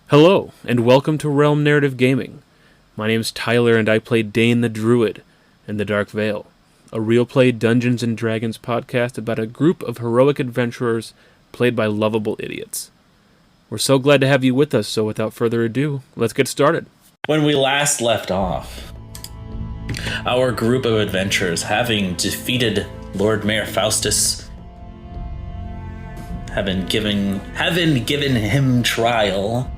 Hello, and welcome to Realm Narrative Gaming. My name's Tyler, and I play Dane the Druid in The Dark Vale, a real-play Dungeons & Dragons podcast about a group of heroic adventurers played by lovable idiots. We're so glad to have you with us, so without further ado, let's get started. When we last left off, our group of adventurers, having defeated Lord Mayor Faustus, having given him trial,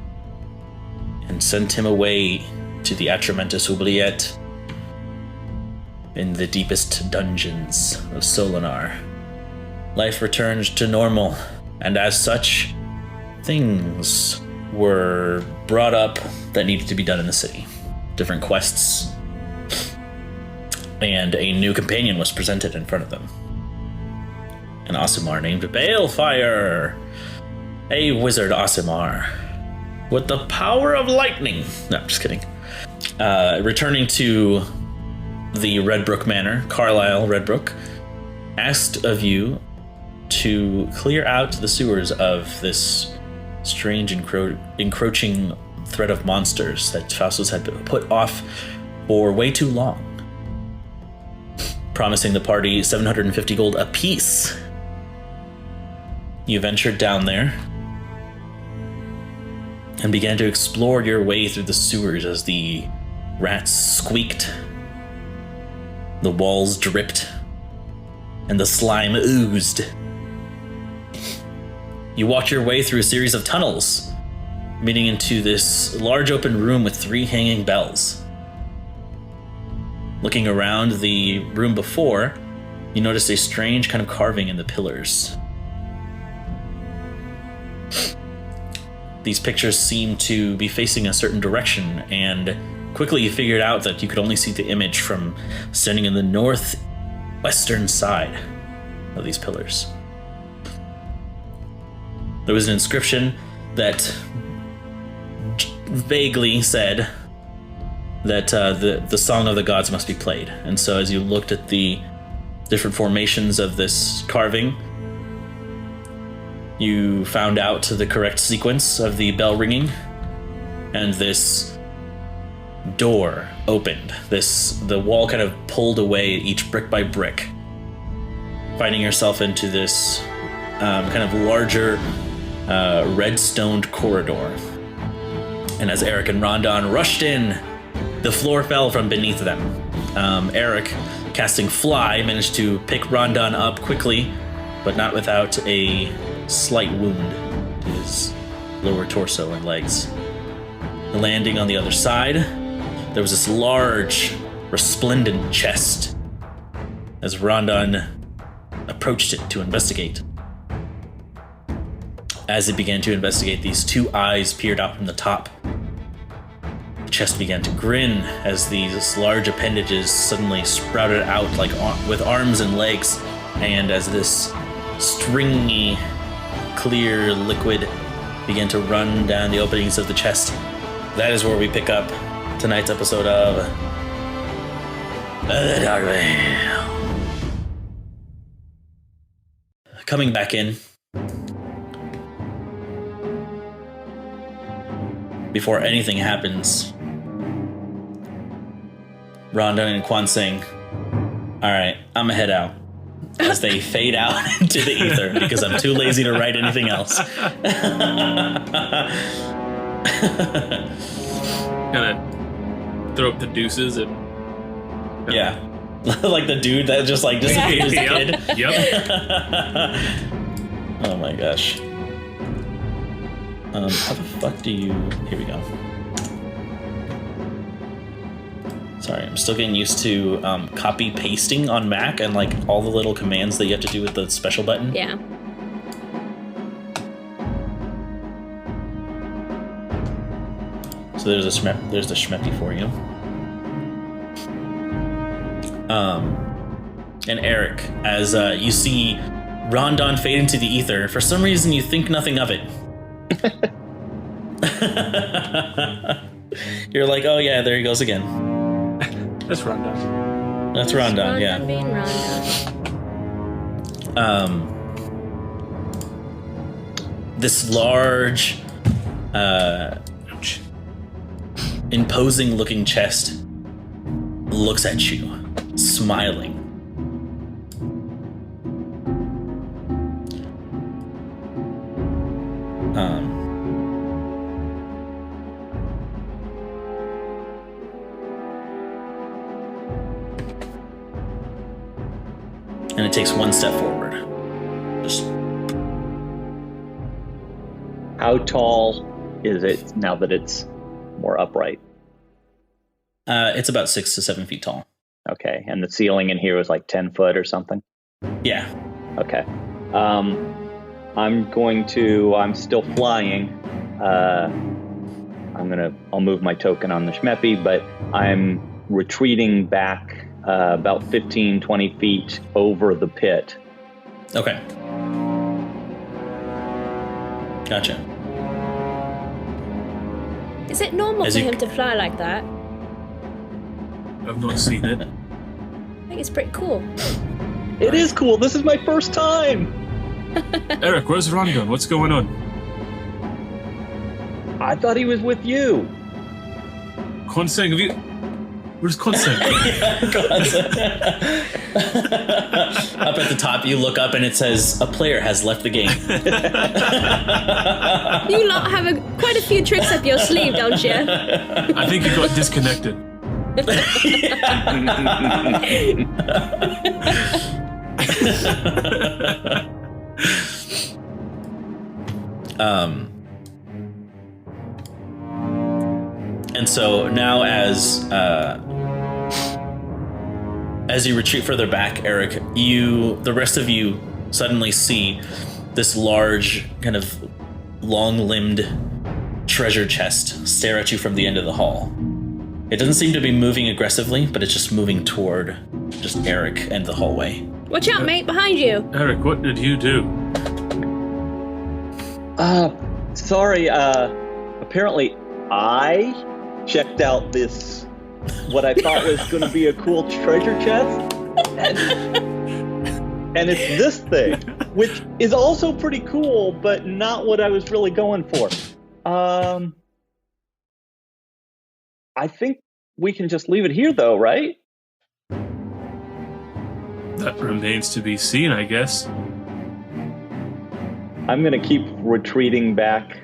and sent him away to the Atramentus Oubliette in the deepest dungeons of Solinar. Life returned to normal, and as such, things were brought up that needed to be done in the city. Different quests, and a new companion was presented in front of them. An Aasimar named Balefire, a wizard Aasimar with the power of lightning. No, I'm just kidding. Returning to the Redbrook Manor, Carlisle Redbrook asked of you to clear out the sewers of this strange encroaching threat of monsters that Faustus had put off for way too long, promising the party 750 gold apiece. You ventured down there and began to explore your way through the sewers as the rats squeaked, the walls dripped, and the slime oozed. You walked your way through a series of tunnels, leading into this large open room with 3 hanging bells. Looking around the room before, you noticed a strange kind of carving in the pillars. These pictures seemed to be facing a certain direction, and quickly you figured out that you could only see the image from standing in the northwestern side of these pillars. There was an inscription that vaguely said that the Song of the Gods must be played. And so as you looked at the different formations of this carving, you found out the correct sequence of the bell ringing, and this door opened. The wall kind of pulled away each brick by brick, finding yourself into this kind of larger red-stoned corridor. And as Eric and Rondon rushed in, the floor fell from beneath them. Eric, casting Fly, managed to pick Rondon up quickly, but not without a slight wound to his lower torso and legs. Landing on the other side, there was this large, resplendent chest as Rondon approached it to investigate. As it began to investigate, these 2 eyes peered out from the top. The chest began to grin as these large appendages suddenly sprouted out like with arms and legs, and as this stringy, clear liquid began to run down the openings of the chest. That is where we pick up tonight's episode of The Dark Vale. Coming back in, before anything happens, Rondon and Quan sing, "Alright, I'ma head out," as they fade out into the ether because I'm too lazy to write anything else. Kind of throw up the deuces and... Yeah. Like the dude that just like disappeared as a kid. Yep. Oh my gosh. How the fuck do you... Here we go. Sorry, I'm still getting used to copy pasting on Mac and like all the little commands that you have to do with the special button. Yeah. So there's the Schmeppy for you. And Eric, as you see Rondon fade into the ether, for some reason you think nothing of it. You're like, oh yeah, there he goes again. That's Rondon. That's Rondon, yeah. Being Rondon. This large Ouch. imposing looking chest looks at you, smiling. And it takes one step forward. Just How tall is it now that it's more upright? it's about 6 to 7 feet tall. Okay, and the ceiling in here is like 10 foot or something? Yeah. Okay. I'm still flying. I'll move my token on the Shmeppy, but I'm retreating back about 15, 20 feet over the pit. Okay. Gotcha. Is it normal As for you- him to fly like that? I've not seen it. I think it's pretty cool. It is cool. This is my first time. Eric, where's Rangan? What's going on? I thought he was with you. Konseng, have you... Where's Konseng? Up at the top, you look up and it says, "A player has left the game." You lot have quite a few tricks up your sleeve, don't you? I think he got disconnected. And so now as you retreat further back, Eric, the rest of you suddenly see this large, kind of long-limbed treasure chest stare at you from the end of the hall. It doesn't seem to be moving aggressively, but it's just moving toward just Eric and the hallway. Watch out, mate, behind you. Eric, what did you do? Sorry, apparently I checked out this, what I thought was going to be a cool treasure chest, and it's this thing, which is also pretty cool, but not what I was really going for. I think we can just leave it here, though, right? That remains to be seen, I guess. I'm going to keep retreating back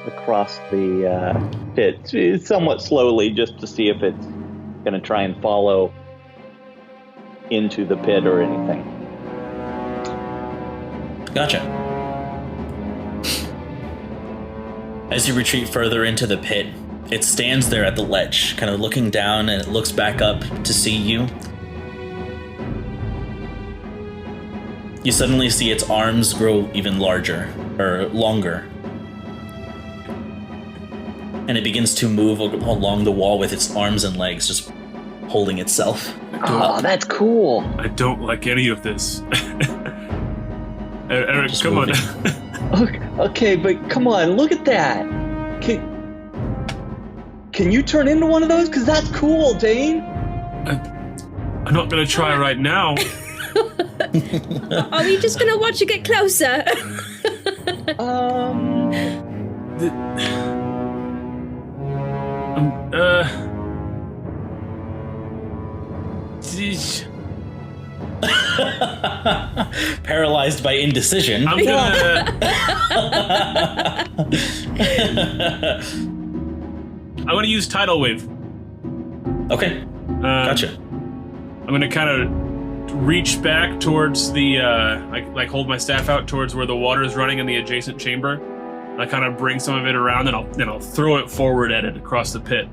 across the pit, somewhat slowly, just to see if it's going to try and follow into the pit or anything. Gotcha. As you retreat further into the pit, it stands there at the ledge, kind of looking down, and it looks back up to see you. You suddenly see its arms grow even larger, or longer. And it begins to move along the wall with its arms and legs, just holding itself. Oh, that's cool. I don't like any of this. Eric, Just come moving. on. Okay, but come on, look at that. Can you turn into one of those? Because that's cool, Dane. I'm not going to try right now. Are we just gonna watch you get closer? Geez. Paralyzed by indecision. I'm gonna... I'm gonna use Tidal Wave. Okay, gotcha. I'm gonna kind of reach back towards the, like hold my staff out towards where the water is running in the adjacent chamber. I kind of bring some of it around, and I'll throw it forward at it across the pit.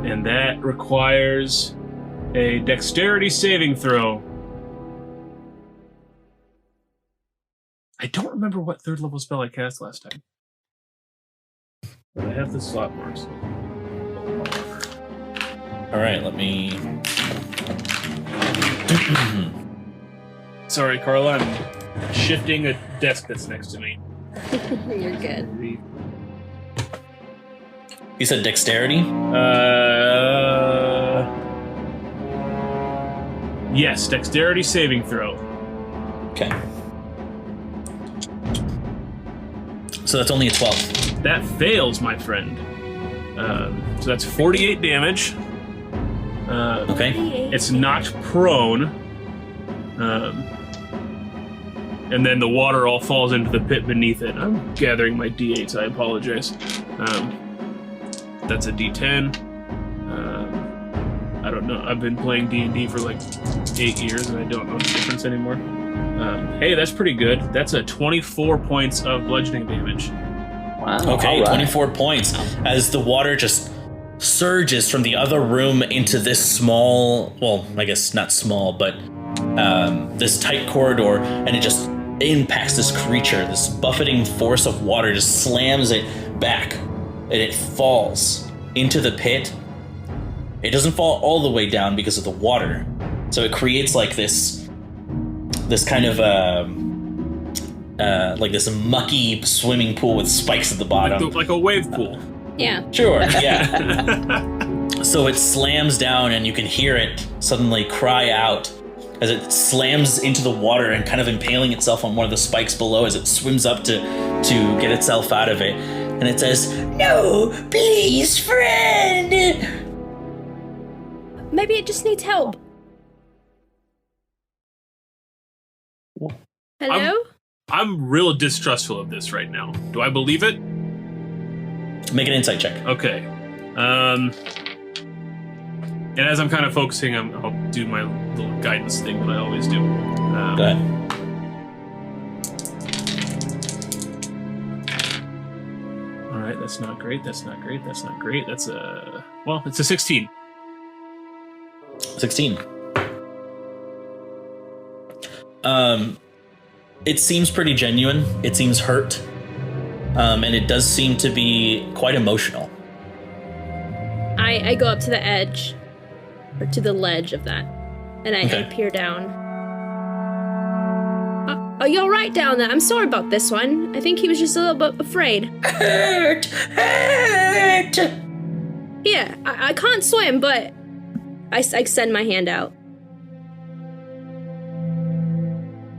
And that requires a dexterity saving throw. I don't remember what third level spell I cast last time. But I have the slot marks. So. All right, let me... Sorry, Carla, I'm shifting a desk that's next to me. You're good. You said dexterity? Yes, dexterity saving throw. Okay. So that's only a 12. That fails, my friend. So that's 48 damage. Okay. It's knocked prone. And then the water all falls into the pit beneath it. I'm gathering my d8s, I apologize. That's a d10. I don't know. I've been playing D&D for like 8 years and I don't know the difference anymore. Hey, that's pretty good. That's a 24 points of bludgeoning damage. Wow. Okay, all right. 24 points as the water just surges from the other room into this small, well, I guess not small, but this tight corridor, and it just impacts this creature. This buffeting force of water just slams it back, and it falls into the pit. It doesn't fall all the way down because of the water, so it creates like this kind of like this mucky swimming pool with spikes at the bottom, Like a wave pool. Yeah. Sure, yeah. So it slams down, and you can hear it suddenly cry out as it slams into the water and kind of impaling itself on one of the spikes below as it swims up to get itself out of it. And it says, "No, please, friend." Maybe it just needs help. Hello? I'm real distrustful of this right now. Do I believe it? Make an insight check. Okay. And as I'm kind of focusing, I'll do my little guidance thing that I always do. Go ahead. All right, that's not great. That's not great. That's not great. That's it's a 16. 16. It seems pretty genuine. It seems hurt. And it does seem to be quite emotional. I go up to the edge, or to the ledge of that, and I peer down. Are you alright down there? I'm sorry about this one. I think he was just a little bit afraid. Hurt! Yeah, I can't swim, but I extend my hand out.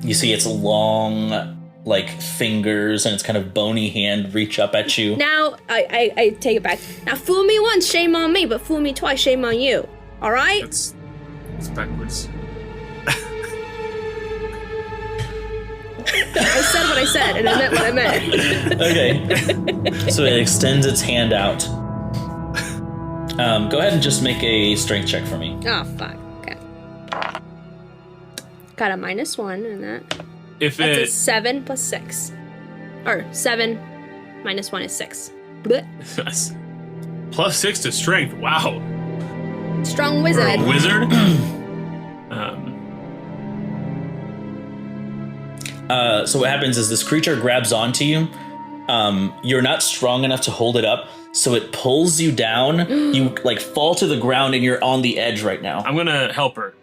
You see its long, like, fingers and its kind of bony hand reach up at you. Now, I take it back. Now, fool me once, shame on me, but fool me twice, shame on you. Alright? It's backwards. I said what I said, and I meant what I meant. Okay. So it extends its hand out. Go ahead and just make a strength check for me. Oh, fuck. Okay. Got a -1 in that. If That's a it 7 plus 6. Or 7 minus 1 is 6. Blech. +6 to strength. Wow. Strong For wizard. a wizard. So what happens is this creature grabs onto you. You're not strong enough to hold it up, so it pulls you down. You like fall to the ground, and you're on the edge right now. I'm gonna help her.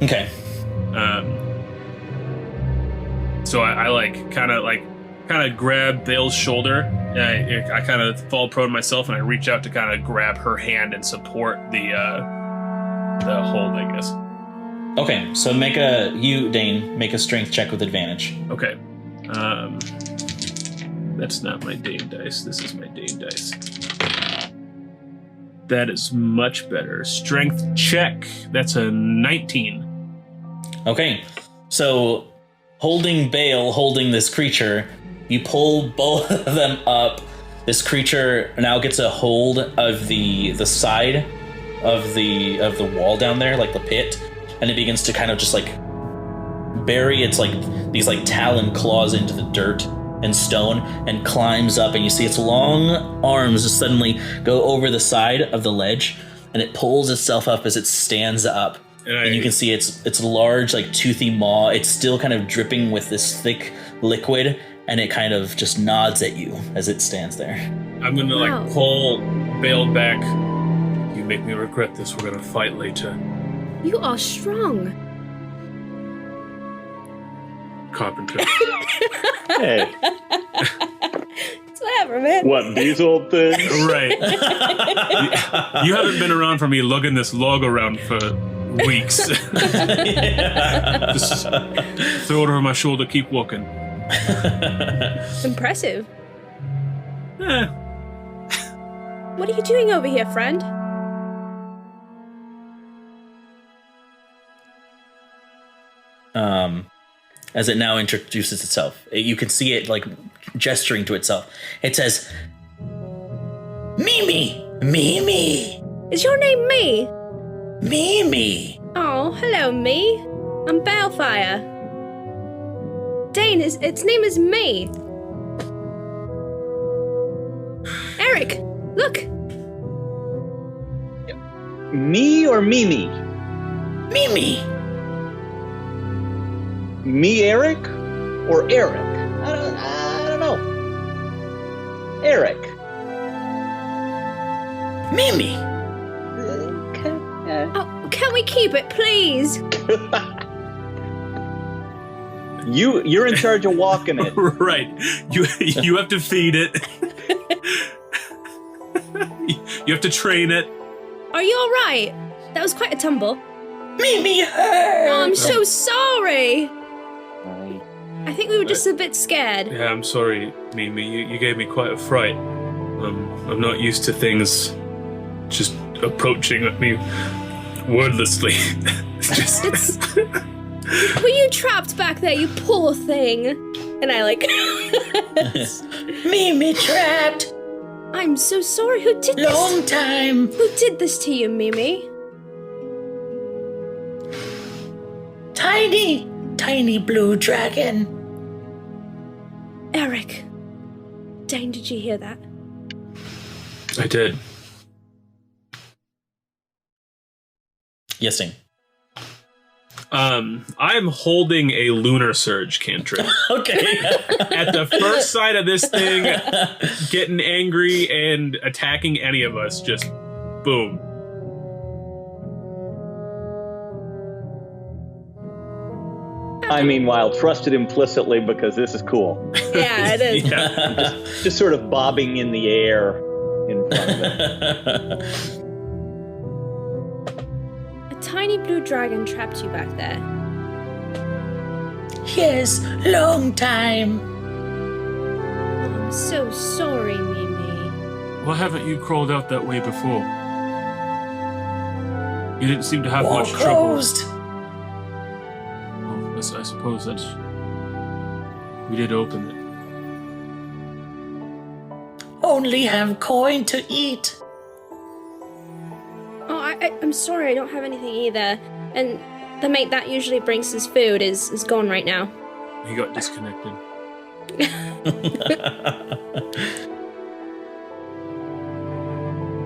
Okay. So I kind of grab Bale's shoulder. And I kind of fall prone myself, and I reach out to kind of grab her hand and support the hold, I guess. Okay, so Dane, make a strength check with advantage. Okay. That's not my Dane dice. This is my Dane dice. That is much better. Strength check. That's a 19. Okay, so holding this creature, you pull both of them up. This creature now gets a hold of the side of the wall down there, like the pit, and it begins to kind of just like bury its like these like talon claws into the dirt and stone and climbs up, and you see its long arms just suddenly go over the side of the ledge, and it pulls itself up as it stands up. And you can see its large, like, toothy maw. It's still kind of dripping with this thick liquid, and it kind of just nods at you as it stands there. I'm gonna like pull Bale back. You make me regret this. We're gonna fight later. You are strong. Carpenter. Hey, It's whatever, man. what, these old things? Right. You haven't been around for me lugging this log around for weeks. Just throw it over my shoulder, keep walking. Impressive. Eh, What are you doing over here, friend? As it now introduces itself, you can see it like gesturing to itself. It says, Mimi! Mimi! Is your name me? Mimi! Oh, hello, me. I'm Balefire. Dane, its name is me. Eric, look. Me or Mimi? Mimi! Me, Eric, or Eric? I don't know. Eric. Mimi! Oh, can we keep it, please? You're in charge of walking it. right. You have to feed it. You have to train it. Are you all right? That was quite a tumble. Mimi hurt! Oh, I'm so sorry. I think we were just a bit scared. Yeah, I'm sorry, Mimi. You gave me quite a fright. I'm not used to things just approaching at me wordlessly. Were you trapped back there, you poor thing? And I Mimi trapped! I'm so sorry. Who did this? Long time! Who did this to you, Mimi? Tiny blue dragon. Eric. Dane, did you hear that? I did. Yes, Dane. I'm holding a lunar surge cantrip. Okay. At the first sight of this thing getting angry and attacking any of us, just boom. I meanwhile, trust it implicitly because this is cool. Yeah, it is. Yeah. Just sort of bobbing in the air in front of it. A tiny blue dragon trapped you back there. Yes, long time. Oh, I'm so sorry, Mimi. Why haven't you crawled out that way before? You didn't seem to have Wall much trouble. closed. Oh, I suppose that's... We did open it. Only have coin to eat. Oh, I'm sorry, I don't have anything either. And the mate that usually brings his food is gone right now. He got disconnected.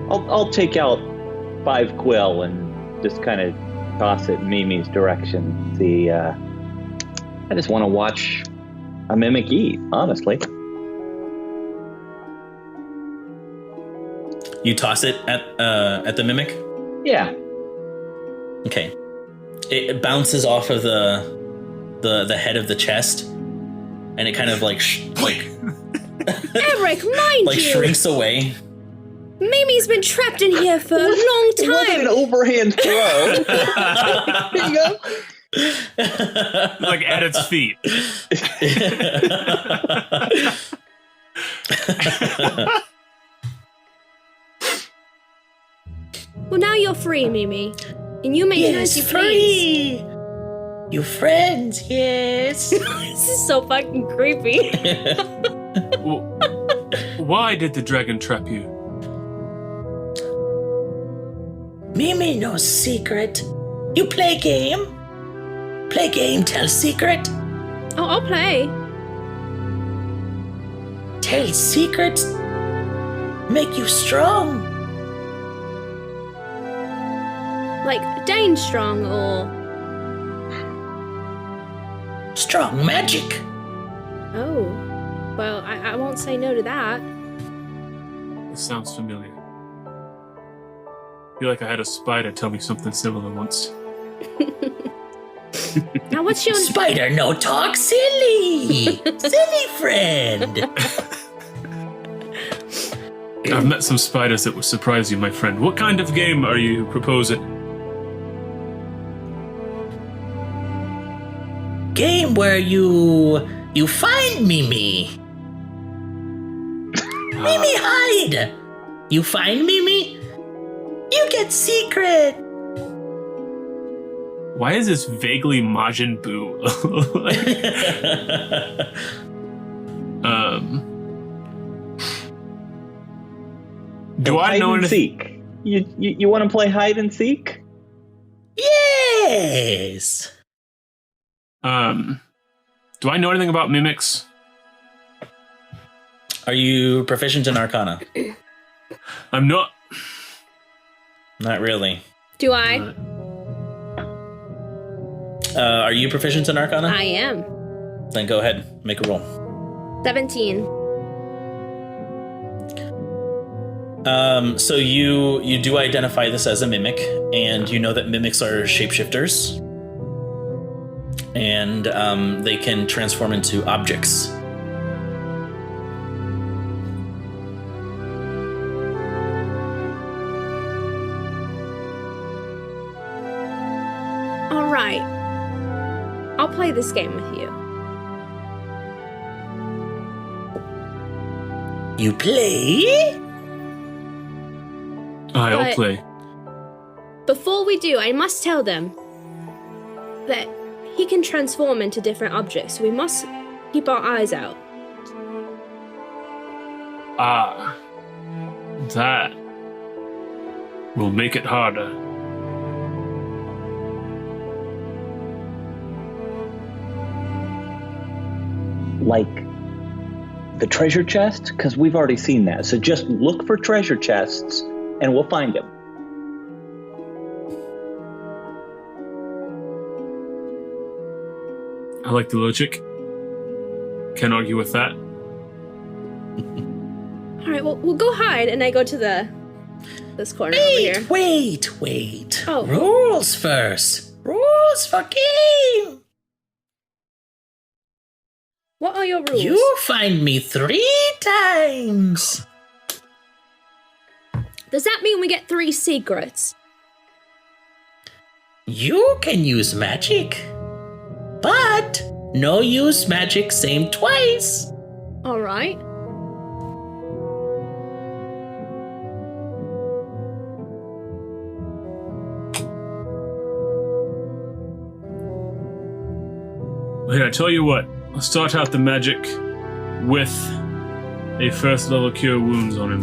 I'll take out 5 quill and just kind of toss it in Mimi's direction. See, I just want to watch a mimic eat, honestly. You toss it at the mimic? Yeah. Okay. It bounces off of the head of the chest, and it kind of like Eric, mind like you! shrinks away. Mimi's been trapped in here for a long It wasn't an time. overhand throw. There you go. Like at its feet. Well, now you're free, Mimi. And you may do as you Yes, please. free. You friends, yes. This is so fucking creepy. Why did the dragon trap you? Mimi knows secret. You play game? Play game, tell secret. Oh, I'll play. Tell secrets make you strong. Like Dane strong or... Strong magic. Oh. Well, I won't say no to that. This sounds familiar. I feel like I had a spider tell me something similar once. Now, what's your... Spider no talk silly. Silly friend. I've met some spiders that will surprise you, my friend. What kind of game are you proposing? Game where you You find Mimi. Mimi, hide. You find Mimi. You get secret. Why is this vaguely Majin Buu? Do I know hide and anything? seek. You want to play hide and seek? Yes. Do I know anything about mimics? Are you proficient in Arcana? I'm not. Not really. Do I? Are you proficient in Arcana? I am. Then go ahead, make a roll. 17. So you do identify this as a mimic, and you know that mimics are shapeshifters, and they can transform into objects. All right. I'll play this game with you. You play? I'll But- play. Before we do, I must tell them that he can transform into different objects, so we must keep our eyes out. That will make it harder. Like the treasure chest? Because we've already seen that. So just look for treasure chests and we'll find them. I like the logic. Can't argue with that. All right, well, we'll go hide, and I go to this corner over here. Wait. Oh. Rules first. Rules for game. What are your rules? You find me 3 times. Does that mean we get 3 secrets? You can use magic, but no use magic same twice. All right. Here, I tell you what. I'll start out the magic with a first level cure wounds on him,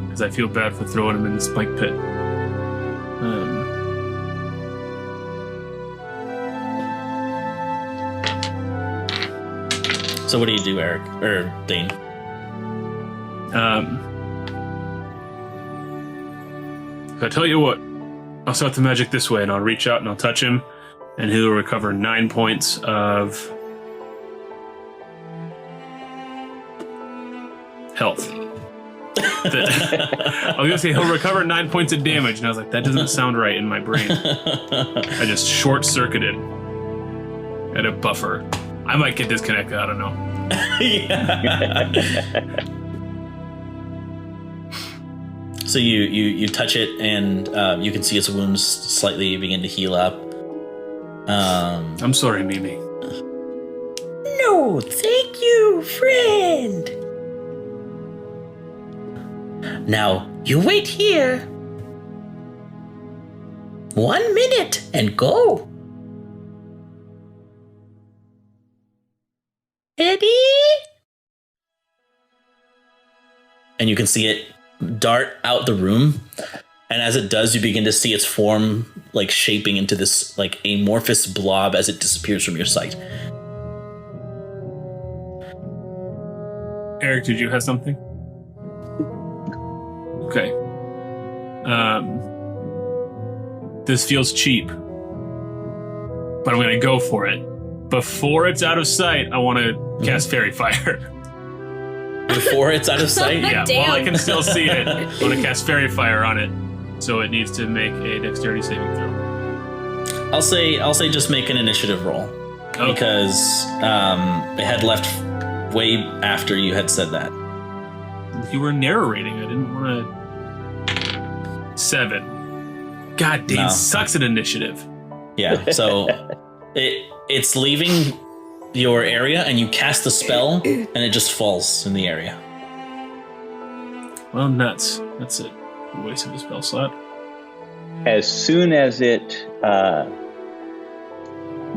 because I feel bad for throwing him in the spike pit. So what do you do, Eric? Or Dane? I tell you what. I'll start the magic this way, and I'll reach out and I'll touch him, and he'll recover 9 points of health. I was gonna say he'll recover 9 points of damage, and I was like, that doesn't sound right in my brain. I just short-circuited at a buffer. I might get disconnected, I don't know. So you touch it, and you can see its wounds slightly begin to heal up. I'm sorry, Mimi. No, thank you, friend. Now, you wait here. 1 minute and go. Eddie? And you can see it dart out the room. And as it does, you begin to see its form like shaping into this like amorphous blob as it disappears from your sight. Eric, did you have something? Okay. This feels cheap, but I'm going to go for it. Before it's out of sight, I want to cast Fairy Fire. Before it's out of sight? Yeah, Damn. while I can still see it, I want to cast Fairy Fire on it. So it needs to make a dexterity saving throw. I'll say just make an initiative roll. Okay. Because it had left way after you had said that. You were narrating. I didn't want to... 7. God, Dane No. sucks at initiative. Yeah, so it's leaving your area and you cast the spell, and it just falls in the area. Well, nuts. That's a waste of a spell slot. As soon as it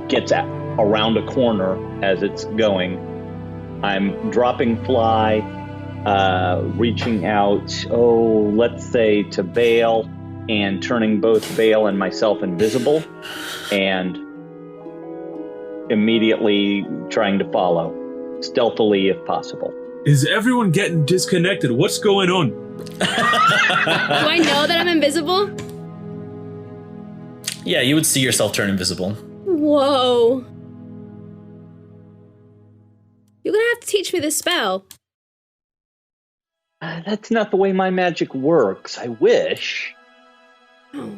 gets around a corner as it's going, I'm dropping fly, reaching out, let's say to Vale, and turning both Vale and myself invisible, and immediately trying to follow, stealthily if possible. Is everyone getting disconnected? What's going on? Do I know that I'm invisible? Yeah, you would see yourself turn invisible. Whoa. You're gonna have to teach me this spell. That's not the way my magic works. I wish. Oh.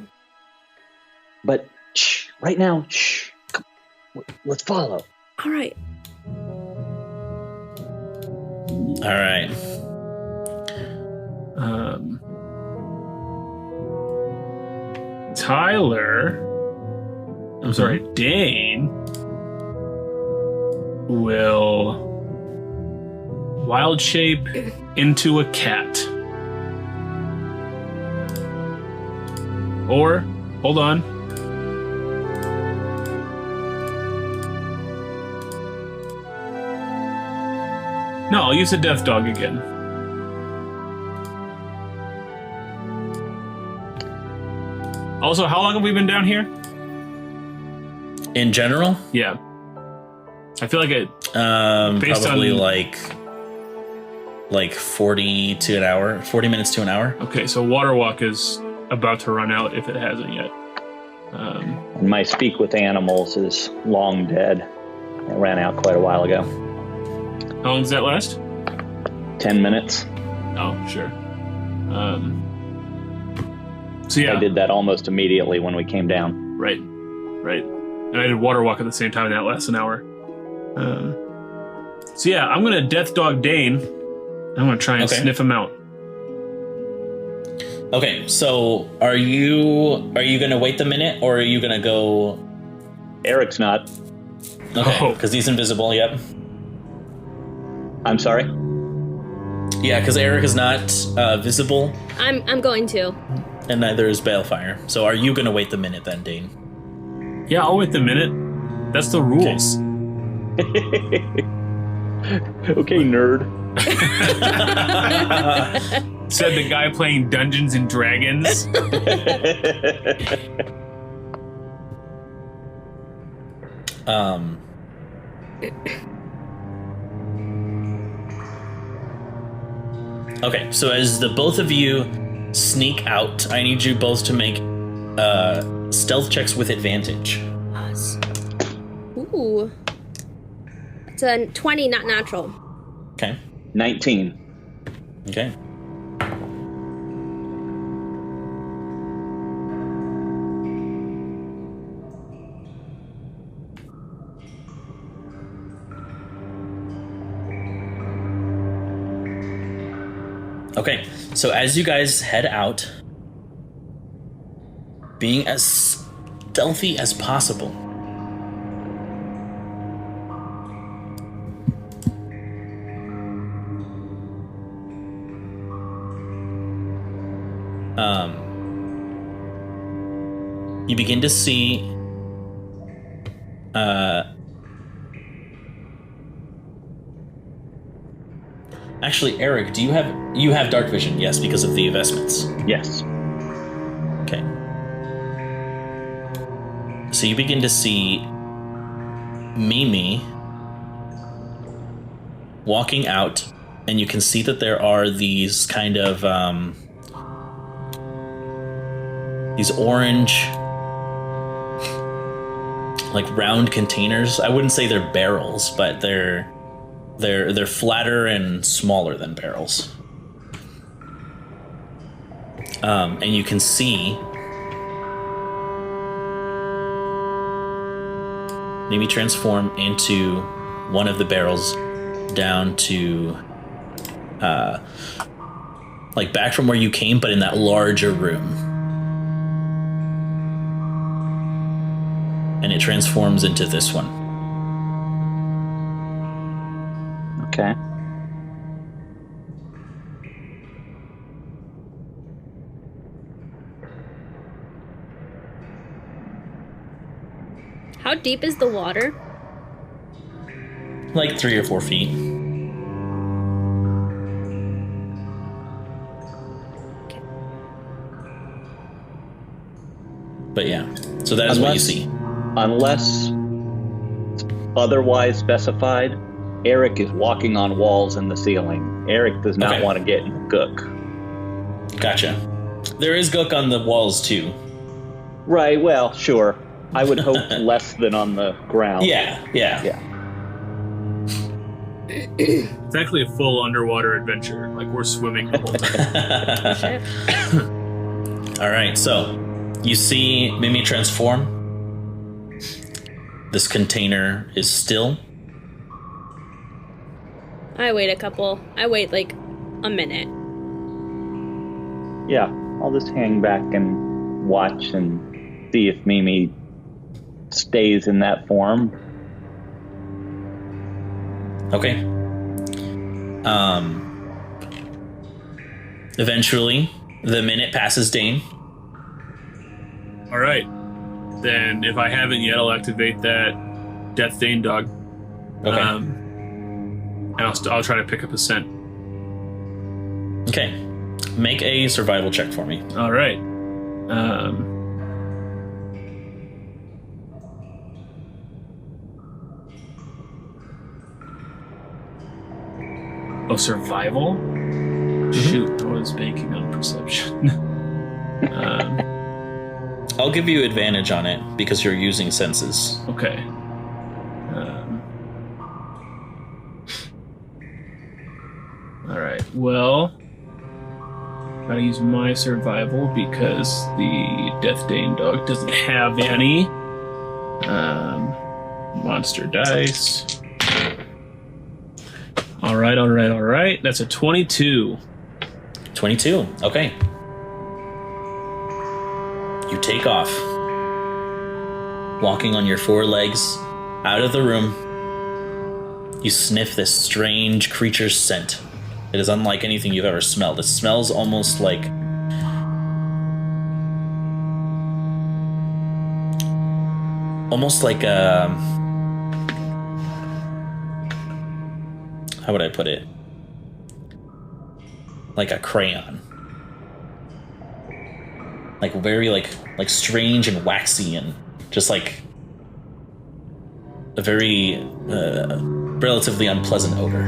But shh, right now, shh. Come, let's follow. All right. All right. Dane will wild shape into a cat. Or, hold on. No, I'll use a death dog again. Also, how long have we been down here? In general? Yeah. I feel like it... probably like 40 to an hour, 40 minutes to an hour. Okay, so Water Walk is about to run out if it hasn't yet. And my speak with animals is long dead. It ran out quite a while ago. How long does that last? 10 minutes. Oh, sure. So yeah. I did that almost immediately when we came down. Right. And I did Water Walk at the same time, and that lasts an hour. So yeah, I'm going to Death Dog Dane. I'm going to try and sniff him out. Okay, so are you going to wait the minute, or are you going to go... Eric's not. Okay, because he's invisible, yep. I'm sorry? Yeah, because Eric is not visible. I'm going to. And neither is Balefire. So are you going to wait the minute then, Dane? Yeah, I'll wait the minute. That's the rules. Okay, nerd. Said the guy playing Dungeons and Dragons. Okay, so as the both of you sneak out, I need you both to make stealth checks with advantage. Ooh. It's a 20, not natural. Okay. 19. Okay. Okay, so as you guys head out, being as stealthy as possible, you begin to see actually, Eric, you have dark vision? Yes, because of the investments. Yes. Okay. So you begin to see Mimi walking out, and you can see that there are these kind of these orange, like round containers. I wouldn't say they're barrels, but they're flatter and smaller than barrels. And you can see Mimi transform into one of the barrels down to like back from where you came, but in that larger room. And it transforms into this one. Okay. How deep is the water? Like 3 or 4 feet. But yeah, so that is what you see. Unless otherwise specified, Eric is walking on walls in the ceiling. Eric does not want to get in the gook. Gotcha. There is gook on the walls too. Right, well, sure. I would hope less than on the ground. Yeah. It's actually a full underwater adventure. Like, we're swimming the whole time. All right, so you see Mimi transform. This container is still. I wait like a minute. Yeah, I'll just hang back and watch and see if Mimi stays in that form. Okay. Eventually, the minute passes, Dane. All right. Then, if I haven't yet, I'll activate that Death Dane dog. Okay. And I'll try to pick up a scent. Okay. Make a survival check for me. All right. Oh, survival? Shoot, I was banking on perception. I'll give you advantage on it because you're using senses. Okay. All right. Well, gotta use my survival because the Death Dane dog doesn't have any. Monster dice. All right. That's a 22. 22. Okay. You take off, walking on your 4 legs out of the room. You sniff this strange creature's scent. It is unlike anything you've ever smelled. It smells almost like how would I put it? Like a crayon. Like very like strange and waxy and just like a very relatively unpleasant odor.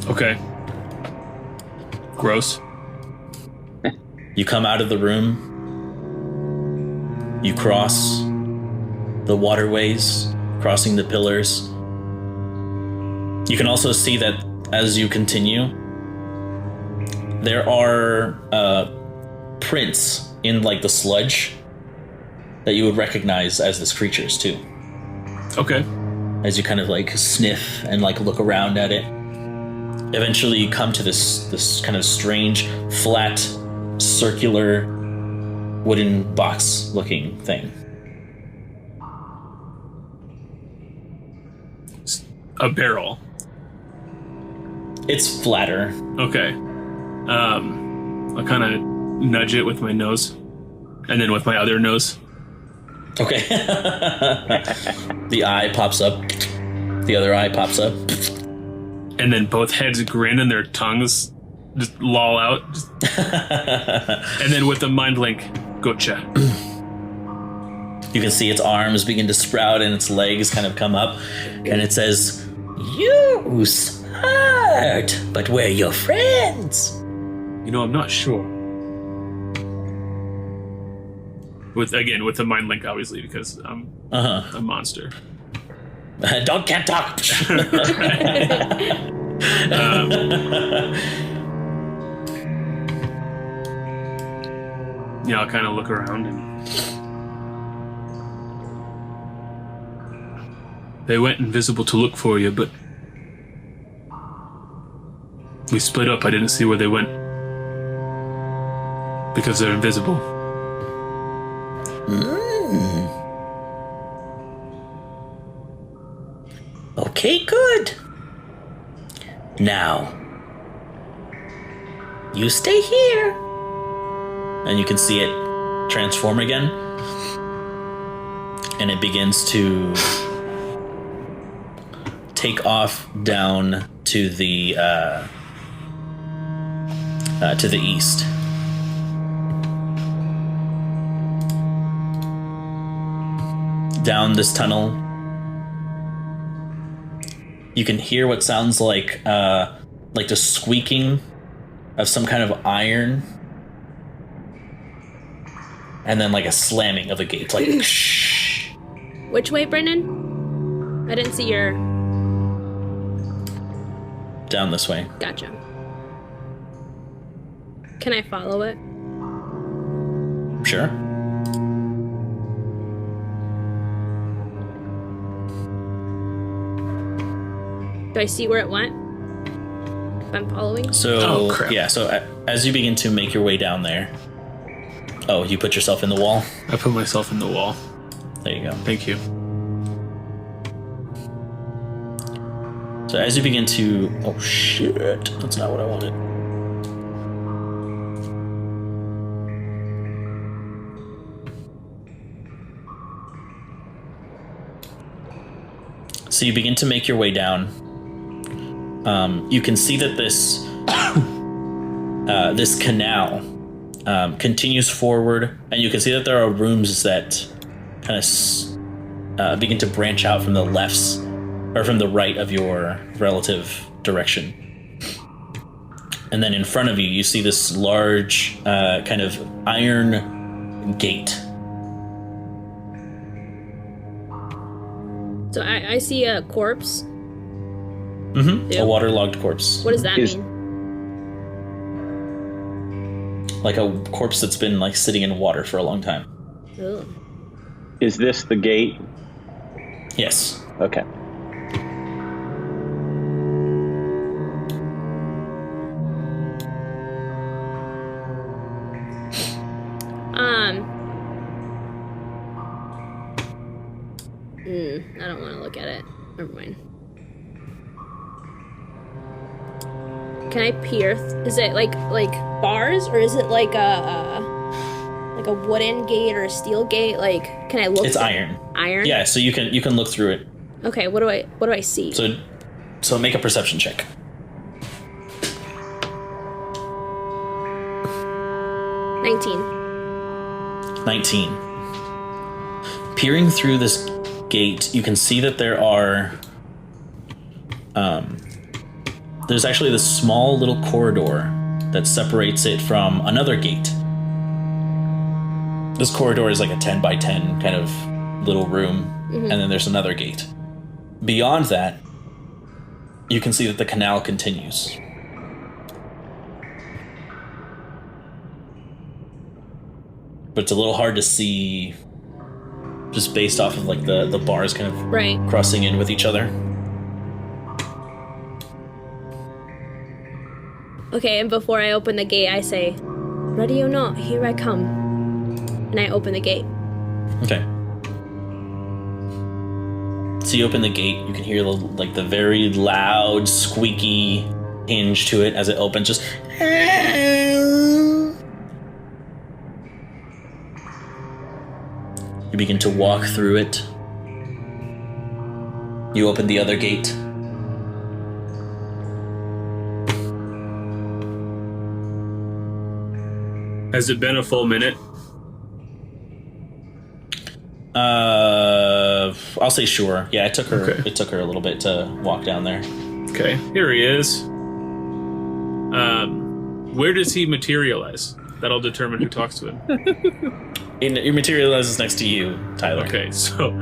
Okay. Gross. You come out of the room. You cross the waterways, crossing the pillars. You can also see that as you continue, there are prints in like the sludge that you would recognize as this creature's too. Okay. As you kind of like sniff and like look around at it. Eventually you come to this kind of strange, flat, circular, wooden box looking thing. A barrel. It's flatter. Okay. I'll kind of nudge it with my nose, and then with my other nose. Okay. The eye pops up. The other eye pops up. And then both heads grin and their tongues just loll out. And then with the mind link, gotcha. You can see its arms begin to sprout and its legs kind of come up. And it says, "You smart, but we're your friends." You know, I'm not sure. With the mind link, obviously, because I'm a monster. Can't talk. I'll kind of look around and they went invisible to look for you, but we split up. I didn't see where they went because they're invisible. Okay, good. Now, you stay here. And you can see it transform again. And it begins to take off down to the east. Down this tunnel, you can hear what sounds like the squeaking of some kind of iron, and then like a slamming of the gate, like shh. Which way, Brennan? I didn't see your... Down this way. Gotcha. Can I follow it? Sure. Do I see where it went? If I'm following? So, yeah, so as you begin to make your way down there... Oh, you put yourself in the wall? I put myself in the wall. There you go. Thank you. So as you begin to... Oh, shit. That's not what I wanted. So you begin to make your way down. You can see that this this canal continues forward, and you can see that there are rooms that kind of begin to branch out from the lefts or from the right of your relative direction. And then in front of you, you see this large kind of iron gate. So I see a corpse. Mm-hmm. Ew. A waterlogged corpse. What does that mean? Like a corpse that's been like sitting in water for a long time. Ugh. Is this the gate? Yes. Okay. I don't want to look at it. Never mind. Can I peer? Is it like bars, or is it like a wooden gate or a steel gate? Like, can I look? It's iron. Iron. Yeah, so you can look through it. Okay. What do I see? So make a perception check. 19. Peering through this gate, you can see that there are there's actually this small little corridor that separates it from another gate. This corridor is like a 10 by 10 kind of little room, and then there's another gate. Beyond that, you can see that the canal continues. But it's a little hard to see just based off of like the bars kind of crossing in with each other. Okay, and before I open the gate, I say, "Ready or not, here I come." And I open the gate. Okay. So you open the gate, you can hear the very loud, squeaky hinge to it as it opens, just... You begin to walk through it. You open the other gate. Has it been a full minute? I'll say sure. Yeah, it took her. Okay. It took her a little bit to walk down there. Okay, here he is. Where does he materialize? That'll determine who talks to him. It materializes next to you, Tyler. Okay, so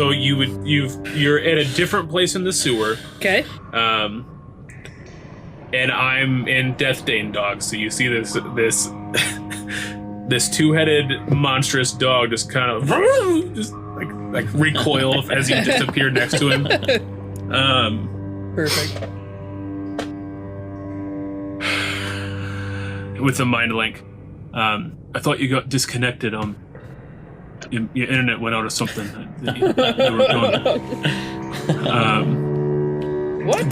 you're at a different place in the sewer. Okay. And I'm in Death Dane dog, so you see this this two-headed monstrous dog just kind of just like recoil as you disappear next to him. Perfect. With the mind link. I thought you got disconnected. Your internet went out or something. You were going. What?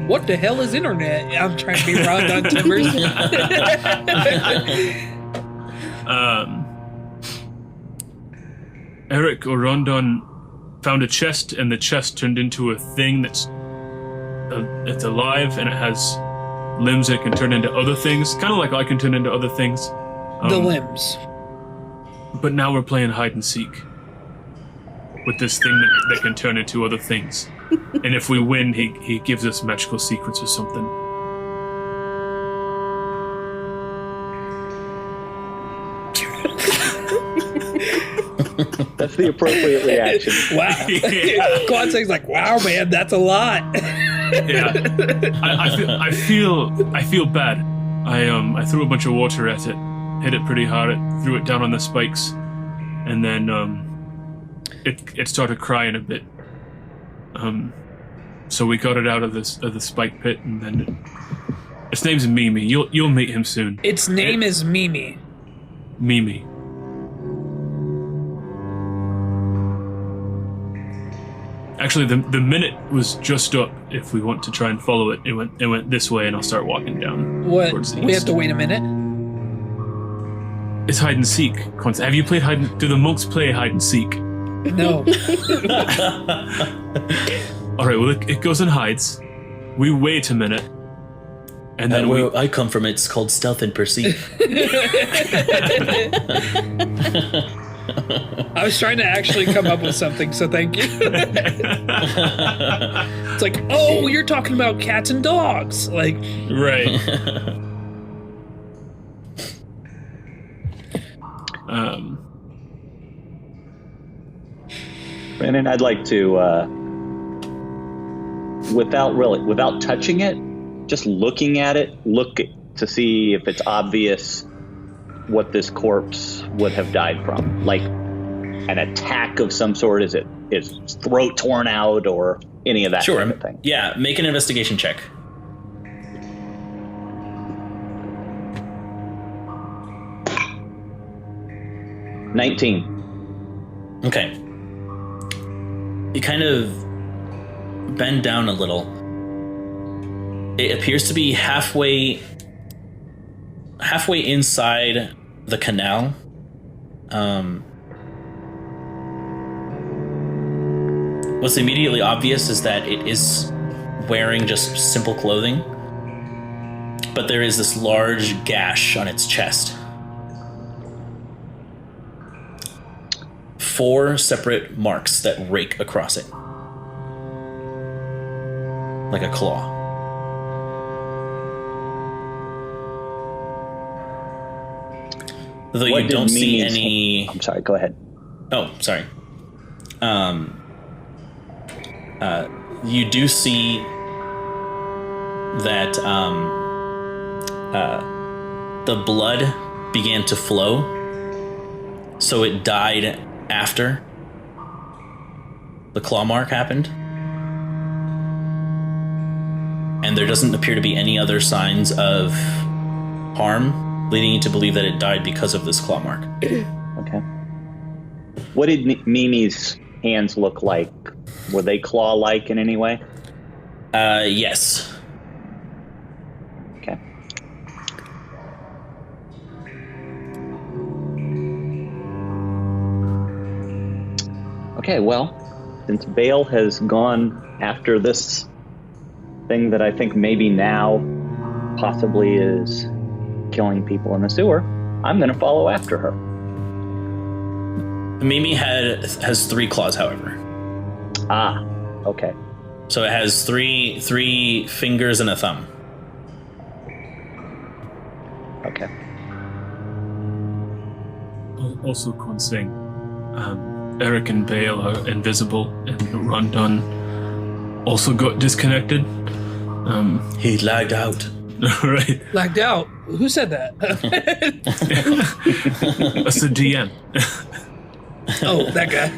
what the hell is internet? I'm trying to be Ron on Timbers. Eric or Rondon found a chest, and the chest turned into a thing that's it's alive, and it has limbs that can turn into other things, kind of like I can turn into other things. The limbs. But now we're playing hide and seek with this thing that can turn into other things. And if we win, he gives us magical secrets or something. That's the appropriate reaction. Wow. Yeah. Quadseg's like, wow, man, that's a lot. Yeah, I feel bad. I threw a bunch of water at it, hit it pretty hard, threw it down on the spikes, and then it started crying a bit. So we got it out of the spike pit, and then its name's Mimi. You'll meet him soon. Its name is Mimi. Mimi. Actually, the minute was just up. If we want to try and follow it, it went this way, and I'll start walking down. What? Towards the We east. have to wait a minute? It's hide and seek. Have you played hide? Do the monks play hide and seek? No. All right. Well, it goes and hides. We wait a minute, and then where I come from, it's called stealth and perceive. I was trying to actually come up with something, so thank you. It's like, oh, you're talking about cats and dogs. Like, right. Brandon, I'd like to, without touching it, just looking at it, to see if it's obvious what this corpse would have died from. Like an attack of some sort. Is its throat torn out or any of that Sure. kind of thing? Yeah, make an investigation check. $19. Okay. You kind of bend down a little. It appears to be halfway inside the canal. What's immediately obvious is that it is wearing just simple clothing, but there is this large gash on its chest. 4 separate marks that rake across it. Like a claw. Though What you did don't see Mimi's any... I'm sorry, go ahead. Oh, sorry. You do see that the blood began to flow, so it died after the claw mark happened. And there doesn't appear to be any other signs of harm, leading you to believe that it died because of this claw mark. Okay. What did Mimi's hands look like? Were they claw-like in any way? Yes. Okay. Okay, well, since Bale has gone after this thing that I think maybe now possibly is killing people in the sewer, I'm going to follow after her. Mimi has 3 claws, however. Ah, okay. So it has three fingers and a thumb. Okay. Also, Consing, Eric and Bale are invisible, and Rondon also got disconnected. He lagged out. Right. lagged out. Who said that? That's the DM. Oh, that guy.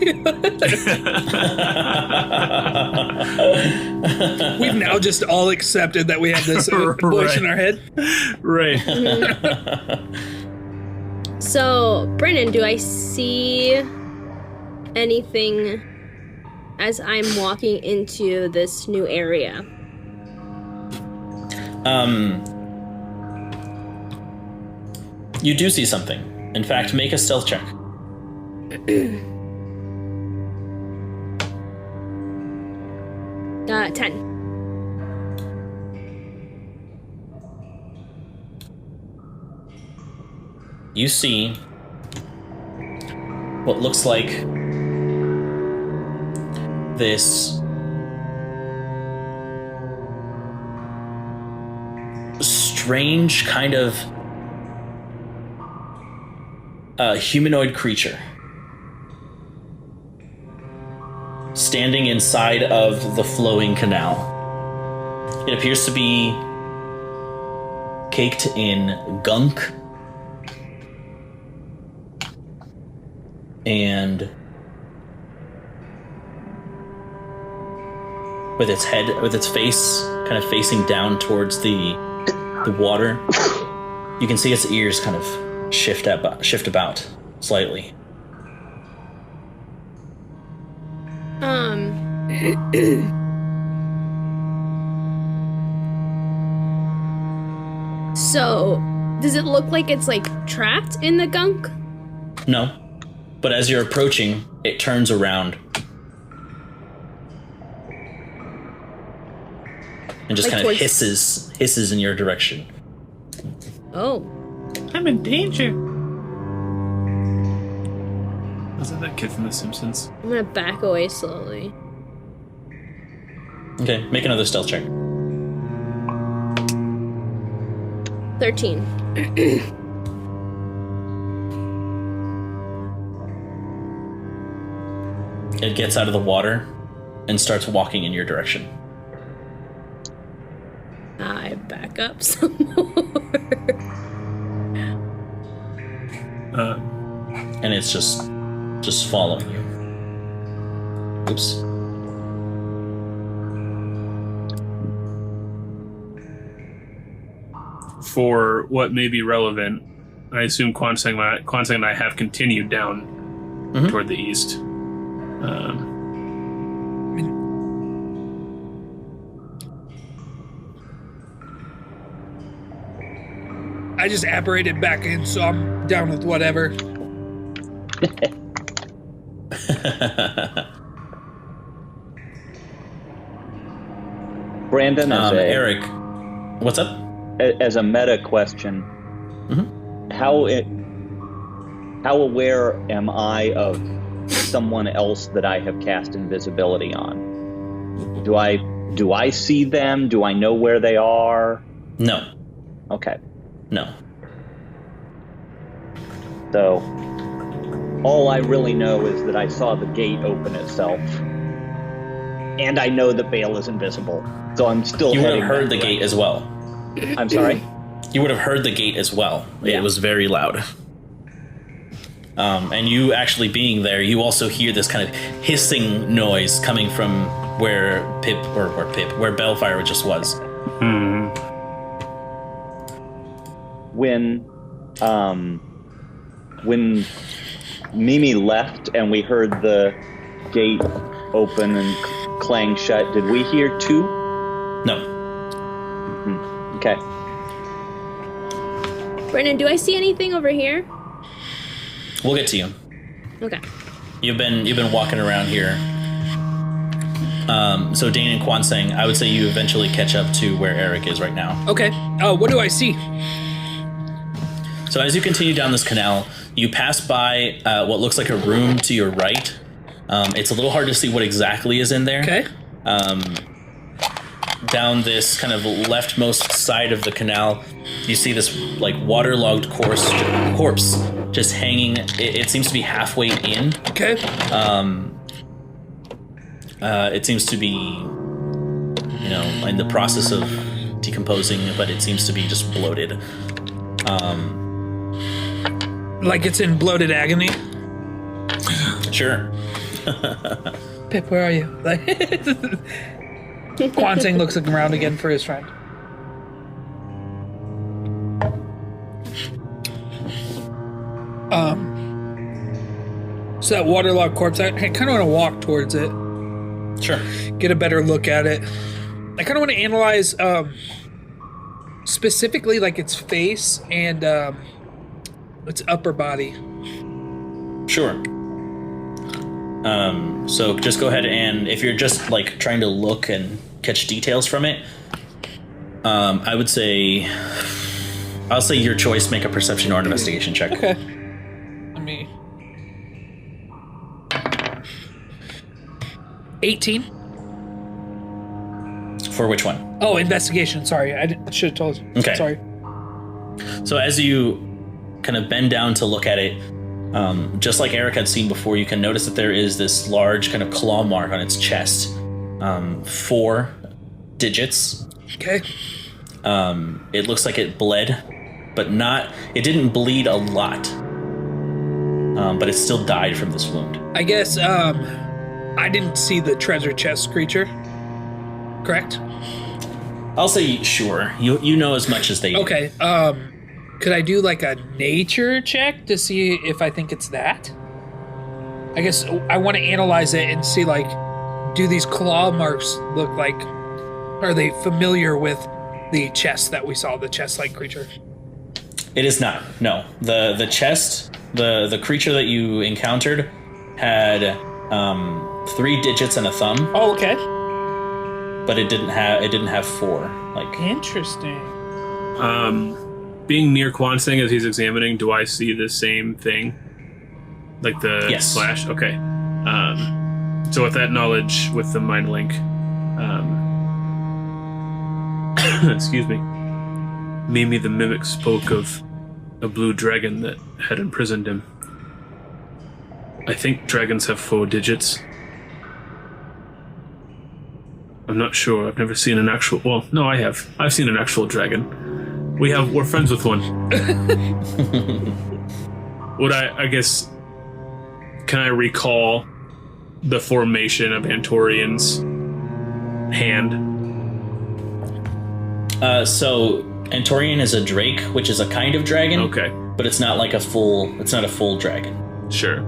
We've now just all accepted that we have this voice in our head. Right. So, Brennan, do I see anything as I'm walking into this new area? You do see something. In fact, make a stealth check. 10. You see what looks like this strange kind of humanoid creature standing inside of the flowing canal. It appears to be caked in gunk and with its face kind of facing down towards the water, you can see its ears kind of shift about slightly. So, does it look like it's like trapped in the gunk? No. But as you're approaching, it turns around and just Like kind of towards- hisses in your direction. Oh. I'm in danger. Was that kid from The Simpsons? I'm gonna back away slowly. Okay, make another stealth check. 13. It gets out of the water and starts walking in your direction. I back up some more. And it's just following you. Oops. For what may be relevant, I assume Kwanseng and I have continued down toward the east. I just apparated back in, so I'm down with whatever. Brandon, Eric, what's up? as a meta question, how aware am I of someone else that I have cast invisibility on? Do I see them? Do I know where they are? No. Okay. No. So all I really know is that I saw the gate open itself. And I know that Bale is invisible. So I'm still You would heading have heard that the way. gate as well. I'm sorry? You would have heard the gate as well. Yeah. It was very loud. And you actually being there, you also hear this kind of hissing noise coming from where Bellfire just was. When Mimi left and we heard the gate open and clang shut, did we hear two? No. Okay. Brennan, do I see anything over here? We'll get to you. Okay. You've been walking around here. So Dane and Kwanseng, I would say you eventually catch up to where Eric is right now. Okay. What do I see? So as you continue down this canal, you pass by what looks like a room to your right. It's a little hard to see what exactly is in there. Okay. Down this kind of leftmost side of the canal, you see this like waterlogged corpse just hanging. It seems to be halfway in. Okay. It seems to be, in the process of decomposing, but it seems to be just bloated. Like it's in bloated agony. Sure. Pip, where are you? Like, Kwanseng looks around again for his friend. So that waterlogged corpse, I kind of want to walk towards it, Sure. get a better look at it. I kind of want to analyze specifically like its face and its upper body. Sure. So just go ahead and if you're just like trying to look and catch details from it, I'll say your choice. Make a perception or an investigation check. Okay. Let me. 18. For which one? Oh, investigation. Sorry, I should have told you. Okay. Sorry. So as you kind of bend down to look at it, just like Eric had seen before, you can notice that there is this large kind of claw mark on its chest. 4 digits. Okay. It looks like it bled, but it didn't bleed a lot. But it still died from this wound. I guess I didn't see the treasure chest creature. Correct? I'll say sure. You know as much as they do. Okay. Could I do like a nature check to see if I think it's that? I guess I want to analyze it and see like, do these claw marks look like, are they familiar with the chest that we saw, the chest-like creature? It is not. No. The chest, the creature that you encountered had 3 digits and a thumb. Oh, okay. But it didn't have 4. Like Interesting. Being near Kwansing as he's examining, do I see the same thing? Like the Yes. flash? Okay. So with that knowledge, with the mind link, excuse me, Mimi the Mimic spoke of a blue dragon that had imprisoned him. I think dragons have 4 digits. I'm not sure. I've never seen an actual... Well, no, I have. I've seen an actual dragon. We're friends with one. Would I guess... Can I recall the formation of Antorian's hand? So Antorian is a drake, which is a kind of dragon. Okay. But it's not like it's not a full dragon. Sure.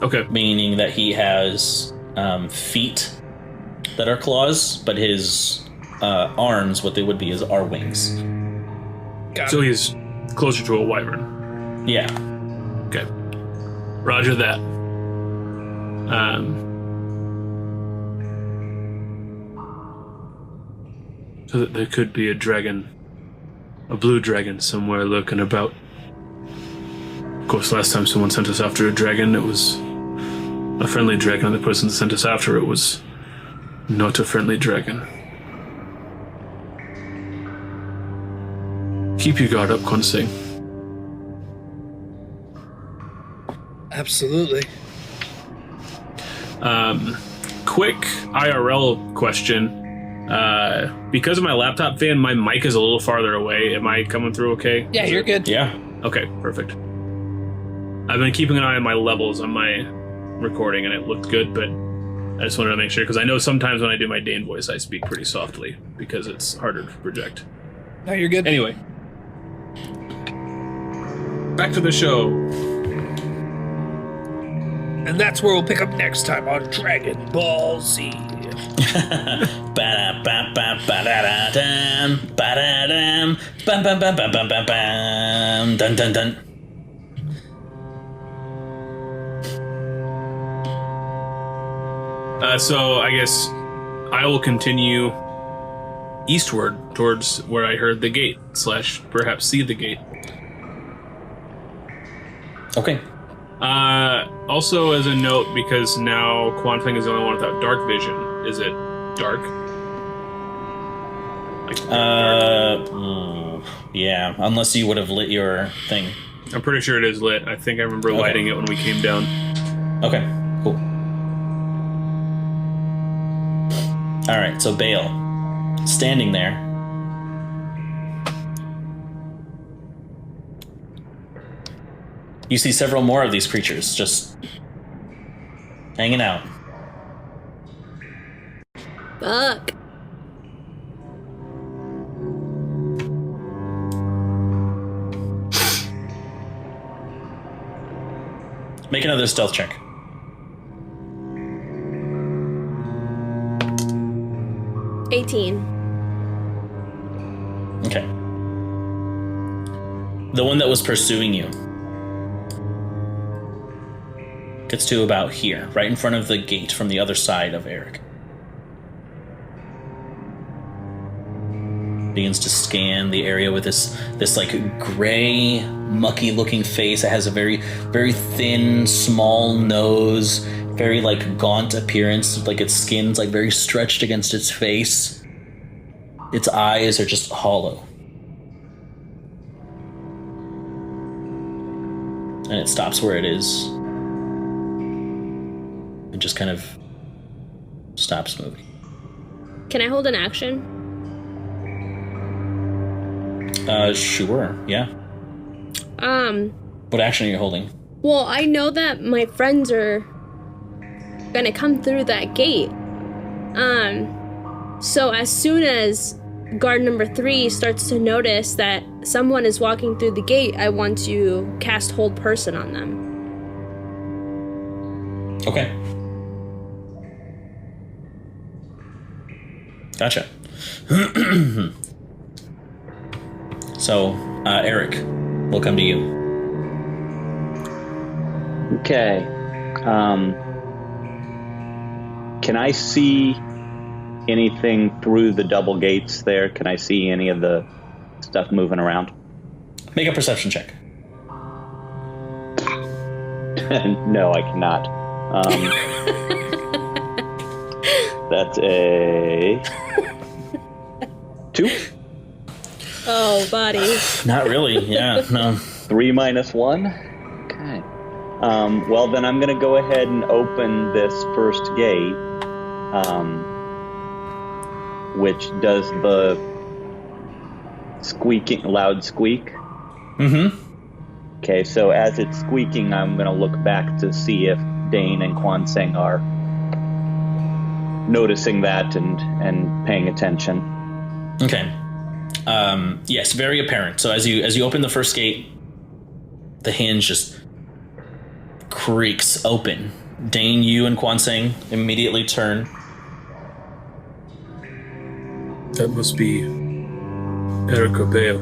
Okay. Meaning that he has feet that are claws, but his arms, what they would be, are wings. Got So it. he's closer to a wyvern. Yeah. Okay. Roger that. So that there could be a dragon, a blue dragon somewhere lurking about. Of course, last time someone sent us after a dragon, it was a friendly dragon, and the person that sent us after it was not a friendly dragon. Keep your guard up, Kwansing. Absolutely. Quick IRL question. Because of my laptop fan, my mic is a little farther away. Am I coming through okay? Yeah, you're good. Yeah. Okay, perfect. I've been keeping an eye on my levels on my recording, and it looked good, but I just wanted to make sure, because I know sometimes when I do my Dane voice, I speak pretty softly, because it's harder to project. No, you're good. Anyway. Back to the show. And that's where we'll pick up next time on Dragon Ball Z. Ba-da-ba-ba-ba-da-da-dam, ba-da-dam, bam-bam-bam-bam-bam-bam, dun-dun-dun. So I guess I will continue eastward towards where I heard the gate, / perhaps see the gate. Okay. Also, as a note, because now Kwansing is the only one without dark vision, is it dark? Like dark? Yeah, unless you would have lit your thing. I'm pretty sure it is lit. I think I remember lighting it when we came down. Okay, cool. Alright, so Bale, standing there. You see several more of these creatures just hanging out. Fuck. Make another stealth check. $18. Okay. The one that was pursuing you gets to about here, right in front of the gate from the other side of Eric. Begins to scan the area with this like gray, mucky looking face. It has a very, very thin, small nose, very like gaunt appearance, like its skin's like very stretched against its face. Its eyes are just hollow. And it stops where it is. It just kind of stops moving. Can I hold an action? Sure, yeah. What action are you holding? Well, I know that my friends are gonna come through that gate. So as soon as guard number 3 starts to notice that someone is walking through the gate, I want to cast Hold Person on them. Okay. Gotcha. So, Eric, we'll come to you. Okay. Can I see anything through the double gates there? Can I see any of the stuff moving around? Make a perception check. No, I cannot. That's a 2. Oh, buddy. Not really, yeah, no. 3 minus 1. Okay. Well, then I'm going to go ahead and open this first gate, which does the loud squeak. Mm-hmm. Okay, so as it's squeaking, I'm going to look back to see if Dane and Quan Seng are noticing that and paying attention. Okay. Yes, very apparent. So as you open the first gate, the hinge just creaks open. Dane, you and Quan Seng immediately turn. That must be Eric or Bale.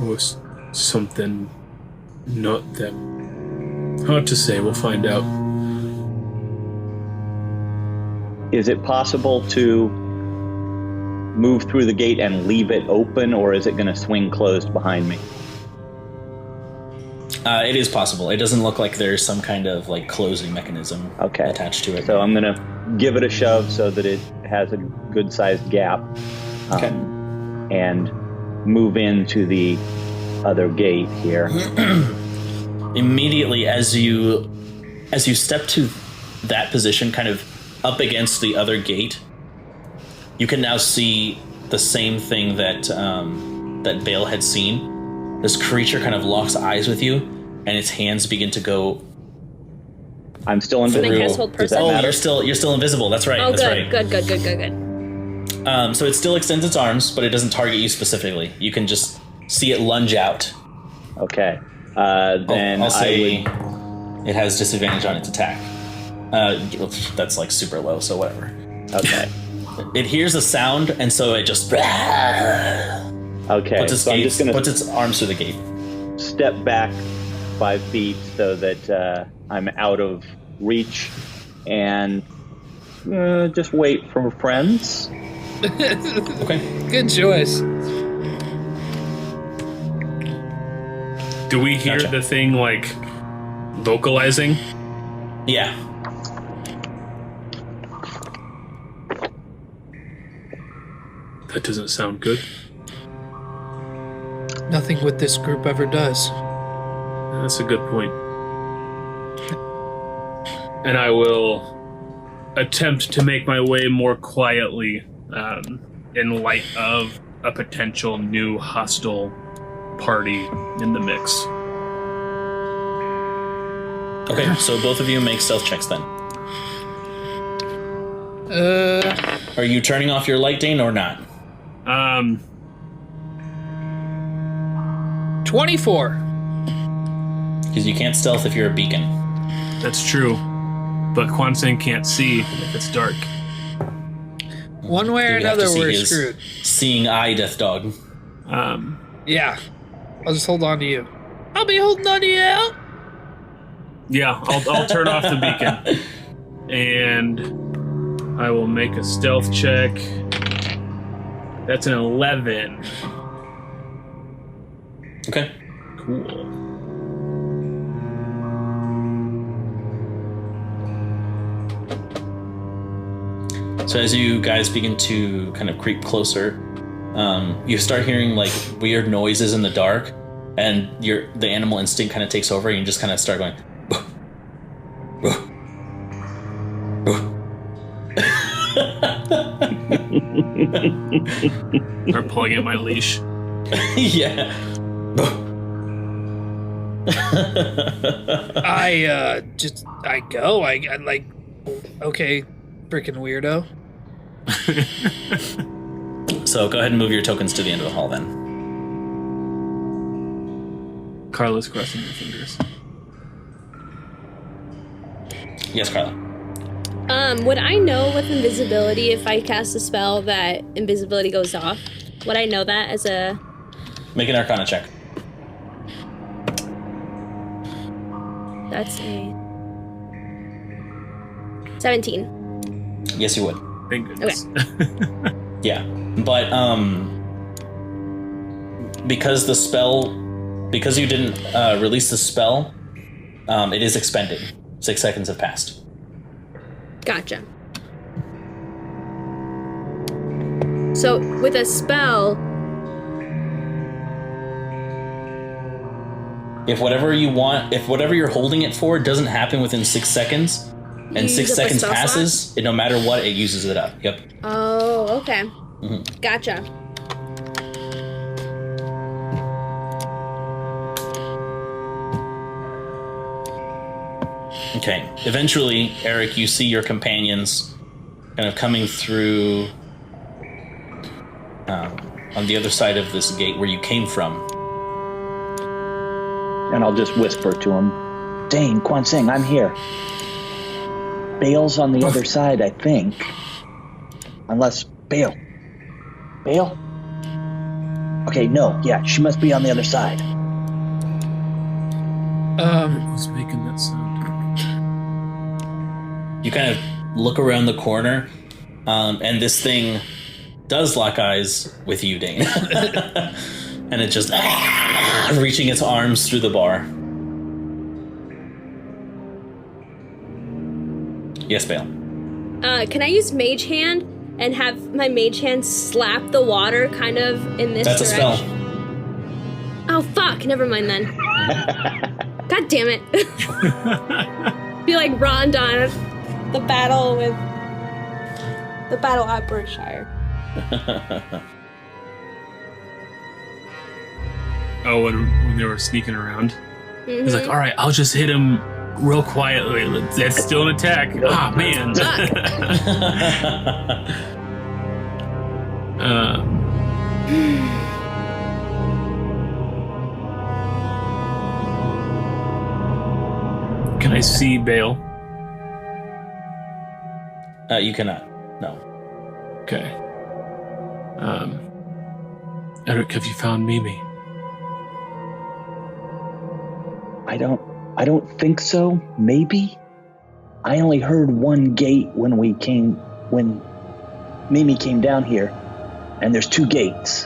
Or something not them. Hard to say, we'll find out. Is it possible to move through the gate and leave it open, or is it going to swing closed behind me? It is possible. It doesn't look like there's some kind of like closing mechanism attached to it. So I'm going to give it a shove so that it has a good-sized gap, and move into the other gate here. Immediately, as you step to that position, kind of up against the other gate, you can now see the same thing that that Bale had seen. This creature kind of locks eyes with you, and its hands begin to go. I'm still invisible. Can I cast Hold Person? You're still invisible. That's right. Oh, that's good, right. good. So it still extends its arms, but it doesn't target you specifically. You can just see it lunge out. Okay. Then I'll say it has disadvantage on its attack. That's like super low, so whatever. Okay. It hears a sound, and so it just Okay. puts its arms through the gate. Step back 5 feet so that I'm out of reach, and just wait for friends. Okay. Good choice. Do we hear Gotcha. the thing, like, vocalizing? Yeah. That doesn't sound good. Nothing what this group ever does. That's a good point. And I will attempt to make my way more quietly in light of a potential new hostile party in the mix. Okay, so both of you make stealth checks then. Are you turning off your light, Dane, or not? 24. Because you can't stealth if you're a beacon. That's true. But Quan Seng can't see if it's dark. One way or You have to another, see we're his screwed. Seeing eye, Death Dog. Yeah. I'll just hold on to you. I'll be holding on to you. Yeah, I'll turn off the beacon. And I will make a stealth check. That's an 11. Okay. Cool. So as you guys begin to kind of creep closer, you start hearing like weird noises in the dark, and the animal instinct kind of takes over, and you just kind of start going. Start pulling at my leash. Yeah. I go. I like, okay, freaking weirdo. So go ahead and move your tokens to the end of the hall then. Carla's crossing her fingers. Yes, Carla. Would I know with invisibility if I cast a spell that invisibility goes off? Would I know that as a... Make an Arcana check. That's a... 17. Yes, you would. Thank goodness. Okay. Yeah, but because you didn't release the spell, it is expended. 6 seconds have passed. Gotcha. So, with a spell... If whatever you're holding it for doesn't happen within 6 seconds, and 6 seconds passes, no matter what, it uses it up. Yep. Oh, okay. Mm-hmm. Gotcha. Okay. Eventually, Eric, you see your companions kind of coming through on the other side of this gate where you came from. And I'll just whisper to him, Dane, Quan Sing, I'm here. Bale's on the other side, I think. Unless Bale. Bale? Okay, no, yeah, she must be on the other side. Who's making that sound? You kind of look around the corner, and this thing does lock eyes with you, Dane. And it just reaching its arms through the bar. Yes, Bale. Can I use Mage Hand and have my Mage Hand slap the water kind of in this That's direction? a spell. Oh, fuck. Never mind then. God damn it. Be like Rondon, the battle at Berkshire. Oh, when they were sneaking around. Mm-hmm. He's like, all right, I'll just hit him real quietly. That's still an attack. Ah, man. Can I see Bale? You cannot. No. Okay. Eric, have you found Mimi? I don't think so. Maybe. I only heard one gate when Mimi came down here, and there's 2 gates.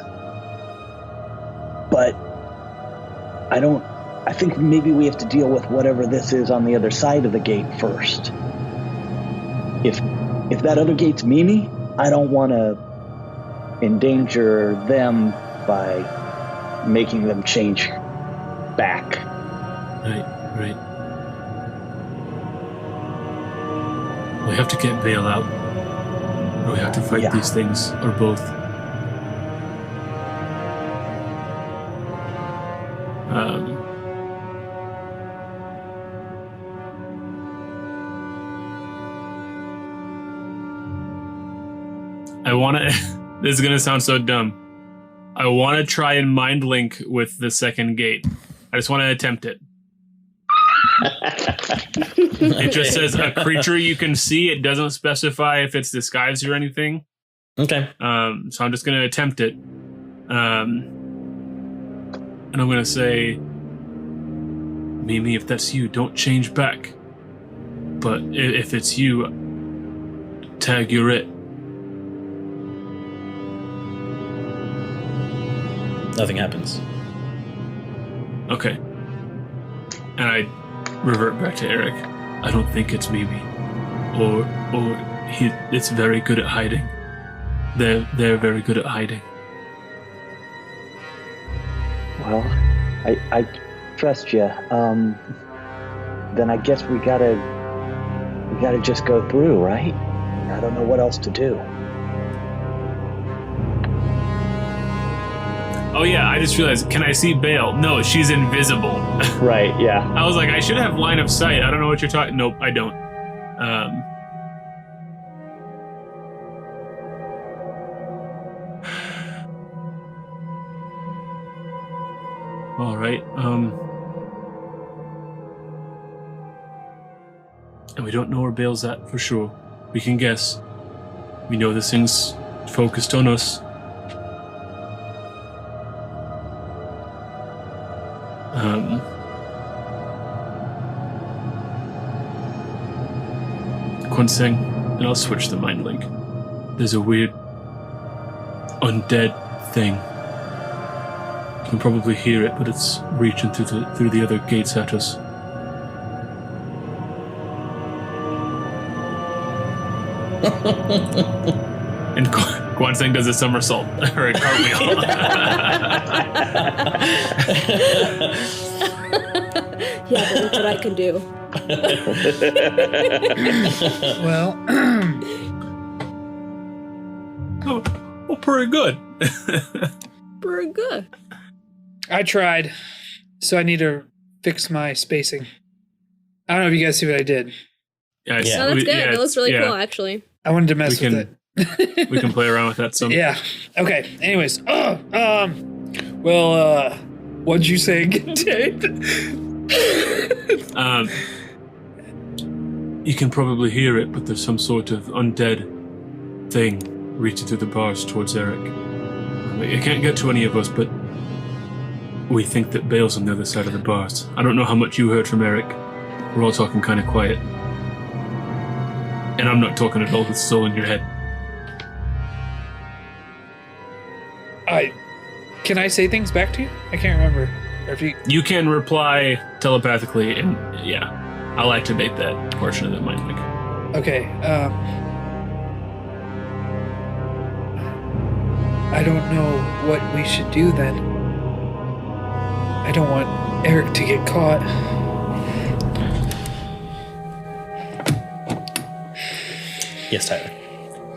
But I think maybe we have to deal with whatever this is on the other side of the gate first. If that other gate's Mimi, I don't want to endanger them by making them change back. Right. We have to get Bale out. Or we have to fight these things, or both. I want to... This is going to sound so dumb. I want to try and mind link with the second gate. I just want to attempt it. It just says a creature you can see. It doesn't specify if it's disguised or anything. Okay. So I'm just going to attempt it. And I'm gonna say, Mimi, if that's you, don't change back. But if it's you, tag, you're it. Nothing happens. Okay. And I revert back to Eric. I don't think it's Mimi. Or it's very good at hiding. They're very good at hiding. Well, I trust you. Then I guess we gotta just go through, right? I don't know what else to do. Oh yeah, I just realized, can I see Bale? No, she's invisible. Right, yeah. I was like, I should have line of sight. I don't know what you're talking. Nope, I don't. All right. And we don't know where Bale's at for sure. We can guess. We know this thing's focused on us. Quonseng, and I'll switch the mind link. There's a weird undead thing. You can probably hear it, but it's reaching through the other gates at us. And Quonseng does a somersault or a cartwheel. Yeah, but look what I can do. Well, oh, pretty good. Pretty good. I tried, so I need to fix my spacing. I don't know if you guys see what I did. Yeah, No, that's good. It looks really cool, actually. I wanted to mess with it. We can play around with that some. Yeah. Okay. Anyways. What'd you say again, Dave? You can probably hear it, but there's some sort of undead thing reaching through the bars towards Eric. It can't get to any of us, but we think that Bale's on the other side of the bars. I don't know how much you heard from Eric. We're all talking kind of quiet. And I'm not talking at all, it's still in your head. Can I say things back to you? I can't remember. Or if you can reply telepathically, and yeah, I'll activate that portion of the mind link. Okay. I don't know what we should do then. I don't want Eric to get caught. Yes, Tyler.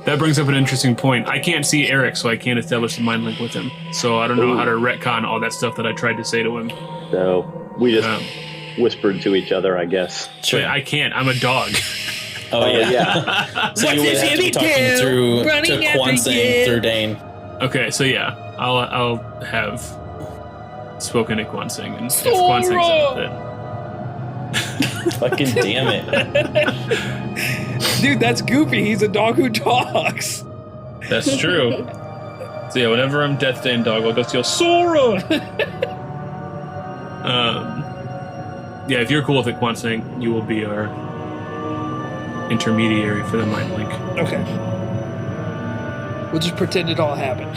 That brings up an interesting point. I can't see Eric, so I can't establish the mind link with him. So I don't know how to retcon all that stuff that I tried to say to him. So we just whispered to each other, I guess. Sure. But I can't. I'm a dog. Oh yeah. So you would have to be talking through to Quonseng through Dane. Okay, so yeah, I'll have spoken to Quonseng, and if Quonseng's up with it. Fucking damn it. Dude, that's Goofy. He's a dog who talks. That's true. So yeah, whenever I'm Death Dane dog, I'll go steal Sora! Yeah, if you're cool with it, Quonseng, you will be our intermediary for the mind link. Okay. We'll just pretend it all happened.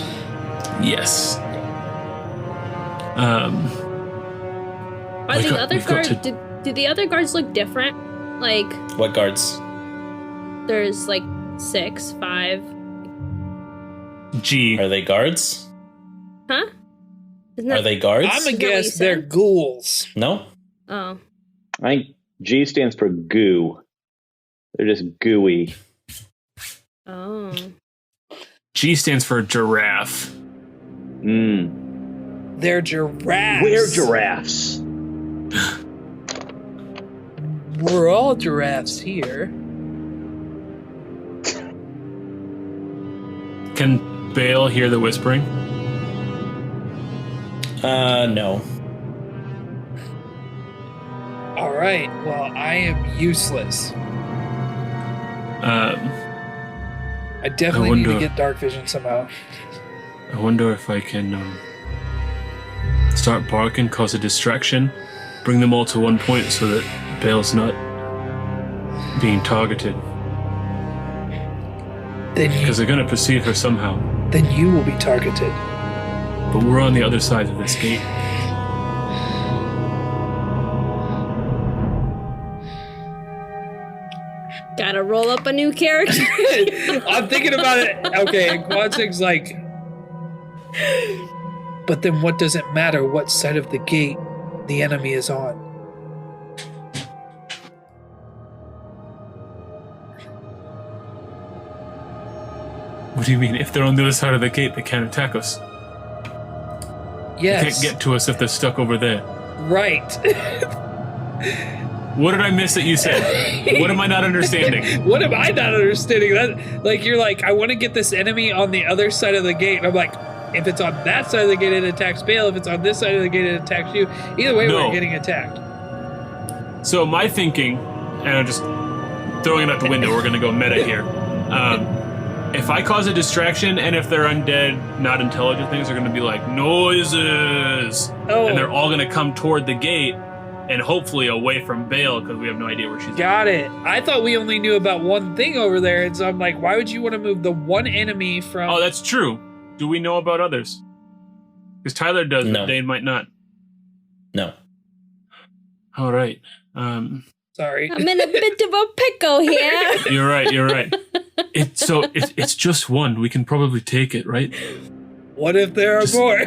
Yes. Are the other guards... Do the other guards look different? Like... What guards? There's like 6, 5... G. Are they guards? Huh? Are they guards? I'm gonna guess they're ghouls. No? Oh. I think G stands for goo. They're just gooey. Oh. G stands for giraffe. They're giraffes. We're giraffes. We're all giraffes here. Can Bale hear the whispering? No. All right. Well, I am useless. I definitely need to get dark vision somehow. I wonder if I can start barking, cause a distraction, bring them all to one point so that Bale's not being targeted. Because they're going to perceive her somehow. Then you will be targeted. But we're on the other side of this gate. Gotta roll up a new character. I'm thinking about it. Okay, and Quansig's like, but then what does it matter what side of the gate the enemy is on? What do you mean? If they're on the other side of the gate, they can't attack us. Yes. They can't get to us if they're stuck over there. Right. What did I miss that you said? What am I not understanding? What am I not understanding? That, like, you're like, I want to get this enemy on the other side of the gate. And I'm like, if it's on that side of the gate, it attacks Bale. If it's on this side of the gate, it attacks you. Either way, No. we're getting attacked. So my thinking, and I'm just throwing it out the window, we're going to go meta here. If I cause a distraction, and if they're undead, not intelligent things, are going to be like, noises! Oh. And they're all going to come toward the gate, and hopefully away from Bale, because we have no idea where she's Got it. I thought we only knew about one thing over there, and so I'm like, why would you want to move the one enemy from... Oh, that's true. Do we know about others? Because Tyler does, No. but Dane might not. No. All right. Sorry. I'm in a bit of a pickle here. You're right. It's just one. We can probably take it, right? What if there are more?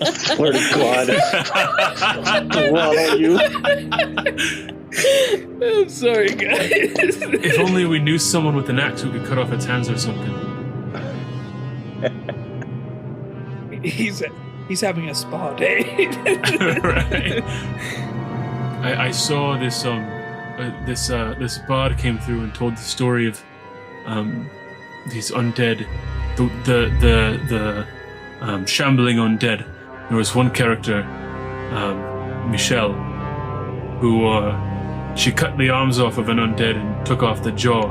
Swear to God. Throttle you. I'm sorry, guys. If only we knew someone with an axe who could cut off its hands or something. He's having a spa day. Right. I saw this this bard came through and told the story of these undead, the shambling undead. There was one character, Michelle, who she cut the arms off of an undead and took off the jaw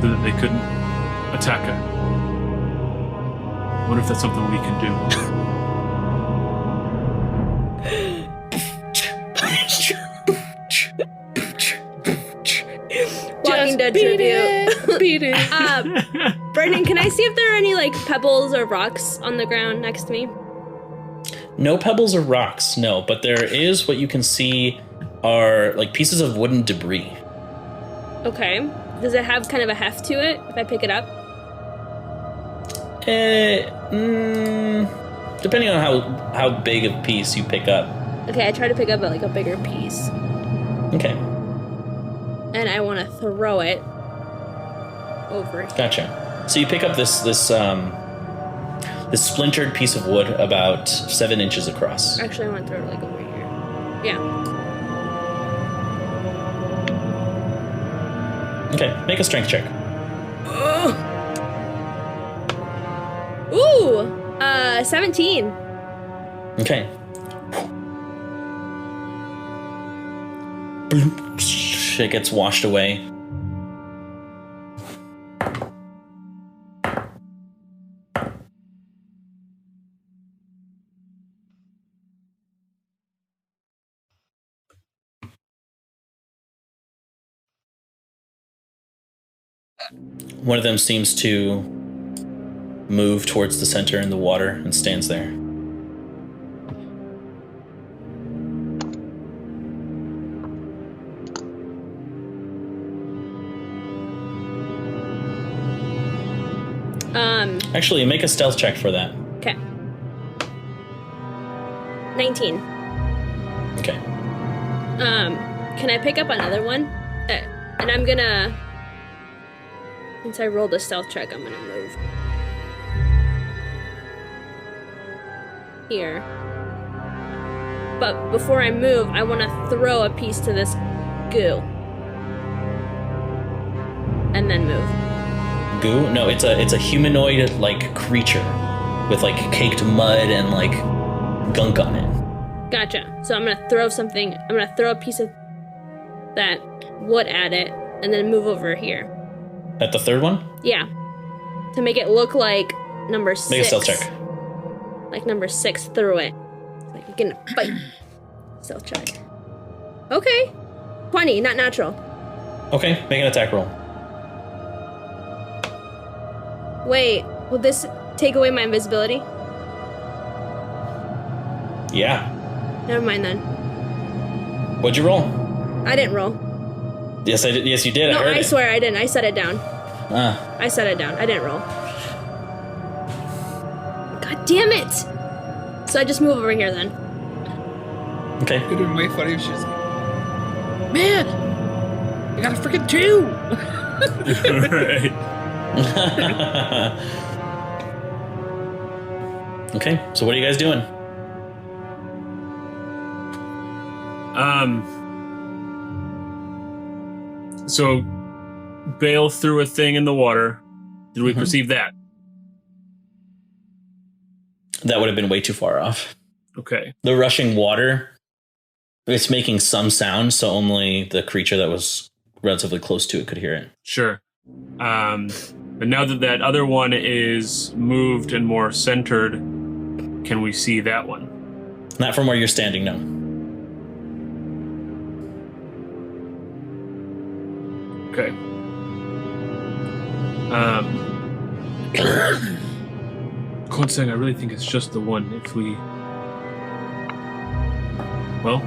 so that they couldn't attack her. I wonder if that's something we can do. Walking Dead tribute. Beat it. Brendan, can I see if there are any like pebbles or rocks on the ground next to me? No pebbles or rocks, no, but there is what you can see are like pieces of wooden debris. Okay. Does it have kind of a heft to it if I pick it up? Depending on how big a piece you pick up. Okay, I try to pick up a bigger piece. Okay, And I want to throw it over. gotcha. So you pick up this splintered piece of wood about 7 inches across. Actually, I want to throw it like over here. Yeah. Okay, make a strength check. Ooh! 17. Okay. It gets washed away. One of them seems to move towards the center in the water and stands there. Actually, make a stealth check for that. Okay. 19. Okay. Can I pick up another one? And I'm gonna... Since I rolled a stealth check, I'm gonna move. Here. But before I move, I want to throw a piece to this goo. And then move. Goo? No, it's a humanoid like creature with like caked mud and like gunk on it. Gotcha. So I'm gonna throw something. I'm gonna throw a piece of that wood at it, and then move over here. At the third one? Yeah. To make it look like number 6. Make a stealth check. Like number 6 through it. Like you can fight. Stealth check. Okay. 20, not natural. Okay, make an attack roll. Wait, will this take away my invisibility? Yeah. Never mind then. What'd you roll? I didn't roll. Yes, I did. Yes, you did. No, I heard I it. swear I didn't. I set it down. Ah. I set it down. I didn't roll. God damn it! So I just move over here then. Okay. It would have been way funny if she was like, man, I got a freaking 2! Right. Okay, so what are you guys doing? So Bale threw a thing in the water. Did we perceive that? That would have been way too far off. Okay. The rushing water, it's making some sound, so only the creature that was relatively close to it could hear it. Sure. But now that other one is moved and more centered, can we see that one? Not from where you're standing, no. Okay. One second, I really think it's just the one. If we... Well...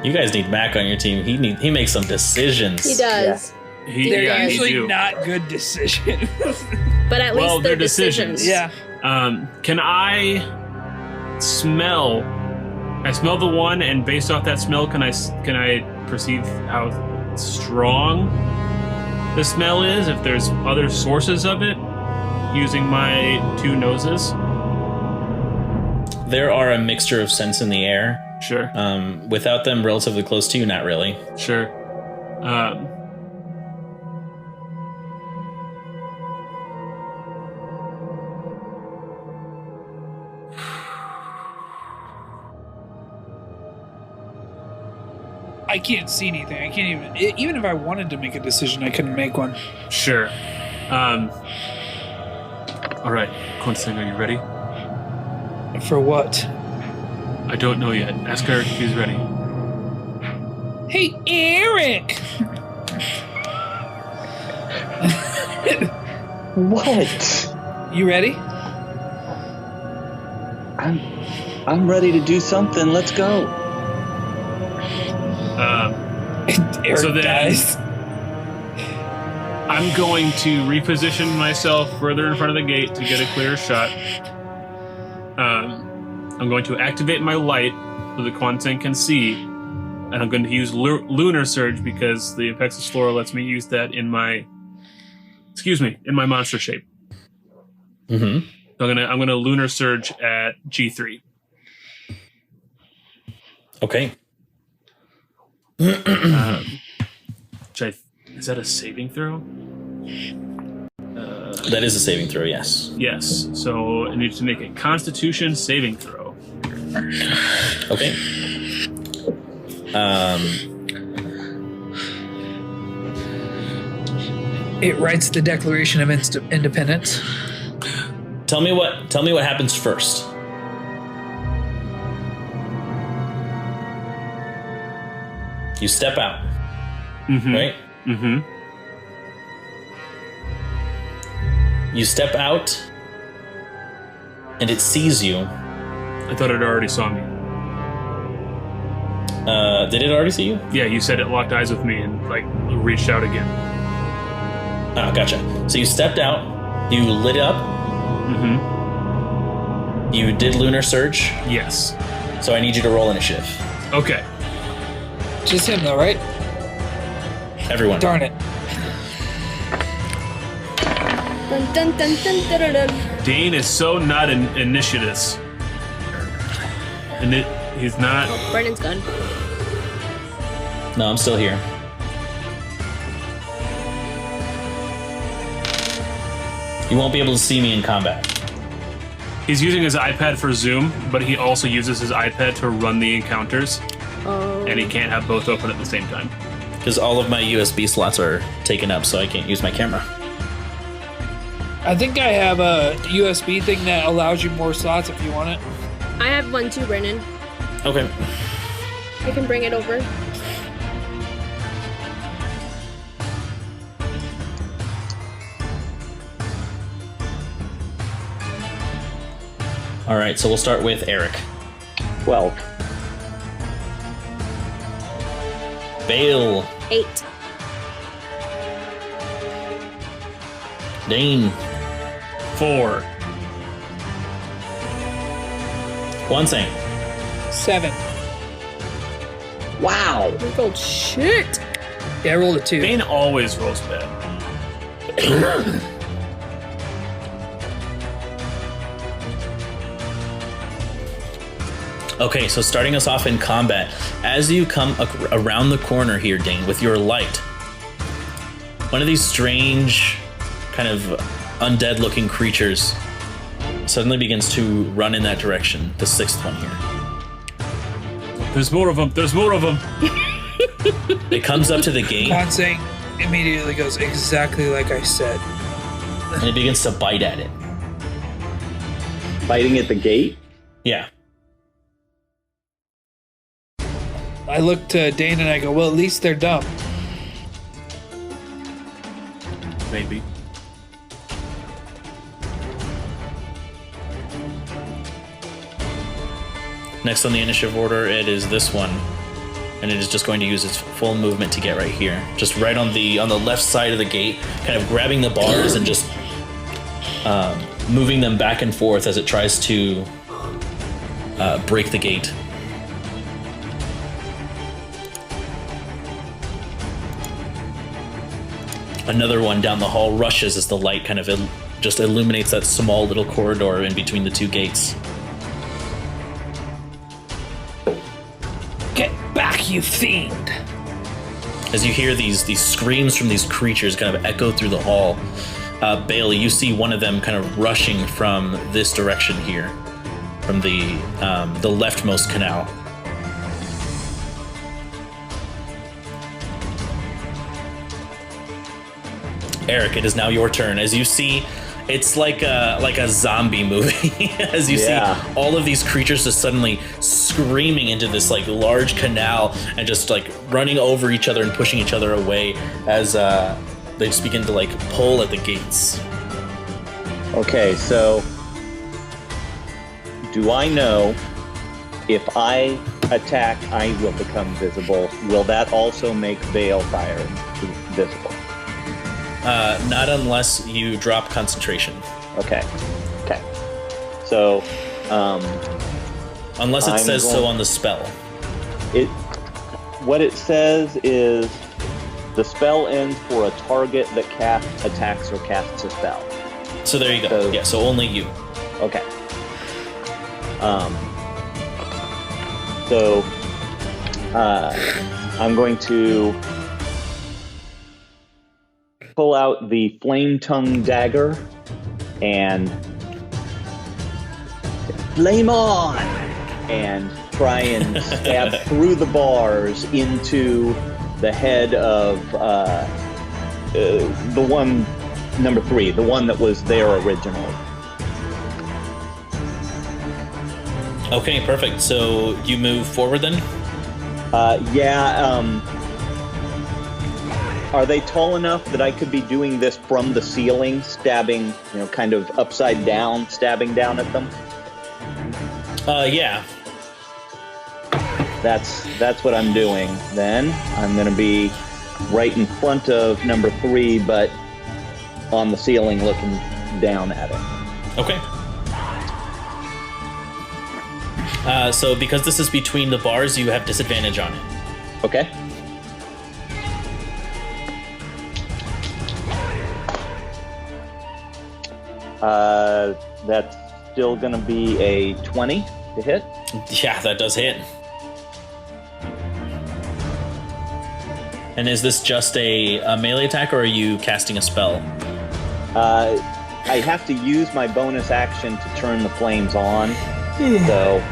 You guys need Mac on your team. He makes some decisions. He does. They're yeah, they usually do. not good decisions. But at Well, least they're they're decisions. Yeah. Can I smell? I smell the one, and based off that smell, can I perceive how strong the smell is? If there's other sources of it, using my 2 noses. There are a mixture of scents in the air. Sure. Without them relatively close to you, not really. Sure. I can't see anything. I can't even if I wanted to make a decision, I couldn't make one. Sure. All right, Quincy, are you ready? For what? I don't know yet. Ask Eric if he's ready. Hey, Eric! What? You ready? I'm ready to do something. Let's go. Eric So then- dies. I'm going to reposition myself further in front of the gate to get a clearer shot. I'm going to activate my light so the Quanten can see, and I'm going to use Lunar Surge because the Apexis Flora lets me use that in my monster shape. Mm-hmm. So I'm gonna Lunar Surge at G3. Okay. Is that a saving throw? That is a saving throw, yes. Yes. So I need to make a Constitution saving throw. Okay. It writes the Declaration of Independence. Tell me what happens first. You step out, Mm-hmm. right? Mm-hmm. You step out, and it sees you. I thought it already saw me. Did it already see you? Yeah, you said it locked eyes with me and reached out again. Oh, gotcha. So you stepped out, you lit up, Mm-hmm. you did Lunar Surge, Yes. so I need you to roll initiative. Okay. Just him, though, right? Everyone. Darn it. Dun, dun, dun, dun, dun, dun, dun. Dane is so not an initiatus. And he's not. Oh, Brennan's gone. No, I'm still here. You won't be able to see me in combat. He's using his iPad for Zoom, but he also uses his iPad to run the encounters, Oh. and he can't have both open at the same time. Because all of my USB slots are taken up, so I can't use my camera. I think I have a USB thing that allows you more slots if you want it. I have one too, Brennan. Okay. I can bring it over. All right, so we'll start with Eric. 12. Bale. 8. Dane. 4. Wansang. 7. Wow. We rolled shit. Yeah, I rolled a 2. Bane always rolls bad. Okay, so starting us off in combat, as you come around the corner here, Dane, with your light, one of these strange, kind of undead-looking creatures suddenly begins to run in that direction, the 6th one here. There's more of them. There's more of them. It comes up to the gate, Wansang immediately goes exactly like I said. and it begins to bite at it. Biting at the gate? Yeah. I look to Dane and I go, well, at least they're dumb. Maybe. Next on the initiative order, it is this one, and it is just going to use its full movement to get right here, just right on the left side of the gate, kind of grabbing the bars and just moving them back and forth as it tries to break the gate. Another one down the hall rushes as the light kind of just illuminates that small little corridor in between the two gates. Get back, you fiend! As you hear these screams from these creatures kind of echo through the hall, Bailey, you see one of them kind of rushing from this direction here, from the leftmost canal. Eric, it is now your turn. As you see, it's like a zombie movie. As you see all of these creatures just suddenly screaming into this like large canal and just like running over each other and pushing each other away as they just begin to like pull at the gates. Okay, so do I know if I attack, I will become visible? Will that also make veil fire visible? Not unless you drop concentration. Okay. So, unless it I'm says so going- on the spell. What it says is the spell ends for a target that attacks or casts a spell. So there you go. So- Yeah, so only you. Okay. So, I'm going to pull out the flame tongue dagger and flame on, and try and stab through the bars into the head of the one, number 3, the one that was there originally. Okay, perfect. So you move forward then? Are they tall enough that I could be doing this from the ceiling, stabbing, kind of upside down, stabbing down at them? Yeah. That's what I'm doing. Then I'm going to be right in front of number 3, but on the ceiling looking down at it. Okay. So because this is between the bars, you have disadvantage on it. Okay. That's still going to be a 20 to hit. Yeah, that does hit. And is this just a melee attack, or are you casting a spell? I have to use my bonus action to turn the flames on. So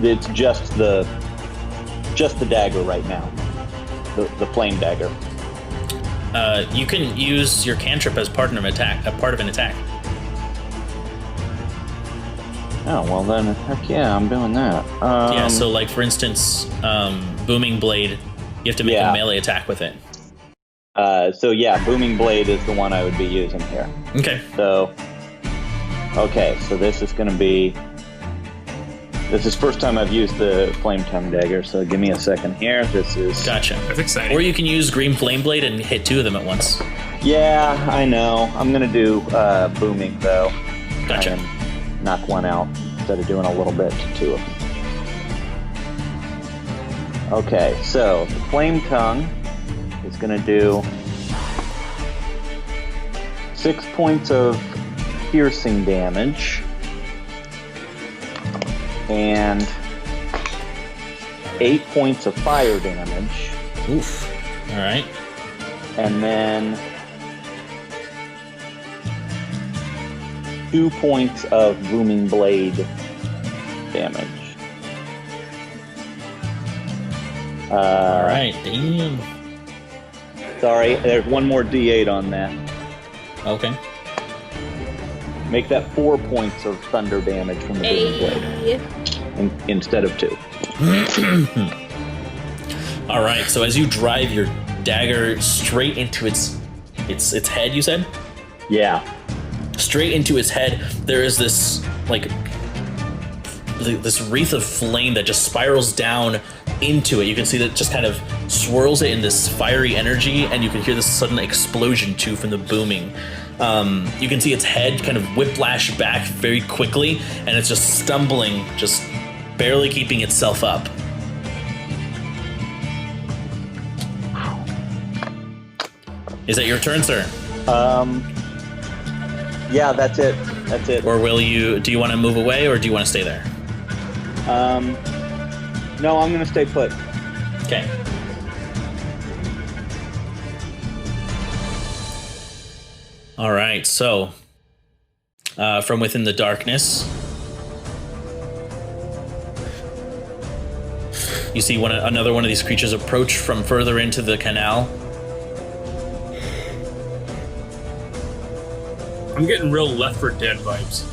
it's just the dagger right now, the flame dagger. You can use your cantrip as part of an attack. Oh, well then, heck yeah, I'm doing that. Yeah, so like for instance, Booming Blade, you have to make a melee attack with it. So yeah, Booming Blade is the one I would be using here. Okay. So this is going to be... This is first time I've used the Flame Tongue Dagger, so give me a second here. This is... Gotcha. That's exciting. Or you can use Green Flame Blade and hit 2 of them at once. Yeah, I know. I'm going to do Booming, though. Gotcha. And knock one out instead of doing a little bit to 2 of them. Okay, so the Flame Tongue is going to do 6 points of piercing damage and 8 points of fire damage. Oof. All right. And then 2 points of Booming Blade damage. All right. Damn. Sorry, there's one more D8 on that. Okay. Make that 4 points of thunder damage from the Booming Blade instead of 2. All right. So as you drive your dagger straight into its head, you said? Yeah. Straight into its head, there is this this wreath of flame that just spirals down into it. You can see that it just kind of swirls it in this fiery energy, and you can hear this sudden explosion too from the booming. You can see its head kind of whiplash back very quickly, and it's just stumbling, just barely keeping itself up. Is it your turn, sir? Yeah, that's it. That's it. Or do you want to move away, or do you want to stay there? No, I'm gonna stay put. Okay. All right, so from within the darkness, you see another one of these creatures approach from further into the canal. I'm getting real Left 4 Dead vibes.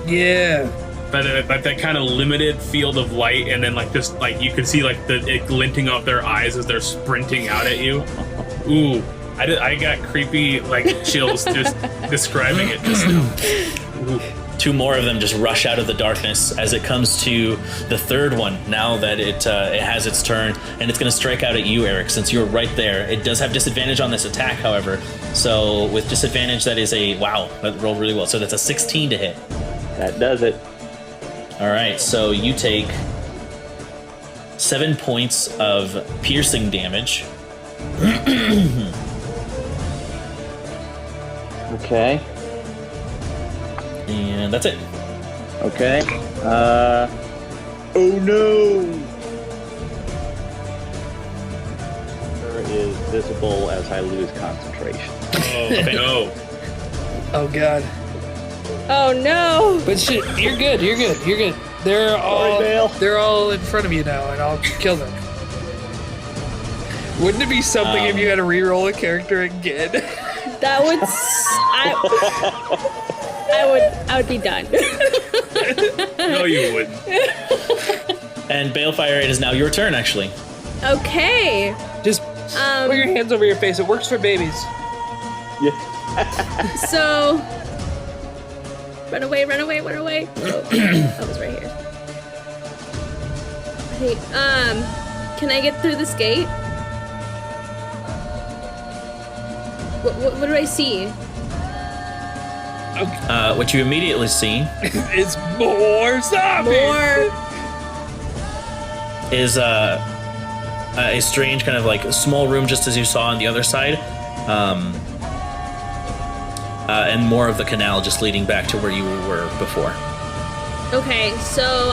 Yeah. That kind of limited field of light, and then you can see it glinting off their eyes as they're sprinting out at you. Ooh, I got creepy chills just describing it just now. Ooh. 2 more of them just rush out of the darkness as it comes to the third one. Now that it has its turn, and it's going to strike out at you, Eric, since you're right there. It does have disadvantage on this attack, however. So with disadvantage, that is that rolled really well. So that's a 16 to hit. That does it. All right, so you take 7 points of piercing damage. Okay. And that's it. Okay. Oh no! Is visible as I lose concentration. Oh, no. Oh god. Oh no! But shit, you're good. They're all in front of you now, and I'll kill them. Wouldn't it be something if you had to re-roll a character again? That would. I would be done. No, you wouldn't. And Balefire, it is now your turn, actually. Okay. Just put your hands over your face. It works for babies. Yeah. So. Run away. Oh, that was right here. Hey, can I get through this gate? What do I see? Okay. What you immediately see It's more zombies! is a strange kind of small room, just as you saw on the other side, and more of the canal just leading back to where you were before. Okay, so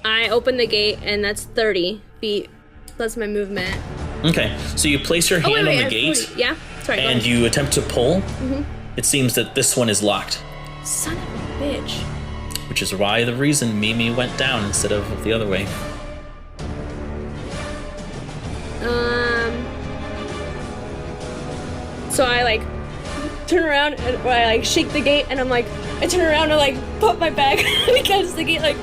I open the gate, and that's 30 feet. That's my movement. Okay, so you place your hand on the I gate, 40. Yeah, sorry. and you attempt to pull. Mm-hmm. It seems that this one is locked, Son of a bitch. which is the reason Mimi went down instead of the other way. So I like turn around and or I like shake the gate, and I'm like, I turn around and like put my back against the gate, like.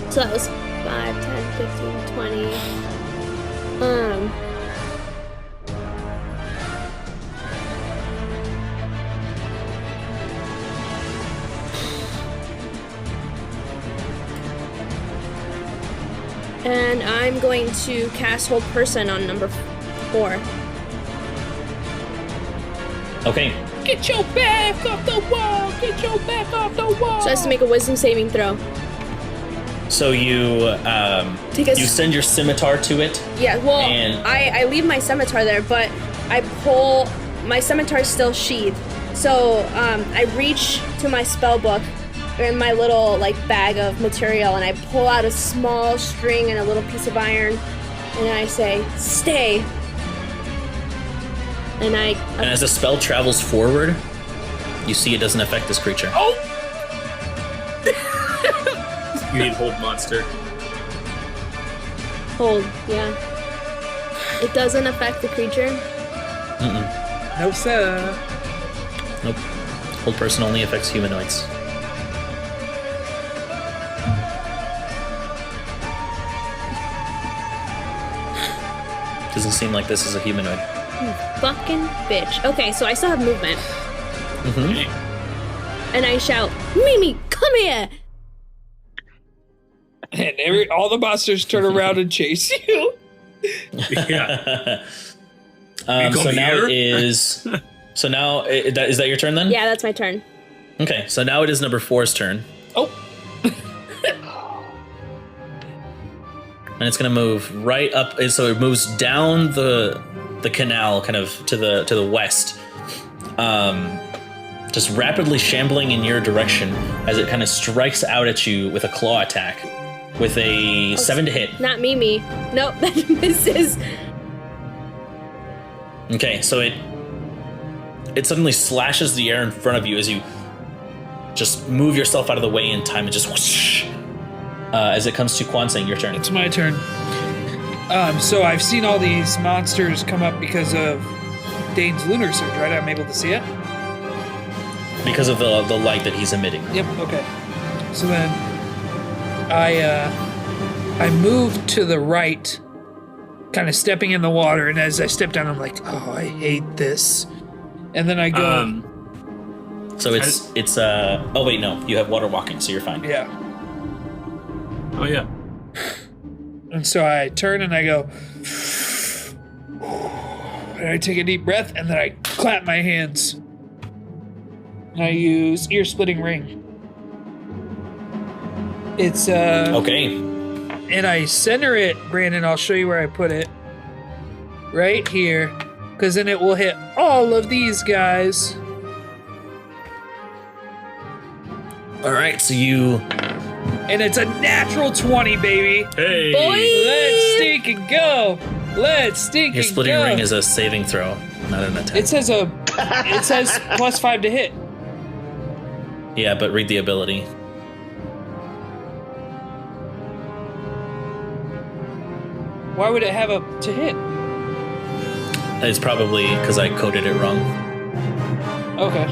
So that was 5, 10, 15, 20. And I'm going to cast Hold Person on number 4. Okay. Get your back off the wall! Get your back off the wall! So it has to make a Wisdom saving throw. So you you send your scimitar to it. Yeah, well, and I leave my scimitar there, but I pull my scimitar's still sheathed. So I reach to my spell book in my little like bag of material, and I pull out a small string and a little piece of iron, and I say, "Stay." And and as the spell travels forward, you see it doesn't affect this creature. Oh! You need hold monster. hold, yeah. It doesn't affect the creature. No, sir. Nope. Hold person only affects humanoids. Doesn't seem like this is a humanoid. You fucking bitch. Okay, so I still have movement. Mm-hmm. And I shout, Mimi, come here! And all the monsters turn around and chase you. Yeah. So now it is. So now is that your turn then? Yeah, that's my turn. Okay. So now it is number 4's turn, Oh, and it's gonna move right up. So it moves down the canal, kind of to the west, just rapidly shambling in your direction as it kind of strikes out at you with a claw attack, with a 7 to hit. Not Mimi. Nope, that misses. Okay, so it suddenly slashes the air in front of you as you just move yourself out of the way in time, and just whoosh, as it comes to Kwansang, your turn. it's my turn. So I've seen all these monsters come up because of Dane's lunar surge, right? I'm able to see it? Because of the light that he's emitting. Yep, okay. So then I move to the right, kind of stepping in the water, and as I step down, I'm like, oh, I hate this. And then I go, So it's oh wait, no, you have water walking, so you're fine. yeah. Oh yeah. And so I turn and I go, and I take a deep breath, and then I clap my hands. And I use ear splitting ring. It's Okay. and I center it, Brandon. I'll show you where I put it. Right here, because then it will hit all of these guys. All right, so you. And it's a natural 20, baby. Hey. Boy! Let's stink and go. Let's stink and go. Your splitting ring is a saving throw, not an attack. It says +5 to hit. Yeah, but read the ability. Why would it have a to hit? It's probably because I coded it wrong. Okay,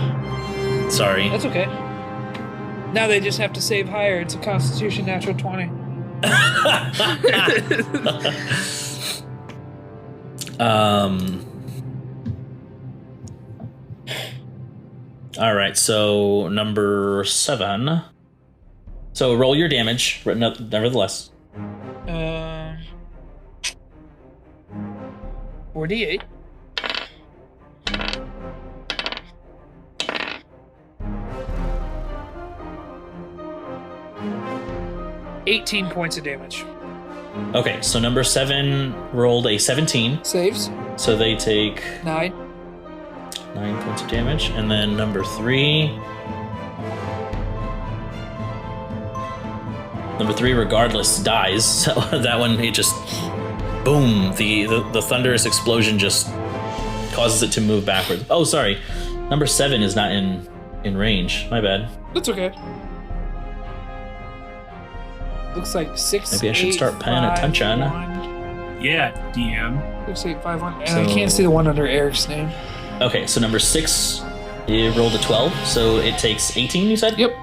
Sorry. that's okay. Now they just have to save higher. It's a Constitution natural 20. All right, so number 7. So roll your damage, nevertheless. 48. $18 points of damage. Okay, so number 7 rolled a 17, Saves. so they take 9. 9 points of damage, and then number 3. Number 3, regardless, dies. So that one, it just boom. The thunderous explosion just causes it to move backwards. Oh, sorry. Number 7 is not in range. My bad. That's okay. Looks like 6. Maybe I should 8, start paying 5, attention. 1. Yeah, DM. 6851. And So- I can't see the one under Eric's name. Okay, so number 6, it rolled a 12, so it takes 18, you said? Yep.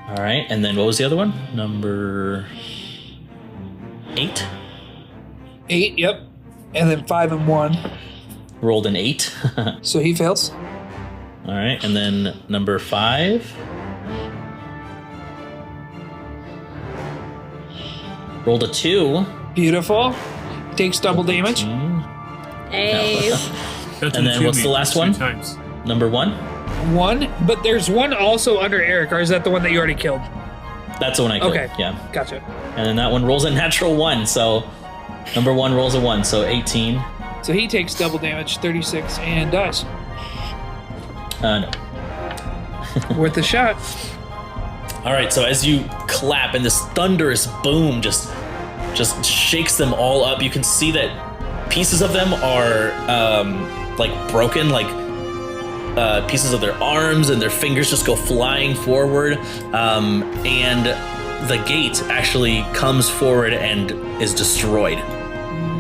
All right, and then what was the other one? Number 8? 8, yep. And then 5 and 1. Rolled an 8. So he fails. All right, and then number 5. Rolled a 2. Beautiful. Takes double damage. Hey. And then what's the last one? Times. Number 1. 1, but there's one also under Eric, or is that the one that you already killed? That's the one I killed. Okay. Yeah. Gotcha. And then that one rolls a natural 1, so number 1 rolls a 1, so 18. So he takes double damage, 36, and dies. No. Worth a shot. All right, so as you clap and this thunderous boom just shakes them all up, you can see that pieces of them are like broken, like pieces of their arms and their fingers just go flying forward, and the gate actually comes forward and is destroyed.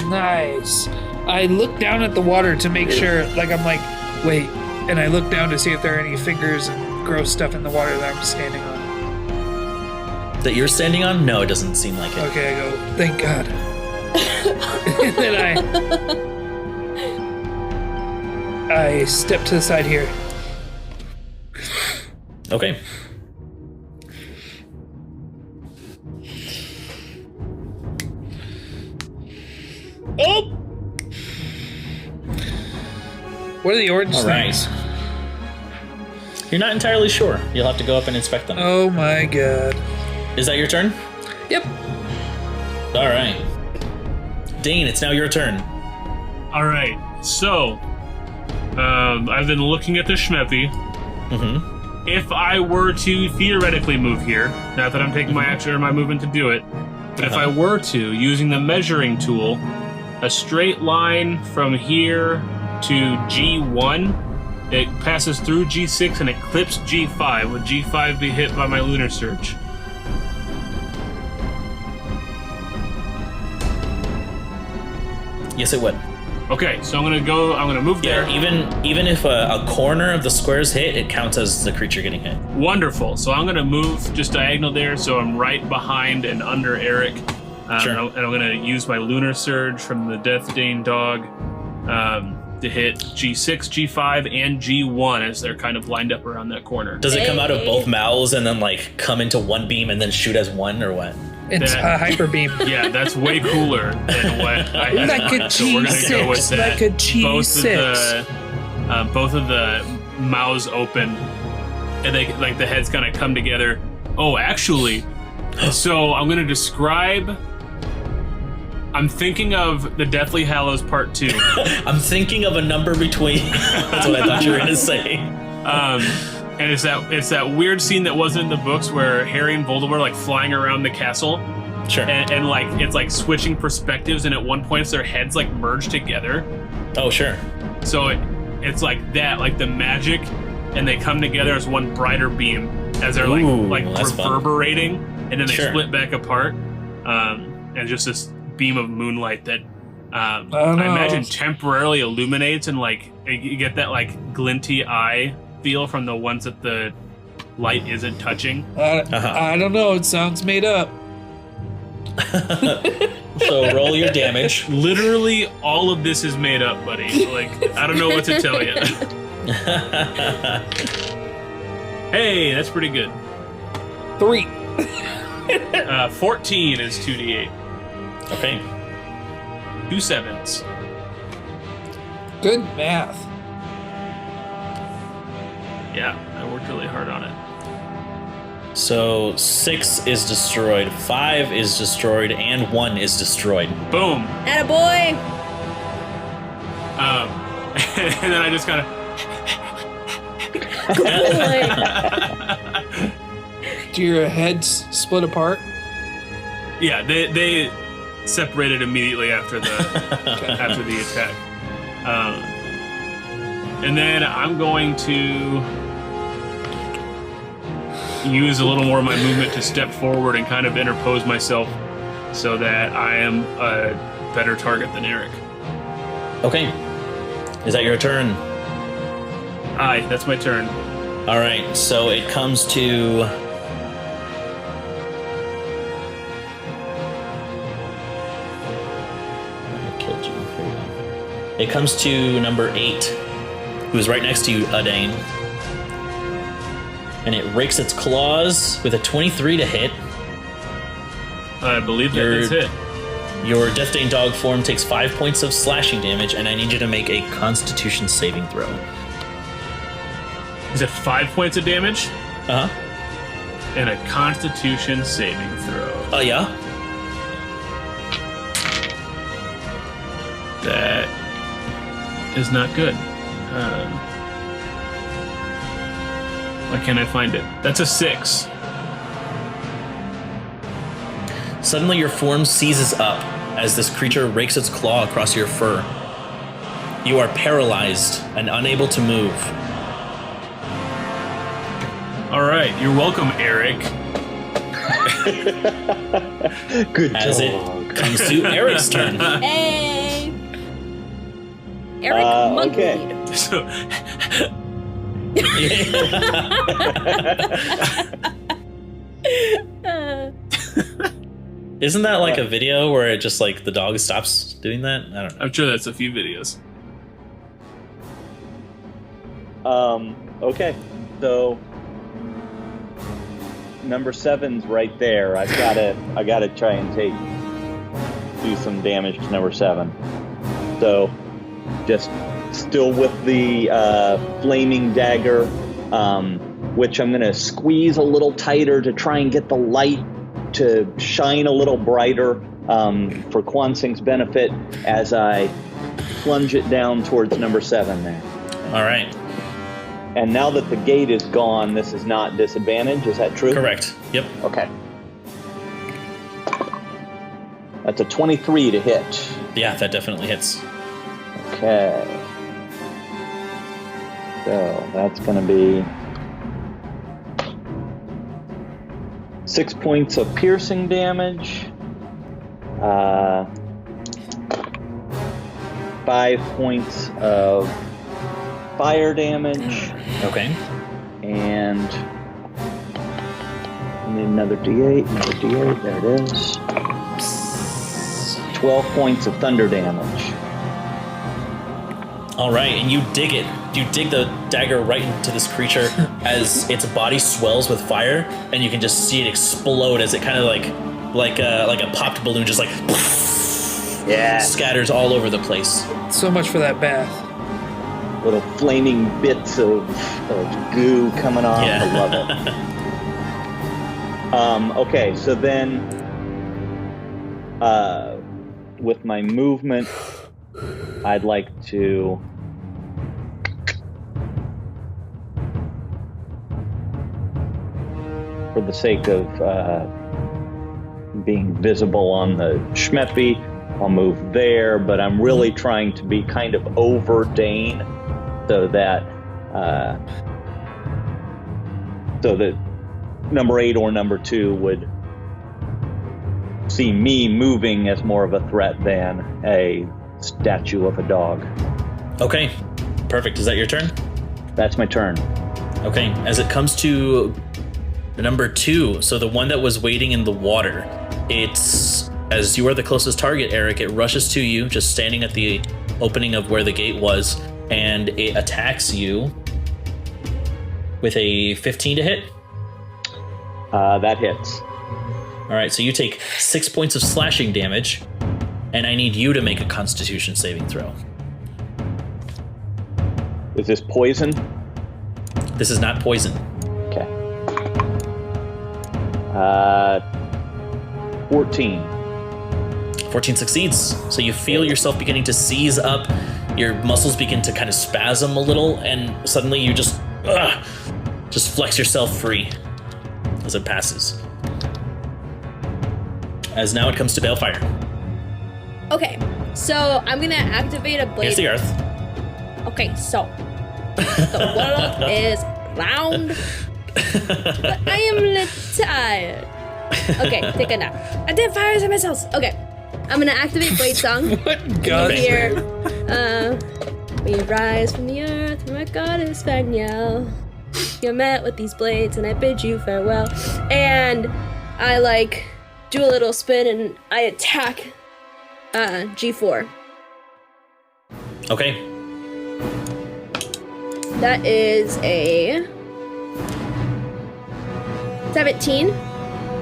Nice. I look down at the water to make sure, like I'm like, wait, and I look down to see if there are any fingers and gross stuff in the water that I'm standing on. That you're standing on? No, it doesn't seem like it. Okay, I go, thank God. And then I step to the side here. Okay. Oh! What are the orange All right. things? You're not entirely sure. You'll have to go up and inspect them. Oh my God. Is that your turn? Yep. All right. Dane, it's now your turn. All right. So, I've been looking at the Schmeppy. Mm-hmm. If I were to theoretically move here, not that I'm taking my action or my movement to do it, but if I were to, using the measuring tool, a straight line from here to G1, it passes through G6 and it clips G5. Would G5 be hit by my lunar surge? Yes, it would. Okay, so I'm gonna move Yeah, there. even if a corner of the square is hit, it counts as the creature getting hit. Wonderful. So I'm gonna move just diagonal there, so I'm right behind and under Eric. Sure. And I'm gonna use my lunar surge from the Death Dane dog to hit G6, G5, and G1 as they're kind of lined up around that corner. Does it come out of both mouths and then like come into one beam and then shoot as one, or what? It's That- a hyper beam. Yeah, that's way cooler than what I had. Like in a mind, so we're gonna go with G6, that. like a G6. Both of the mouths open, and they like the heads kind of come together. Oh, actually, so I'm gonna describe. I'm thinking of the Deathly Hallows Part 2. I'm thinking of a number between. That's what I thought you were gonna say. And it's that weird scene that wasn't in the books where Harry and Voldemort are like flying around the castle, Sure. and like it's like switching perspectives, and at one point it's their heads like merge together. Oh, sure. So it's like that, like the magic, and they come together as one brighter beam as they're Ooh, like that's fun. reverberating, and then they Sure. split back apart, and just this beam of moonlight that I know. imagine temporarily illuminates, and like you get that like glinty eye feel from the ones that the light isn't touching. I don't know. It sounds made up. So roll your damage. Literally, all of this is made up, buddy. Like I don't know what to tell you. Hey, that's pretty good. 3. 14 is 2d8. Okay. 2 sevens. Good math. Yeah, I worked really hard on it. So 6 is destroyed, 5 is destroyed, and 1 is destroyed. Boom. Attaboy! And then I just kind of. Do your heads split apart? Yeah, they separated immediately after the after the attack. And then I'm going to use a little more of my movement to step forward and kind of interpose myself so that I am better target than Eric. Okay. Is that your turn? Aye, that's my turn. All right, so it comes to... I killed you. Here you go. It comes to number 8, who's right next to you, Aiden. And it rakes its claws with a 23 to hit. I believe that is hit. Your Death-Dane dog form takes 5 points of slashing damage, and I need you to make a Constitution saving throw. Is it 5 points of damage? Uh-huh. And a Constitution saving throw. Oh, yeah? That is not good. Why can't I find it? That's a 6. Suddenly your form seizes up as this creature rakes its claw across your fur. You are paralyzed and unable to move. All right, you're welcome, Eric. Good As it dog. comes to Eric's turn. Hey! Eric okay. Monkweed. So, Isn't that like a video where it just like the dog stops doing that? I don't know. I'm sure that's a few videos. Okay. So number 7's right there. I gotta try and do some damage to number 7. So just still with the flaming dagger, which I'm gonna squeeze a little tighter to try and get the light to shine a little brighter for Kwansing's benefit as I plunge it down towards number 7 there. All right. And now that the gate is gone, this is not disadvantage. Is that true? Correct. Yep. Okay. That's a 23 to hit. Yeah, that definitely hits. Okay. So that's going to be 6 points of piercing damage. 5 points of fire damage. Okay. And I need another D8, there it is. 12 points of thunder damage. All right, and you dig it. You dig the dagger right into this creature as its body swells with fire, and you can just see it explode as it kind of like a popped balloon, just like scatters all over the place. So much for that bath. Little flaming bits of goo coming off. Yeah. I love it. Okay, so then with my movement, I'd like to for the sake of being visible on the Schmeppy, I'll move there, but I'm really trying to be kind of over Dane so that number 8 or number 2 would see me moving as more of a threat than a statue of a dog. Okay, perfect. Is that your turn? That's my turn. Okay, as it comes to number 2, so the one that was waiting in the water, it's, as you are the closest target, Eric, it rushes to you, just standing at the opening of where the gate was, and it attacks you with a 15 to hit. That hits. All right, so you take 6 points of slashing damage, and I need you to make a Constitution saving throw. Is this poison? This is not poison. Okay. 14. 14 succeeds. So you feel yourself beginning to seize up, your muscles begin to kind of spasm a little, and suddenly you just flex yourself free as it passes. As now it comes to Balefire. Okay, so I'm gonna activate a blade. Against the earth. Okay, so the world is round, but I am a little tired. Okay, take a nap. Identifiers and missiles. Okay, I'm gonna activate Blade Song. What god? Here, we rise from the earth, from our goddess Vanyel. You're met with these blades, and I bid you farewell. And I like do a little spin, and I attack G4. Okay. That is a 17.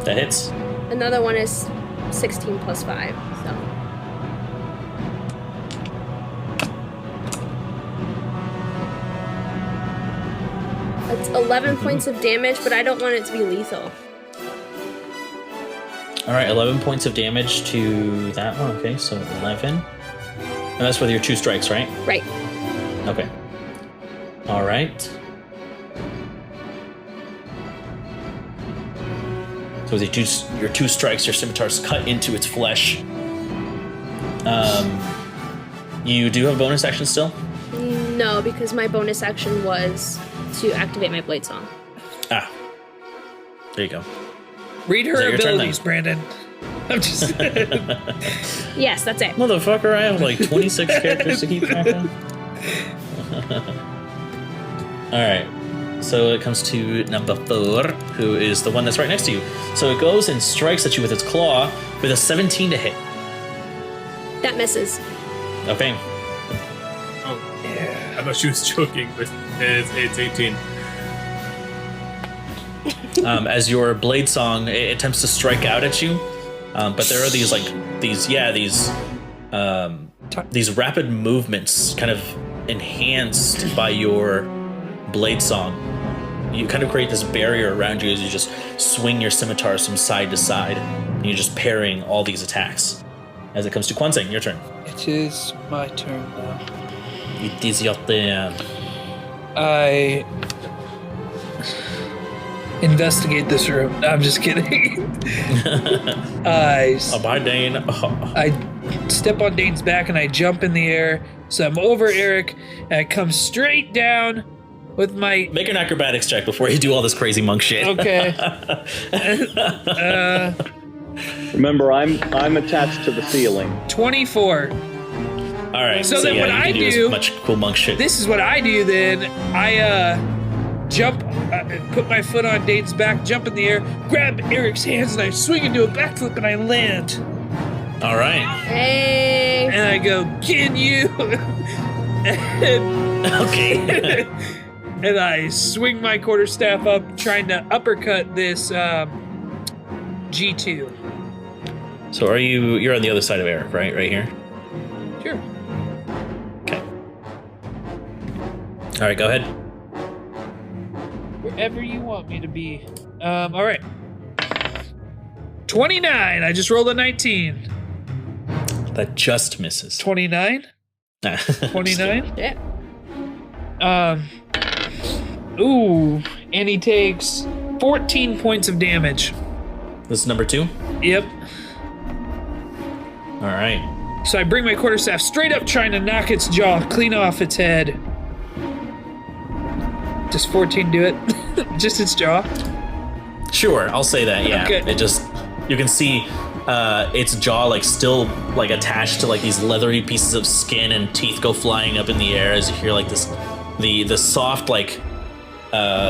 That hits. Another one is 16 plus 5, so. That's 11 points of damage, but I don't want it to be lethal. All right, 11 points of damage to that one. Okay, so 11. And that's with your 2 strikes, right? Right. Okay. All right. So with your 2 strikes, your scimitar's cut into its flesh. You do have bonus action still? No, because my bonus action was to activate my Blade Song. Ah. There you go. Read Is that her your turn, abilities, Brandon. I'm just. Yes, that's it. Motherfucker, I have like 26 characters to keep track of. Alright. So it comes to number 4, who is the one that's right next to you. So it goes and strikes at you with its claw with a 17 to hit. That misses. Okay. Oh, I thought she was joking, but it's 18. As your blade song it attempts to strike out at you, but there are these rapid movements kind of enhanced by your blade song. You kind of create this barrier around you as you just swing your scimitars from side to side, and you're just parrying all these attacks. As it comes to Kwanzeng, your turn. It is my turn now. It is your turn. I investigate this room. No, I'm just kidding. Bye, Dane. I step on Dane's back and I jump in the air. So I'm over Eric and I come straight down with my... Make an acrobatics check before you do all this crazy monk shit. Okay. Remember, I'm attached to the ceiling. 24. All right. So then what I do do... as much cool monk shit. This is what I do then. I jump, put my foot on Dane's back, jump in the air, grab Eric's hands, and I swing into a backflip and I land. All right. Hey. And I go, can you? And, Okay. and I swing my quarterstaff up, trying to uppercut this G2. So you're on the other side of Eric, right? Right here? Sure. Okay. All right, go ahead. Wherever you want me to be. All right. 29. I just rolled a 19. That just misses. 29? 29? Yeah. Ooh, and he takes 14 points of damage. This is number 2? Yep. All right. So I bring my quarterstaff straight up, trying to knock its jaw clean off its head. Does 14 do it? Just its jaw? Sure, I'll say that, yeah. Okay. It just, you can see its jaw like still like attached to like these leathery pieces of skin, and teeth go flying up in the air as you hear like this, the soft like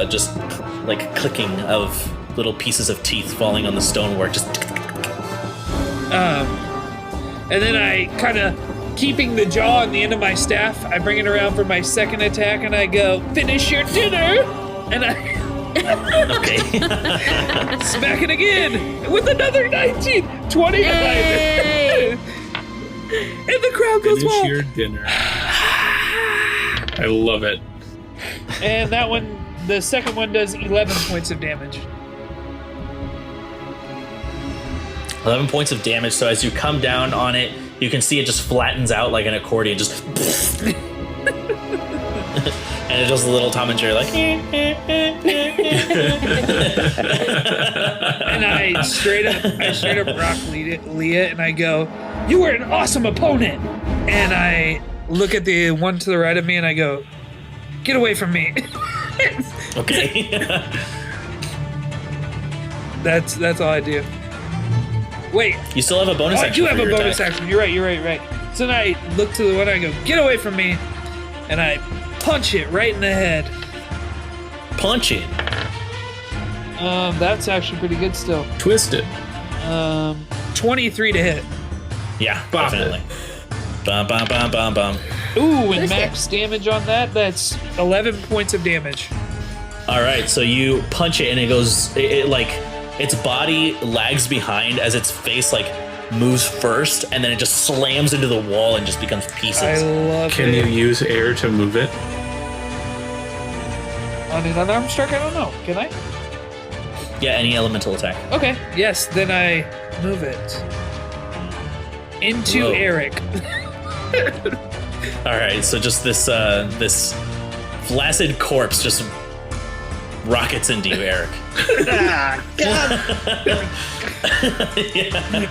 just like clicking of little pieces of teeth falling on the stonework. Just And then I kind of, keeping the jaw on the end of my staff, I bring it around for my second attack and I go, finish your dinner! And I okay. smack it again with another 19! 25! Yay! And the crowd goes Finish wild. your dinner. I love it. And that one, the second one does 11 points of damage. 11 points of damage. So as you come down on it, you can see it just flattens out like an accordion, just and it's just a little Tom and Jerry like. And I straight up rock Leah, and I go, "You were an awesome opponent." And I look at the one to the right of me, and I go, "Get away from me." Okay. That's all I do. Wait. You still have a bonus I action. do have for a your bonus attack. action. You're right. So then I look to the one, I go, get away from me. And I punch it right in the head. Punch it. That's actually pretty good still. Twist it. 23 to hit. Yeah, Bop definitely. Bum, bum, bum, bum, bum. Ooh, and Twist it. max damage on that's 11 points of damage. All right, so you punch it and it goes, it like, its body lags behind as its face like moves first, and then it just slams into the wall and just becomes pieces. I love Can it. you use air to move it? On an unarmed strike, I don't know. Can I? Yeah, any elemental attack. Okay. Yes, then I move it into Whoa. Eric. All right, so just this this flaccid corpse just rockets into you, Eric. Ah, God! Yeah.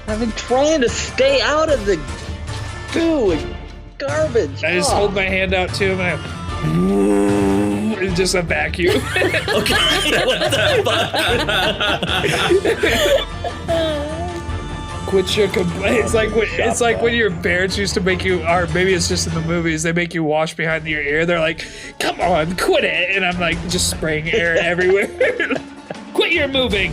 I've been trying to stay out of the goo and garbage. I just Oh. hold my hand out to him and it's just a vacuum. Okay, what the fuck? Quit your complaints. It's like when your parents used to make you, or maybe it's just in the movies, they make you wash behind your ear. They're like, "Come on, quit it!" And I'm like, just spraying air everywhere. Quit your moving.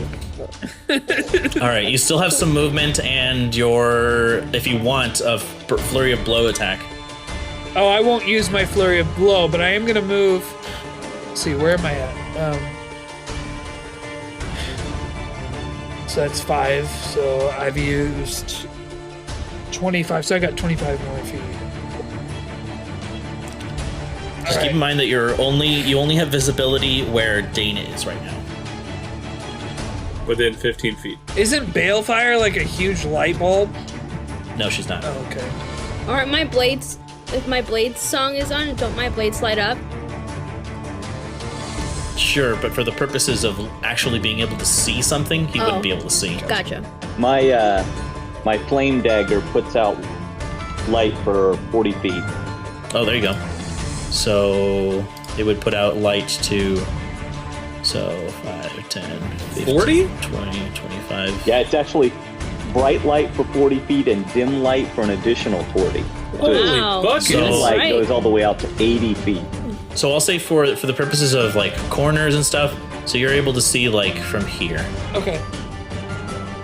All right, you still have some movement and your, if you want, a flurry of blow attack. Oh, I won't use my flurry of blow, but I am gonna move. Let's see, where am I at? So that's 5. So I've used 25. So I got 25 more feet. Just keep in mind that you only have visibility where Dana is right now. Within 15 feet. Isn't balefire like a huge light bulb? No, she's not. Oh, okay. Aren't my blades? If my blades song is on, don't my blades light up? Sure, but for the purposes of actually being able to see something, he wouldn't be able to see. Gotcha. My my flame dagger puts out light for 40 feet. Oh, there you go. So it would put out light to, so 5, 10, 15, 40? 20, 25. Yeah, it's actually bright light for 40 feet and dim light for an additional 40. Holy Wow. buckets. So- Dim light right. goes all the way out to 80 feet. So I'll say for the purposes of like corners and stuff, so you're able to see like from here. Okay.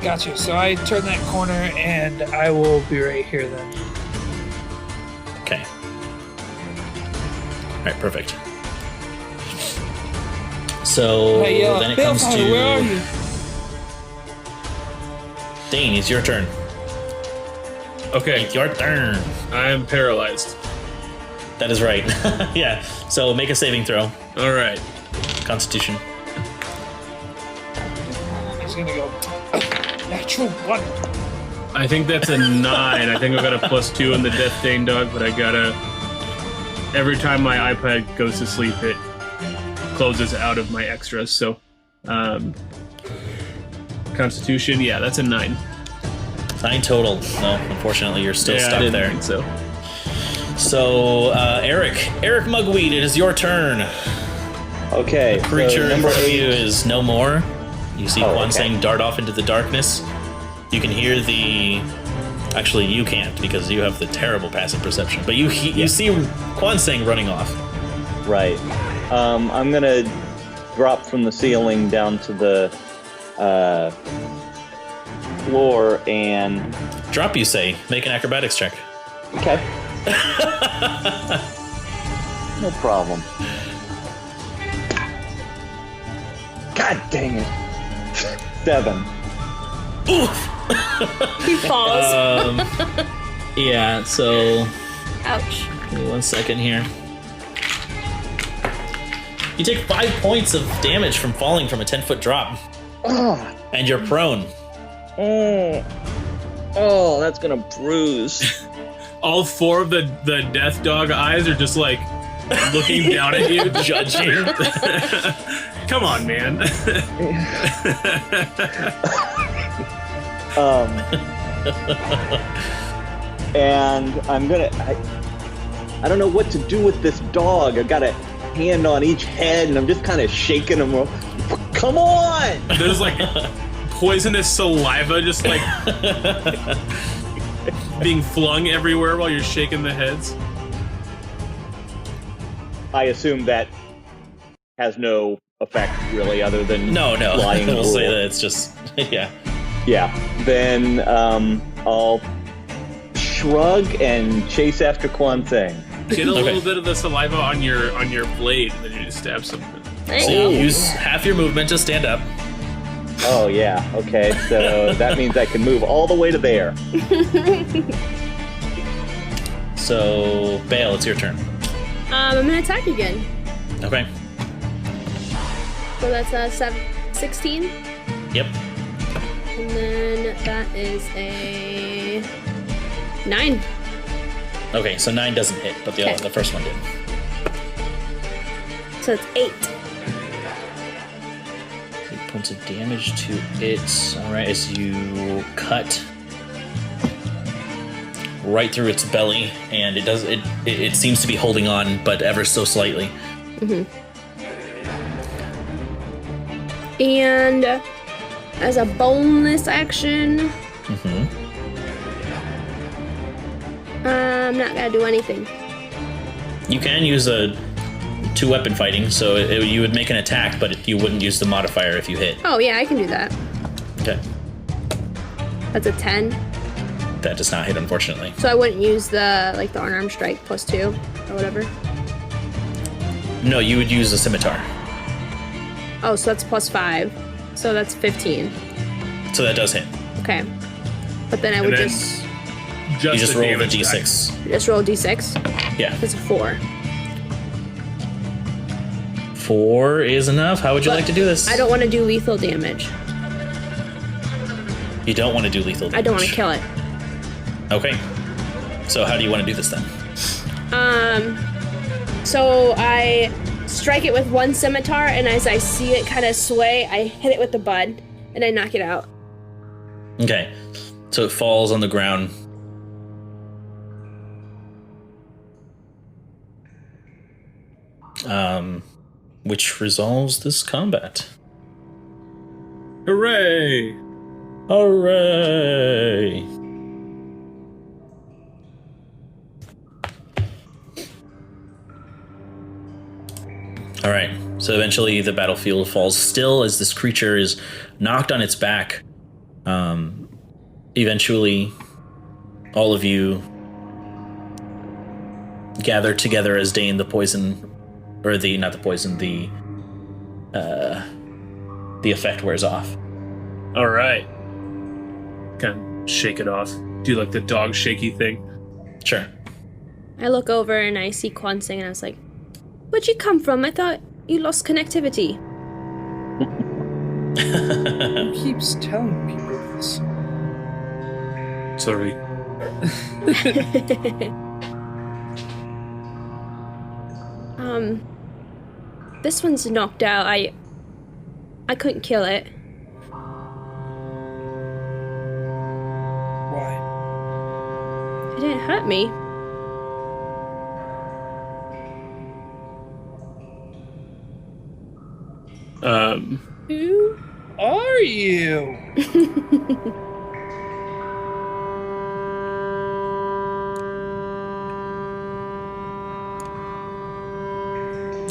Gotcha. So I turn that corner and I will be right here then. Okay. All right, perfect. So I yell, then it comes Balefire, where are to you? Dane. It's your turn. Okay, It's your turn. I am paralyzed. That is right. Yeah. So make a saving throw. All right. Constitution. He's gonna go. Natural 1. I think that's a 9. I think I got a +2 on the Death Dane dog, but I gotta. Every time my iPad goes to sleep, it closes out of my extras. So, Constitution, yeah, that's a 9. 9 total. No, unfortunately, you're still I stuck didn't there. think so. So Eric Mugweed, it is your turn. Okay. Creature so in number front of you 8. is no more. You see Oh, Quan okay. Sang dart off into the darkness. You can hear the. Actually, you can't because you have the terrible passive perception. But you see Quan Sang running off. Right. I'm gonna drop from the ceiling down to the floor and. Drop, you say. Make an acrobatics check. Okay. No problem. God dang it. 7. He falls. Yeah. So Ouch. give me 1 second here. You take 5 points of damage from falling from a 10-foot drop, Oh, and you're prone. oh, that's gonna bruise. All 4 of the Death Dog eyes are just like looking down at you, judging. Come on, man. And I'm gonna. I don't know what to do with this dog. I've got a hand on each head, and I'm just kind of shaking him. Come on! There's like poisonous saliva just like being flung everywhere while you're shaking the heads. I assume that has no effect really, other than No. flying. We'll say rule. that it's just yeah. Yeah. Then I'll shrug and chase after Quan Tseng. Get a little bit of the saliva on your blade, and then you just stab something. There So you go. you use half your movement to stand up. Oh yeah. Okay. So that means I can move all the way to there. So Bale, it's your turn. I'm gonna attack again. Okay. So that's a 16. Yep. And then that is a 9. Okay, so 9 doesn't hit, but Okay. the first one did. So it's 8. 8 points of damage to it. Alright, as you cut right through its belly, and it seems to be holding on, but ever so slightly. And as a bonus action, I'm not gonna do anything. You can use a 2-weapon fighting, so you would make an attack, but you wouldn't use the modifier if you hit. Oh yeah, I can do that. Okay. That's a 10. That does not hit, unfortunately. So I wouldn't use the unarmed strike +2 or whatever. No, you would use a scimitar. Oh, so that's +5. So that's 15. So that does hit. Okay. But then I would then- just You just the roll the damage die. d6. roll d6. Yeah. That's a 4. 4 is enough. How would you like to do this? I don't want to do lethal damage. You don't want to do lethal damage. I don't want to kill it. Okay. So how do you want to do this then? So I strike it with one scimitar, and as I see it kind of sway, I hit it with the bud, and I knock it out. Okay. So it falls on the ground. Which resolves this combat. Hooray! Hooray! All right. So eventually the battlefield falls still as this creature is knocked on its back. Eventually, all of you gather together as Dane the poison, or not the poison, the effect wears off. All right. Kind of shake it off. Do like the dog shaky thing. Sure. I look over and I see Quan Tseng, and I was like, "Where'd you come from? I thought you lost connectivity." Who keeps telling people this? Sorry. This one's knocked out. I couldn't kill it. Why? It didn't hurt me. Who are you?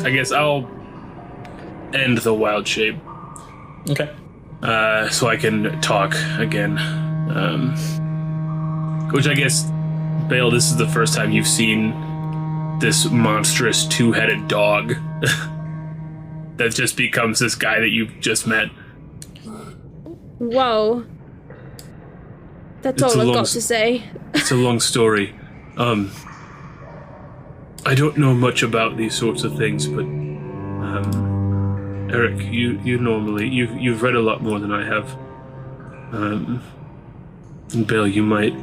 I guess I'll end the wild shape Okay. so I can talk again. Which I guess, Bale, this is the first time you've seen this monstrous two-headed dog that just becomes this guy that you just met. Whoa. That's It's all a I've long got s- to say. It's a long story. I don't know much about these sorts of things, but Eric, you normally you've read a lot more than I have. And Bill, you might.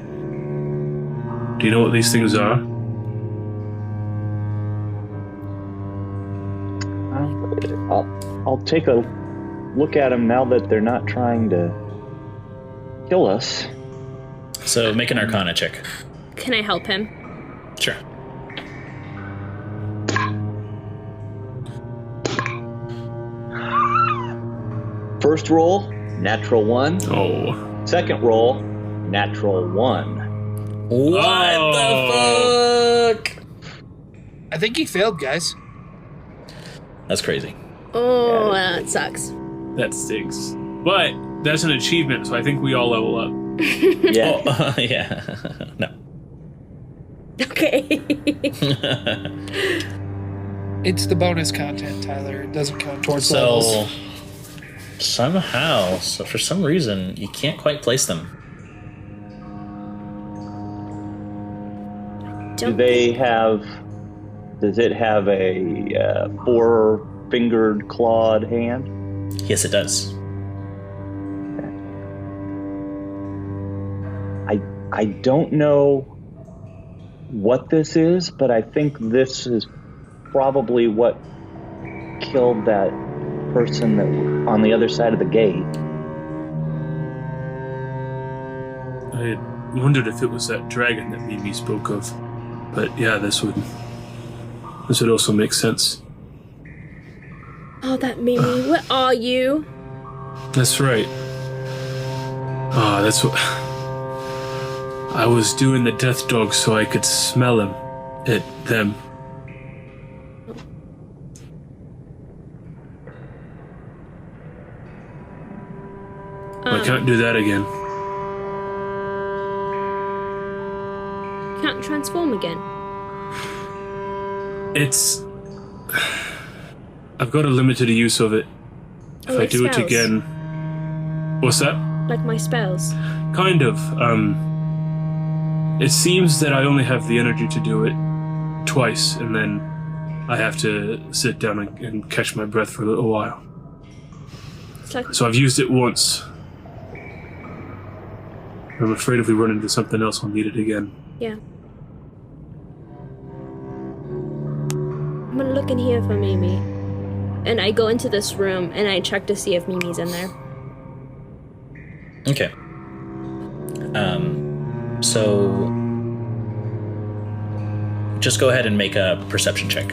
Do you know what these things are? I'll take a look at them now that they're not trying to kill us. So make an Arcana check. Can I help him? Sure. First roll, Natural 1. Oh. Second roll, natural 1. What the fuck? I think he failed, guys. That's crazy. Oh, that sucks. That stinks. But that's an achievement, so I think we all level up. Yeah. Oh, yeah. No. Okay. It's the bonus content, Tyler. It doesn't count towards So levels. somehow, so for some reason, you can't quite place them. Do they have? Does it have a 4-fingered clawed hand? Yes, it does. I don't know what this is, but I think this is probably what killed that person that on the other side of the gate. I wondered if it was that dragon that Mimi spoke of. But yeah, this would also make sense. Oh, that Mimi. Where are you? That's right. Ah, that's what... I was doing the death dog so I could smell them. Them. I can't do that again. Can't transform again. It's... I've got a limited use of it. If I like do spells? it again... What's that? Like my spells. Kind of. It seems that I only have the energy to do it twice, and then I have to sit down and catch my breath for a little while. It's like So I've used it once. I'm afraid if we run into something else, we'll need it again. yeah. I'm gonna look in here for Mimi. And I go into this room and I check to see if Mimi's in there. Okay. So just go ahead and make a perception check.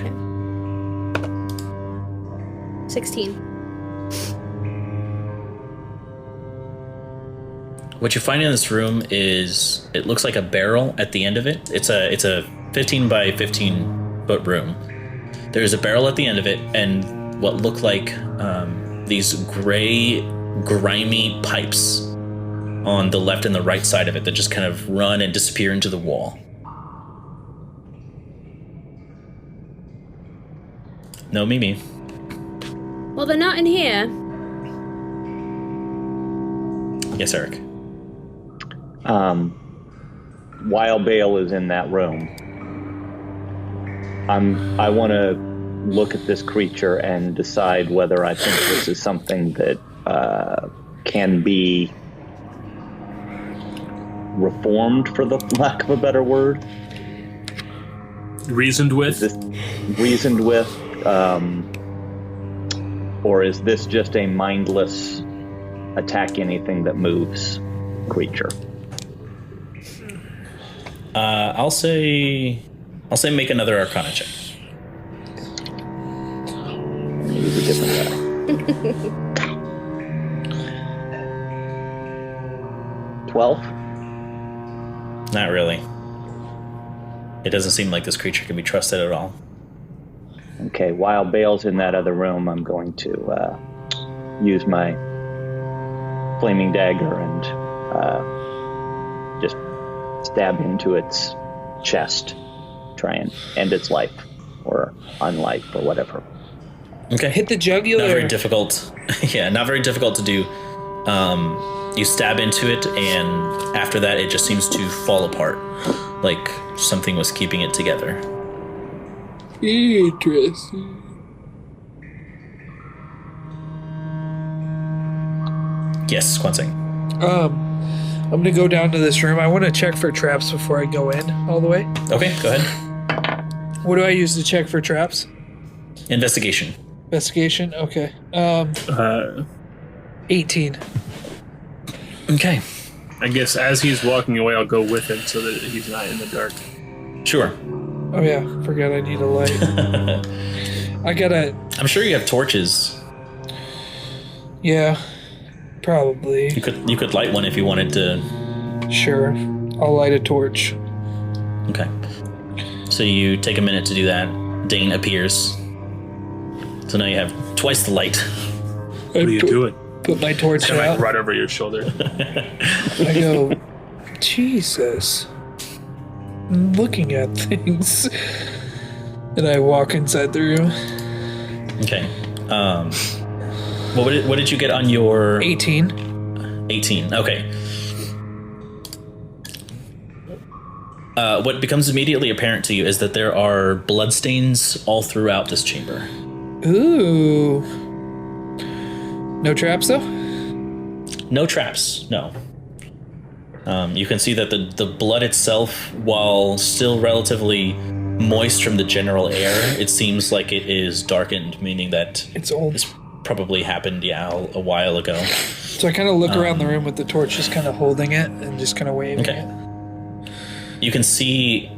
16. What you find in this room is it looks like a barrel at the end of it. It's a 15 by 15 foot room. There's a barrel at the end of it, and what look like these gray, grimy pipes on the left and the right side of it that just kind of run and disappear into the wall. No Mimi. Well, they're not in here. Yes, Eric. While Bale is in that room, I want to look at this creature and decide whether I think this is something that can be reformed, for the lack of a better word. Reasoned with? Is this reasoned with, or is this just a mindless attack anything that moves creature? I'll say make another Arcana check. Maybe a different guy. 12? Not really. It doesn't seem like this creature can be trusted at all. Okay, while Bale's in that other room, I'm going to use my flaming dagger and just stab into its chest, try and end its life, or unlife, or whatever. Okay. Hit the jugular. Not very difficult. Yeah, not very difficult to do. You stab into it, and after that, it just seems to fall apart, like something was keeping it together. Interesting. Yes, Quansing. I'm gonna go down to this room. I want to check for traps before I go in all the way. Okay, go ahead. What do I use to check for traps? Investigation. Investigation. Okay. 18. Okay. I guess as he's walking away, I'll go with him so that he's not in the dark. Sure. Oh yeah, forgot I need a light. I gotta. I'm sure you have torches. Yeah. Probably. You could light one if you wanted to. Sure. I'll light a torch. Okay. So you take a minute to do that. Dane appears. So now you have twice the light. What are you doing? Put my torch Kind of out. like right over your shoulder. I go, Jesus. I'm looking at things. And I walk inside the room. Okay. What did you get on your 18. 18? Okay. What becomes immediately apparent to you is that there are bloodstains all throughout this chamber. Ooh. No traps, though? No traps, no. You can see that the blood itself, while still relatively moist from the general air, it seems like it is darkened, meaning that It's old. this probably happened, a while ago. So I kind of look around the room with the torch, just kind of holding it and just kind of waving Okay. it. You can see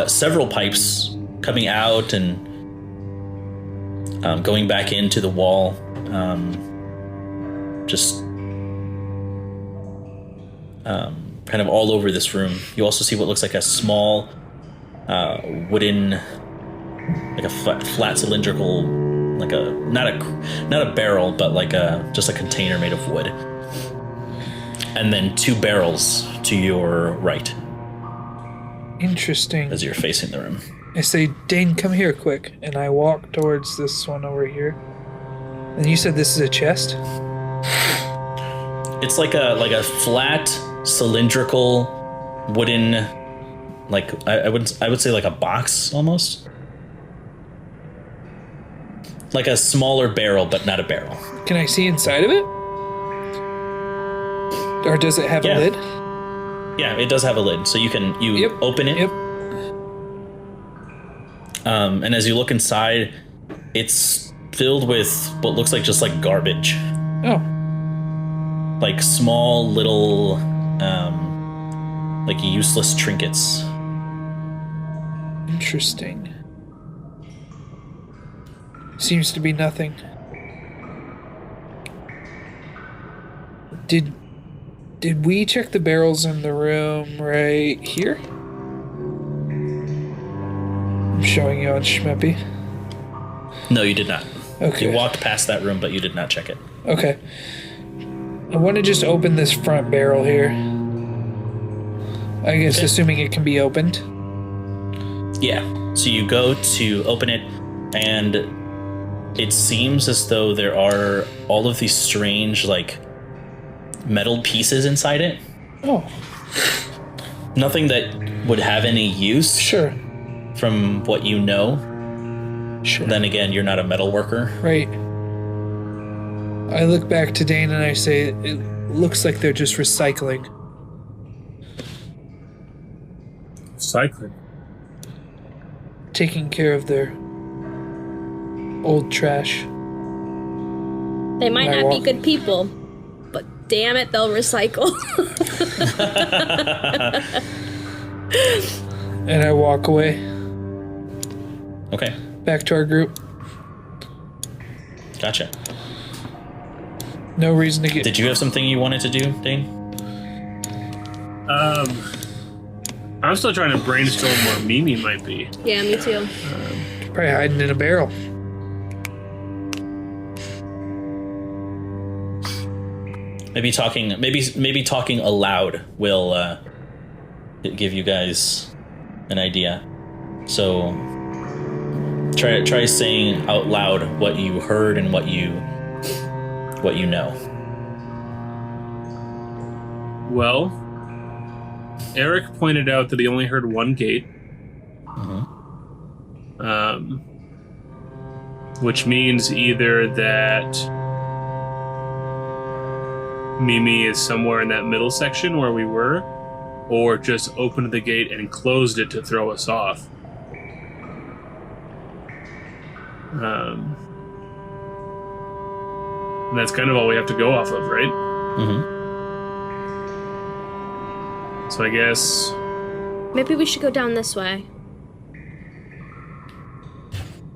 several pipes coming out and going back into the wall. Just kind of all over this room. You also see what looks like a small wooden, like a flat cylindrical, like a not a barrel, but like just a container made of wood. And then 2 barrels to your right Interesting. as you're facing the room. I say, Dane, come here quick. And I walk towards this one over here. And you said this is a chest? It's like a flat cylindrical wooden, like I would say like a box almost, like a smaller barrel but not a barrel. Can I see inside of it? Or does it have Yeah. a lid? Yeah, it does have a lid, so you Yep. open it. Yep. And as you look inside, it's filled with what looks like just like garbage, Oh, like small little like useless trinkets. interesting. Seems to be nothing. Did we check the barrels in the room right here? I'm showing you on Schmeppy. No, you did not. Okay. You walked past that room, but you did not check it. Okay. I want to just open this front barrel here. I guess Okay. assuming it can be opened. Yeah. So you go to open it, and it seems as though there are all of these strange, like, metal pieces inside it. Oh, Nothing that would have any use sure. from what you know. Sure. Then again, you're not a metal worker. Right. I look back to Dane and I say, it looks like they're just recycling. Cycling. Taking care of their old trash. They might And I not be walk- good people, but damn it, they'll recycle. And I walk away. Okay. Back to our group. Gotcha. No reason to get... Did you have something you wanted to do, Dane? I'm still trying to brainstorm where Mimi might be. Yeah, me too. Probably hiding in a barrel. Maybe talking aloud will give you guys an idea. So try saying out loud what you heard and what you know. Well, Eric pointed out that he only heard one gate. Which means either that Mimi is somewhere in that middle section where we were, or just opened the gate and closed it to throw us off. And that's kind of all we have to go off of, right? So I guess Maybe we should go down this way.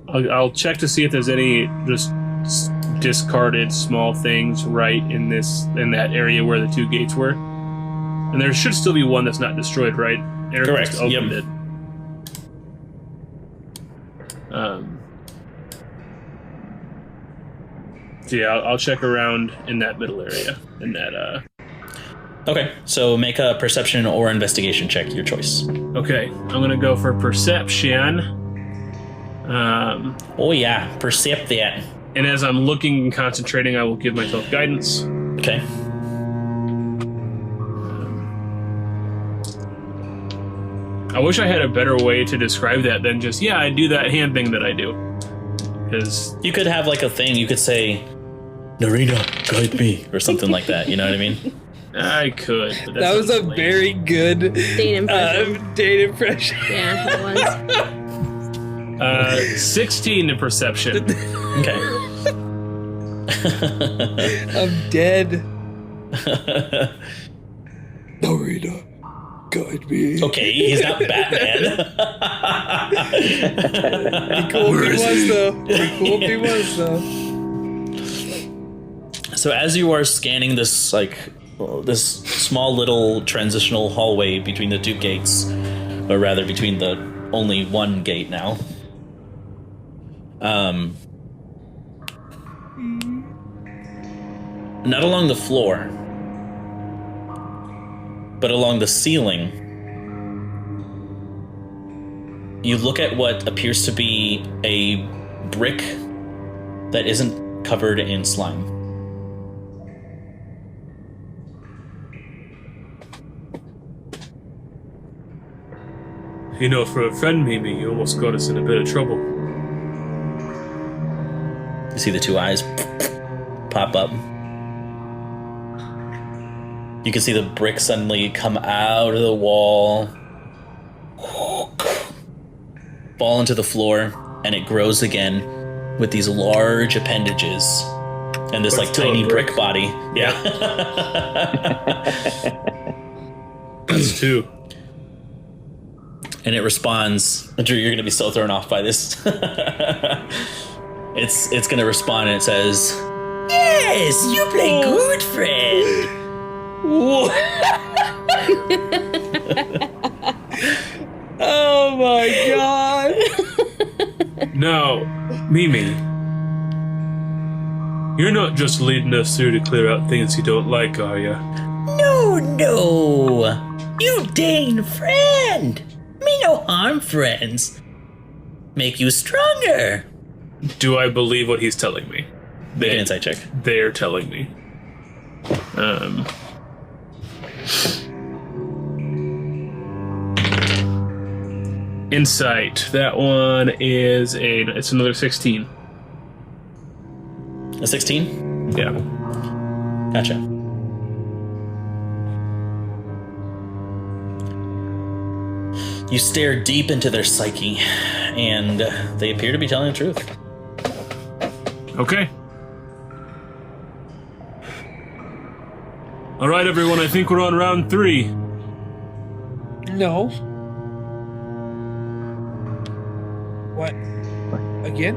I'll check to see if there's any just discarded small things right in that area where the two gates were. And there should still be one that's not destroyed, right? Eric Correct. just opened it. So yeah, I'll check around in that middle area. In that. Okay, so make a perception or investigation check, your choice. Okay, I'm gonna go for perception. Oh yeah, percept that. And as I'm looking and concentrating, I will give myself guidance. Okay. I wish I had a better way to describe that than just, yeah, I do that hand thing that I do. Because You could have like a thing, you could say, Narita, guide me, or something like that, you know what I mean? I could. But That was a lame. very good Date impression. date impression. Yeah, it was. 16 in perception. Okay. I'm dead. Narita, guide me. Okay, he's not Batman. Be cool if he was, though. Be cool if he was, though. So as you are scanning this, this small little transitional hallway between the two gates, or rather between the only one gate now, not along the floor, but along the ceiling, you look at what appears to be a brick that isn't covered in slime. You know, for a friend, Mimi, you almost got us in a bit of trouble. You see the two eyes pop up. You can see the brick suddenly come out of the wall, fall into the floor, and it grows again with these large appendages and this But like still a tiny brick. brick body. Yeah. That's two. And it responds. Drew, you're gonna be so thrown off by this. It's gonna respond and it says, "Yes, you play good, friend." Oh my god. Now, Mimi, you're not just leading us through to clear out things you don't like, are ya? No. You Dane friend. Me no harm, friends. Make you stronger. Do I believe what he's telling me? Make an insight check. They're telling me. Insight. That one is it's another 16. A 16? Yeah. Gotcha. You stare deep into their psyche, and they appear to be telling the truth. Okay. All right, everyone. I think we're on round 3. No. What? Again?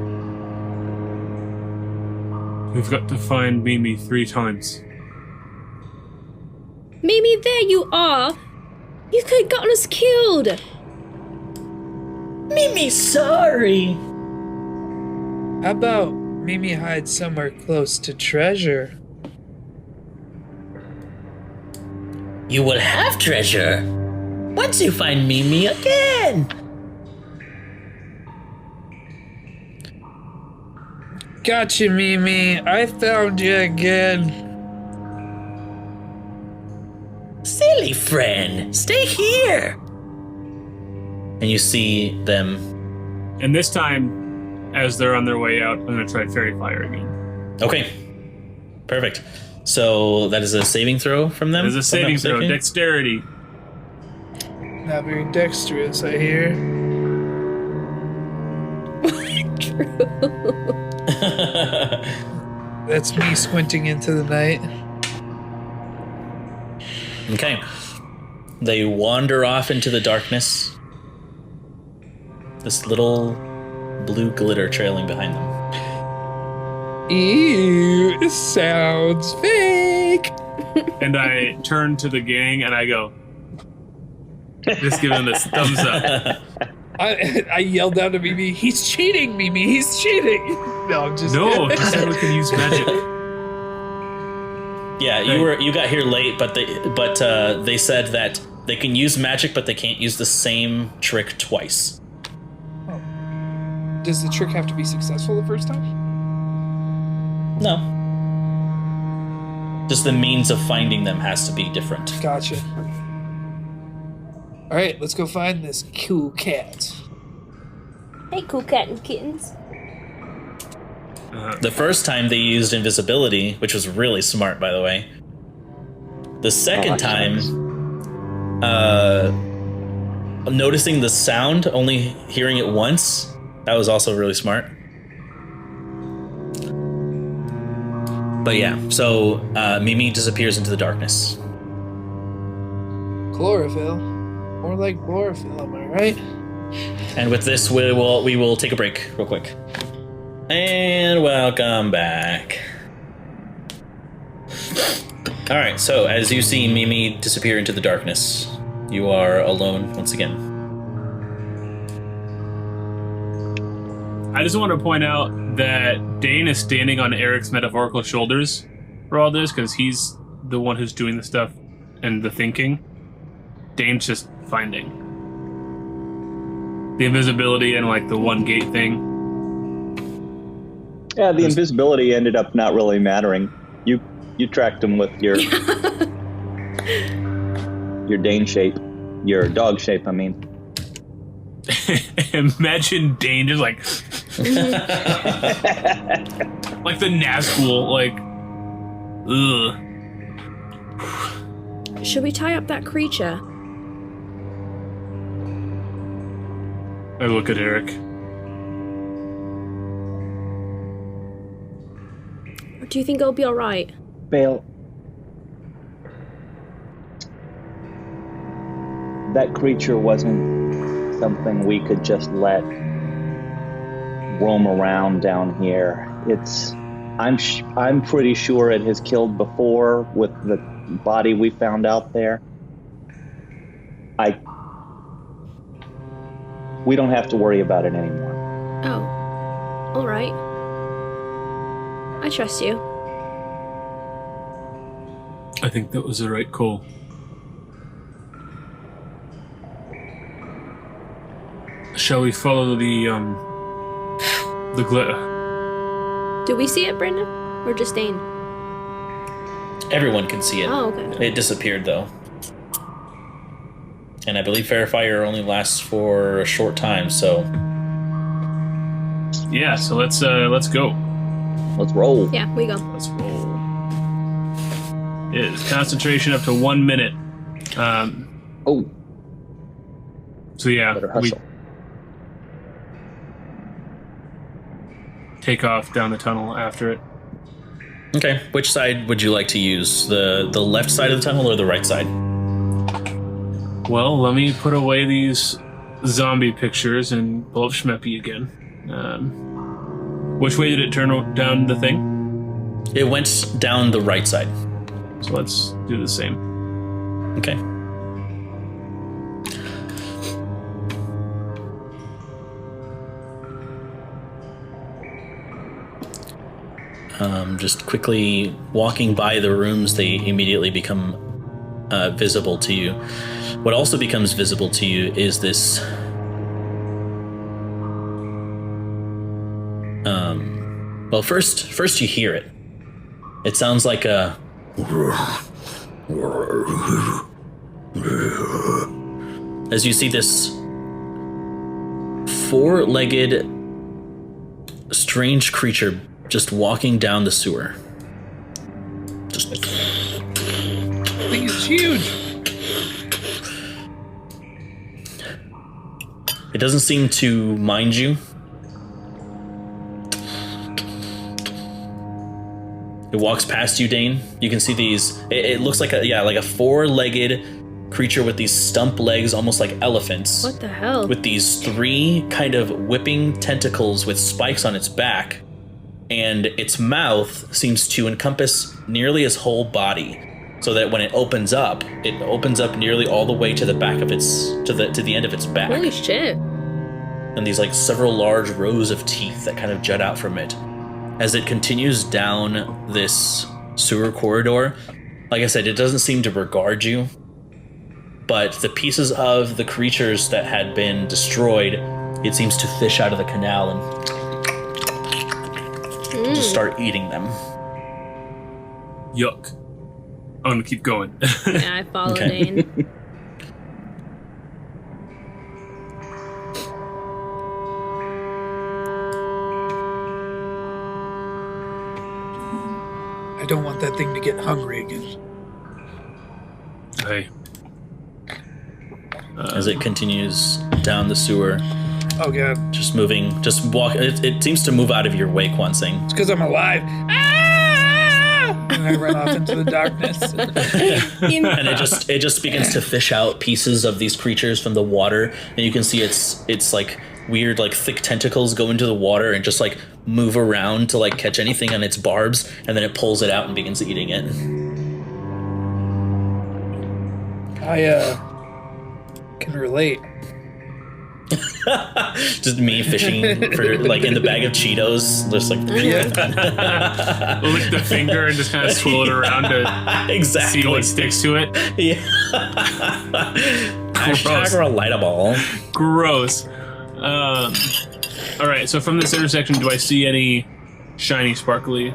We've got to find Mimi 3 times. Mimi, there you are. You could have gotten us killed. Mimi, sorry. How about Mimi hides somewhere close to treasure? You will have treasure once you find Mimi again. Gotcha, Mimi. I found you again. Silly friend, stay here. And you see them. And this time, as they're on their way out, I'm going to try Fairy Fire again. Okay, perfect. So that is a saving throw from them? There's a if I'm not saving throw. mistaken? Dexterity. Not very dexterous, I hear. That's me squinting into the night. Okay. They wander off into the darkness. This little blue glitter trailing behind them. Ew, it sounds fake. And I turn to the gang and I go, just give him this thumbs up. I yelled down to Mimi, he's cheating, Mimi, he's cheating. No, I'm just No, he said we can use magic. Yeah, you got here late, but they said that they can use magic, but they can't use the same trick twice. Does the trick have to be successful the first time? No. Just the means of finding them has to be different. Gotcha. All right, let's go find this cool cat. Hey, cool cat and kittens. The first time they used invisibility, which was really smart, by the way. The second time, noticing the sound, only hearing it once, that was also really smart. But yeah, so Mimi disappears into the darkness. Chlorophyll. More like chlorophyll, am I right? And with this, we will take a break real quick. And welcome back. All right, so as you see Mimi disappear into the darkness, you are alone once again. I just want to point out that Dane is standing on Eric's metaphorical shoulders for all this, because he's the one who's doing the stuff and the thinking. Dane's just finding. The invisibility and, like, the one gate thing. Yeah, the invisibility ended up not really mattering. You tracked him with your your Dane shape, your dog shape. I mean, Imagine Dane just like like the Nazgul, like, ugh. Should we tie up that creature? I look at Eric. Do you think it'll be alright? Bale, that creature wasn't something we could just let roam around down here. I'm pretty sure it has killed before with the body we found out there. We don't have to worry about it anymore. Oh. Alright. I trust you. I think that was the right call. Shall we follow the glitter? Do we see it, Brendan? Or just Dane? Everyone can see it. Oh, okay. It disappeared, though. And I believe Fair Fire only lasts for a short time, so... Yeah, so let's go. Let's roll. Yeah, we go. Let's roll. It is concentration up to 1 minute. Oh, So yeah, better we hustle. take off down the tunnel after it. Okay, which side would you like to use? The left side of the tunnel or the right side? Well, let me put away these zombie pictures and pull up Schmeppy again. Which way did it turn down the thing? It went down the right side. So let's do the same. Okay. Just quickly walking by the rooms, they immediately become visible to you. What also becomes visible to you is this well, first you hear it. It sounds like a as you see this four-legged strange creature just walking down the sewer. Just I think it's huge. it doesn't seem to mind you. It walks past you, Dane. You can see these. It looks like a four-legged creature with these stump legs, almost like elephants. What the hell? With these three kind of whipping tentacles with spikes on its back. and its mouth seems to encompass nearly its whole body, so that when it opens up nearly all the way to the back of its to the end of its back. Holy shit. And these like several large rows of teeth that kind of jut out from it. As it continues down this sewer corridor, like I said, it doesn't seem to regard you, but the pieces of the creatures that had been destroyed, it seems to fish out of the canal and just start eating them. Yuck. I'm gonna keep going. Yeah, I follow Okay. Dane. I don't want that thing to get hungry again. Hey. As it continues down the sewer, Oh god, just walk. It seems to move out of your way, Kwansing. it's because I'm alive. Ah! And I run off into the darkness. And it just begins to fish out pieces of these creatures from the water, and you can see it's like weird, like thick tentacles go into the water and just like move around to like catch anything on its barbs, and then it pulls it out and begins eating it. I can relate. Just me fishing for like in the bag of Cheetos, just like Lick the finger and just kind of swirl it around to exactly see what sticks to it. Yeah. Hashtag relatable. Gross. All right, so from this intersection, do I see any shiny, sparkly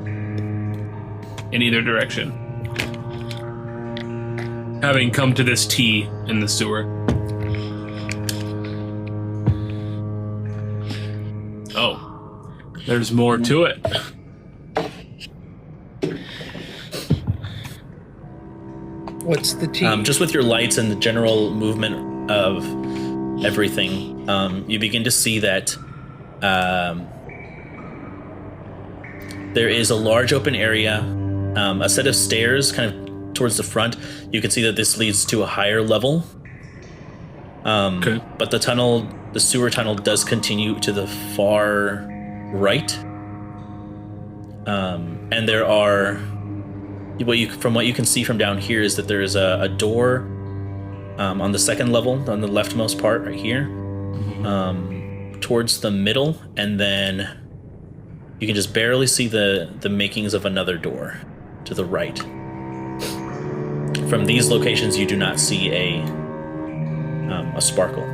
in either direction? Having come to this T in the sewer. Oh, there's more to it. What's the tea? Just with your lights and the general movement of everything, you begin to see that there is a large open area, a set of stairs kind of towards the front. You can see that this leads to a higher level. Okay. But the sewer tunnel does continue to the far right. And there are, from what you can see from down here, is that there is a door on the second level, on the leftmost part right here, towards the middle, and then you can just barely see the makings of another door to the right. From these locations, you do not see a sparkle.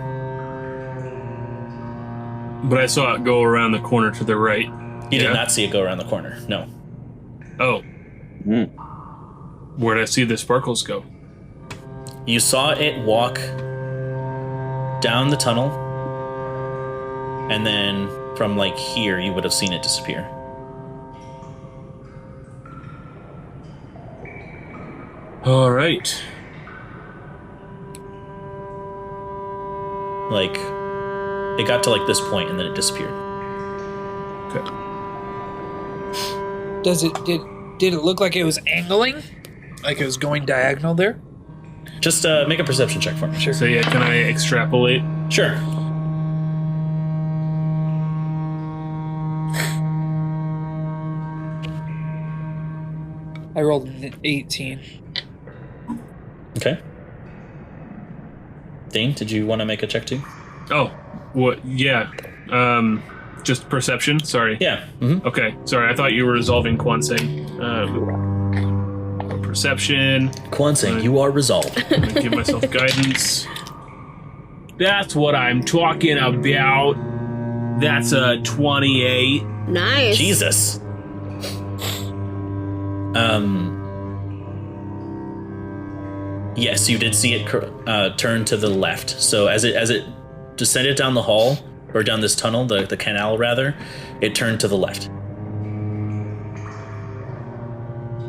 But I saw it go around the corner to the right. You did not see it go around the corner. No. Oh. Where did I see the sparkles go? You saw it walk down the tunnel, and then from like here, you would have seen it disappear. All right. Like, it got to like this point, and then it disappeared. Okay. Did it look like it was angling? Like it was going diagonal there? Just make a perception check for me. Sure. So yeah, can I extrapolate? Sure. I rolled an 18. Okay. Dane, did you want to make a check too? Oh, what? Yeah. Just perception. Sorry. Yeah. Mm-hmm. Okay. Sorry, I thought you were resolving Kwansei. Perception. Kwansing, you are resolved. I'm gonna give myself guidance. That's what I'm talking about. That's a 28. Nice. Jesus. Yes, you did see it turn to the left. So as it descended down the hall, or down this tunnel, the canal rather, it turned to the left.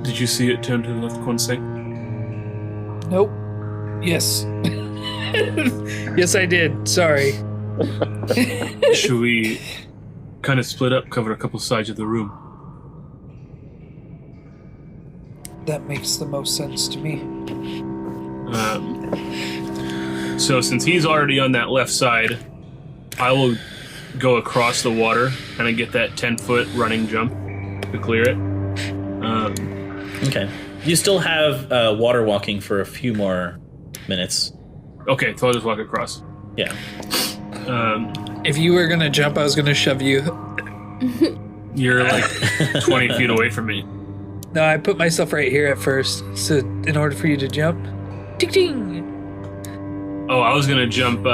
Did you see it turn to the left, Kwansei? Nope. Yes. Yes, I did. Sorry. Should we kind of split up, cover a couple sides of the room? That makes the most sense to me. So since he's already on that left side, I will go across the water, kind of get that 10-foot running jump to clear it. Okay. You still have water walking for a few more minutes. Okay, so I'll just walk across. Yeah. If you were gonna jump, I was gonna shove you. You're like 20 feet away from me. No, I put myself right here at first, so in order for you to jump, ting ting. Oh, I was gonna jump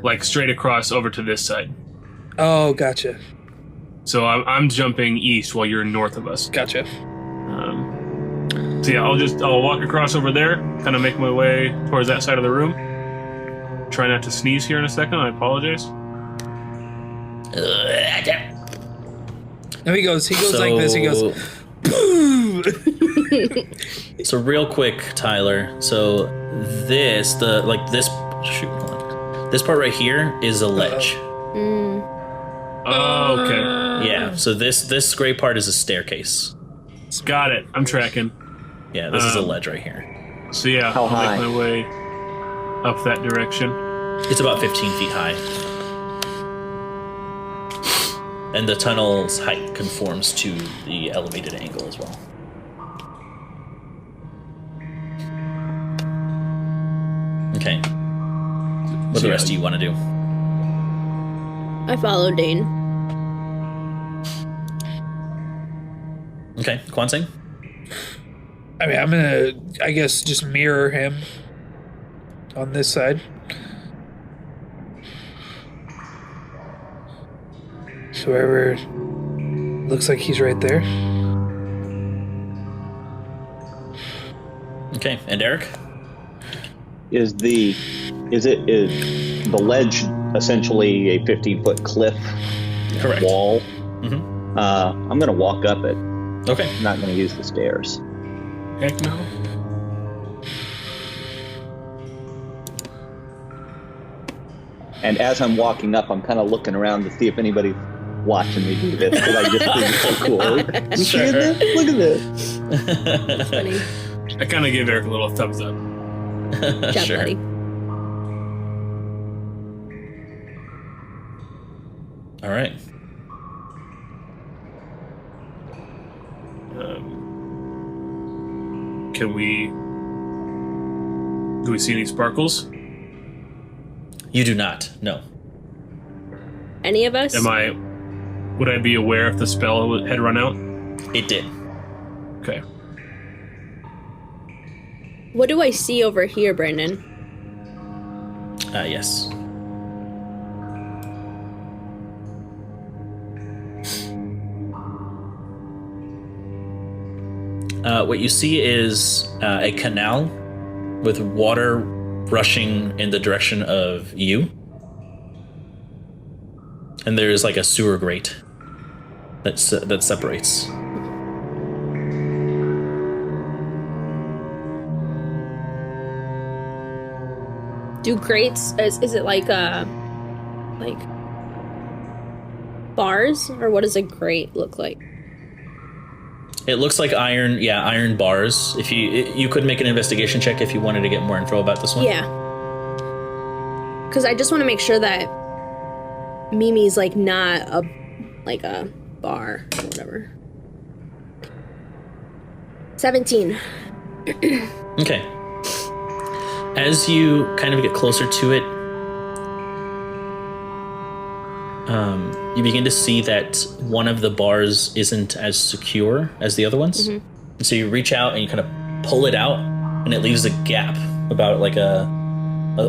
like straight across over to this side. Oh, gotcha, So I'm jumping east while you're north of us. gotcha. So yeah, I'll walk across over there, kind of make my way towards that side of the room. Try not to sneeze here in a second. I apologize. No, he goes like this. He goes. So real quick, Tyler. So this part right here is a ledge. Oh, okay. Yeah. So this gray part is a staircase. Got it. I'm tracking. Yeah, this is a ledge right here. So yeah, How I'll high? make my way up that direction. It's about 15 feet high. And the tunnel's height conforms to the elevated angle as well. Okay. What the rest do you want to do? I follow Dane. Okay, Kwansing? I mean, I'm gonna, I guess, just mirror him on this side. So wherever looks like he's right there. Okay, and Eric? Is the ledge essentially a 15-foot cliff Correct. wall? Mm-hmm. I'm going to walk up it. Okay. I'm not going to use the stairs. Heck no. And as I'm walking up, I'm kind of looking around to see if anybody's watching me do this, because I just think it's so cool. You see this? Look at this. Funny. I kind of give Eric a little thumbs up. Job, Sure. buddy. All right. Do we see any sparkles? You do not. No. Any of us? Would I be aware if the spell had run out? It did. Okay. What do I see over here, Brandon? Yes. What you see is a canal with water rushing in the direction of you. And there's like a sewer grate that separates. Do grates, is it like bars, or what does a grate look like? It looks like iron bars. If you could make an investigation check if you wanted to get more info about this one. Yeah. Because I just want to make sure that Mimi's like not a bar or whatever. 17. Okay. As you kind of get closer to it, you begin to see that one of the bars isn't as secure as the other ones. Mm-hmm. And so you reach out and you kind of pull it out, and it leaves a gap, about like a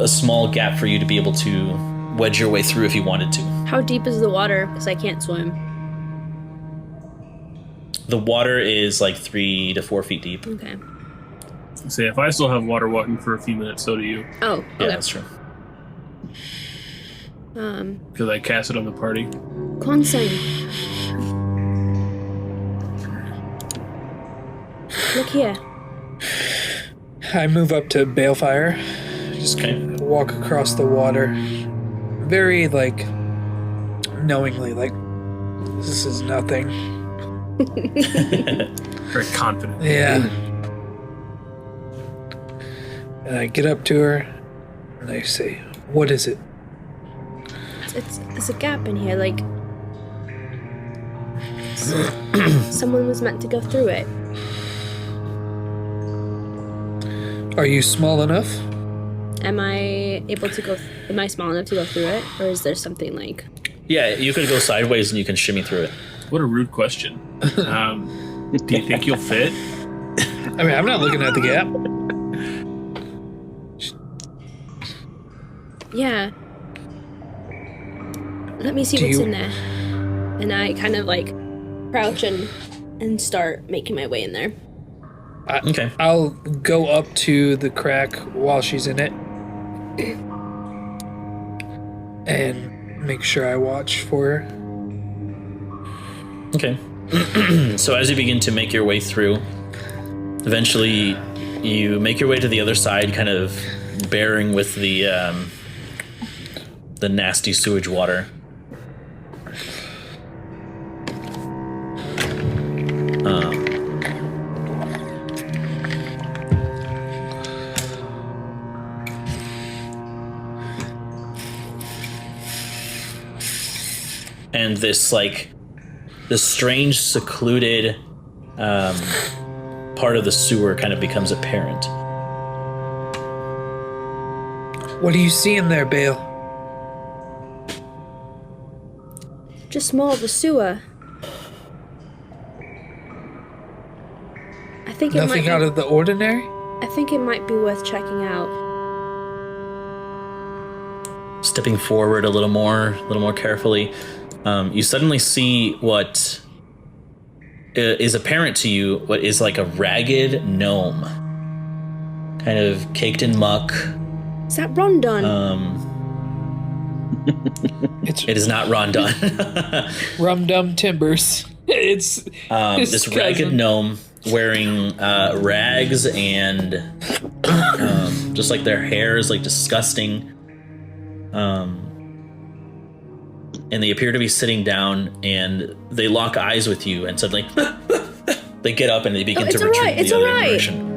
small gap for you to be able to wedge your way through if you wanted to. How deep is the water? Because I can't swim. The water is like 3 to 4 feet deep. Okay. Say, if I still have water walking for a few minutes, so do you. Oh, Yeah, okay. that's true. Because I cast it on the party. Conseng. Look here. I move up to Balefire. Just Okay. walk across the water. Very, like, knowingly, like, this is nothing. Very confident. Yeah. And I get up to her, and I say, "What is it?" there's a gap in here. Like someone was meant to go through it. Are you small enough? Am I small enough to go through it, or is there something like? Yeah, you could go sideways and you can shimmy through it. What a rude question. Do you think you'll fit? I mean, I'm not looking at the gap. Yeah. Let me see what's in there. And I kind of like crouch and start making my way in there. Okay. I'll go up to the crack while she's in it and make sure I watch for her. Okay. So as you begin to make your way through, eventually you make your way to the other side, kind of bearing with the nasty sewage water. And this strange secluded part of the sewer kind of becomes apparent. What do you see in there, Bale? Just more of the sewer. I think Nothing out of the ordinary? I think it might be worth checking out. Stepping forward a little more carefully, you suddenly see what is apparent to you, what is like a ragged gnome, kind of caked in muck. Is that Rondon? It is not Rondon. Rum Dum Timbers. It's this ragged gnome wearing rags and just like their hair is like disgusting. And they appear to be sitting down, and they lock eyes with you, and suddenly they get up and they begin to retreat in the other direction.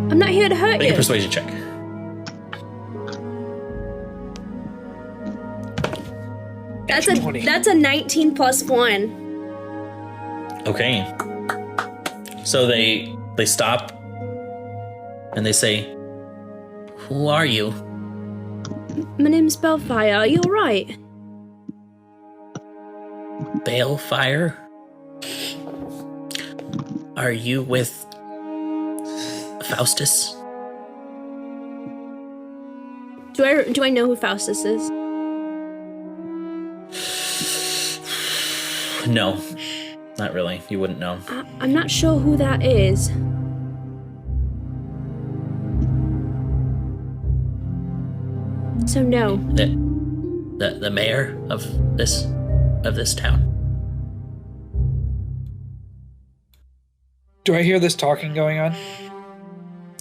I'm not here to hurt Make you. a persuasion check. That's a 19 plus 1. Okay. So they stop and they say, "Who are you?" My name's Bellfire. Are you alright? Balefire? Are you with Faustus? Do I know who Faustus is? No, not really. You wouldn't know. I'm not sure who that is. So no. The mayor of this town. Do I hear this talking going on?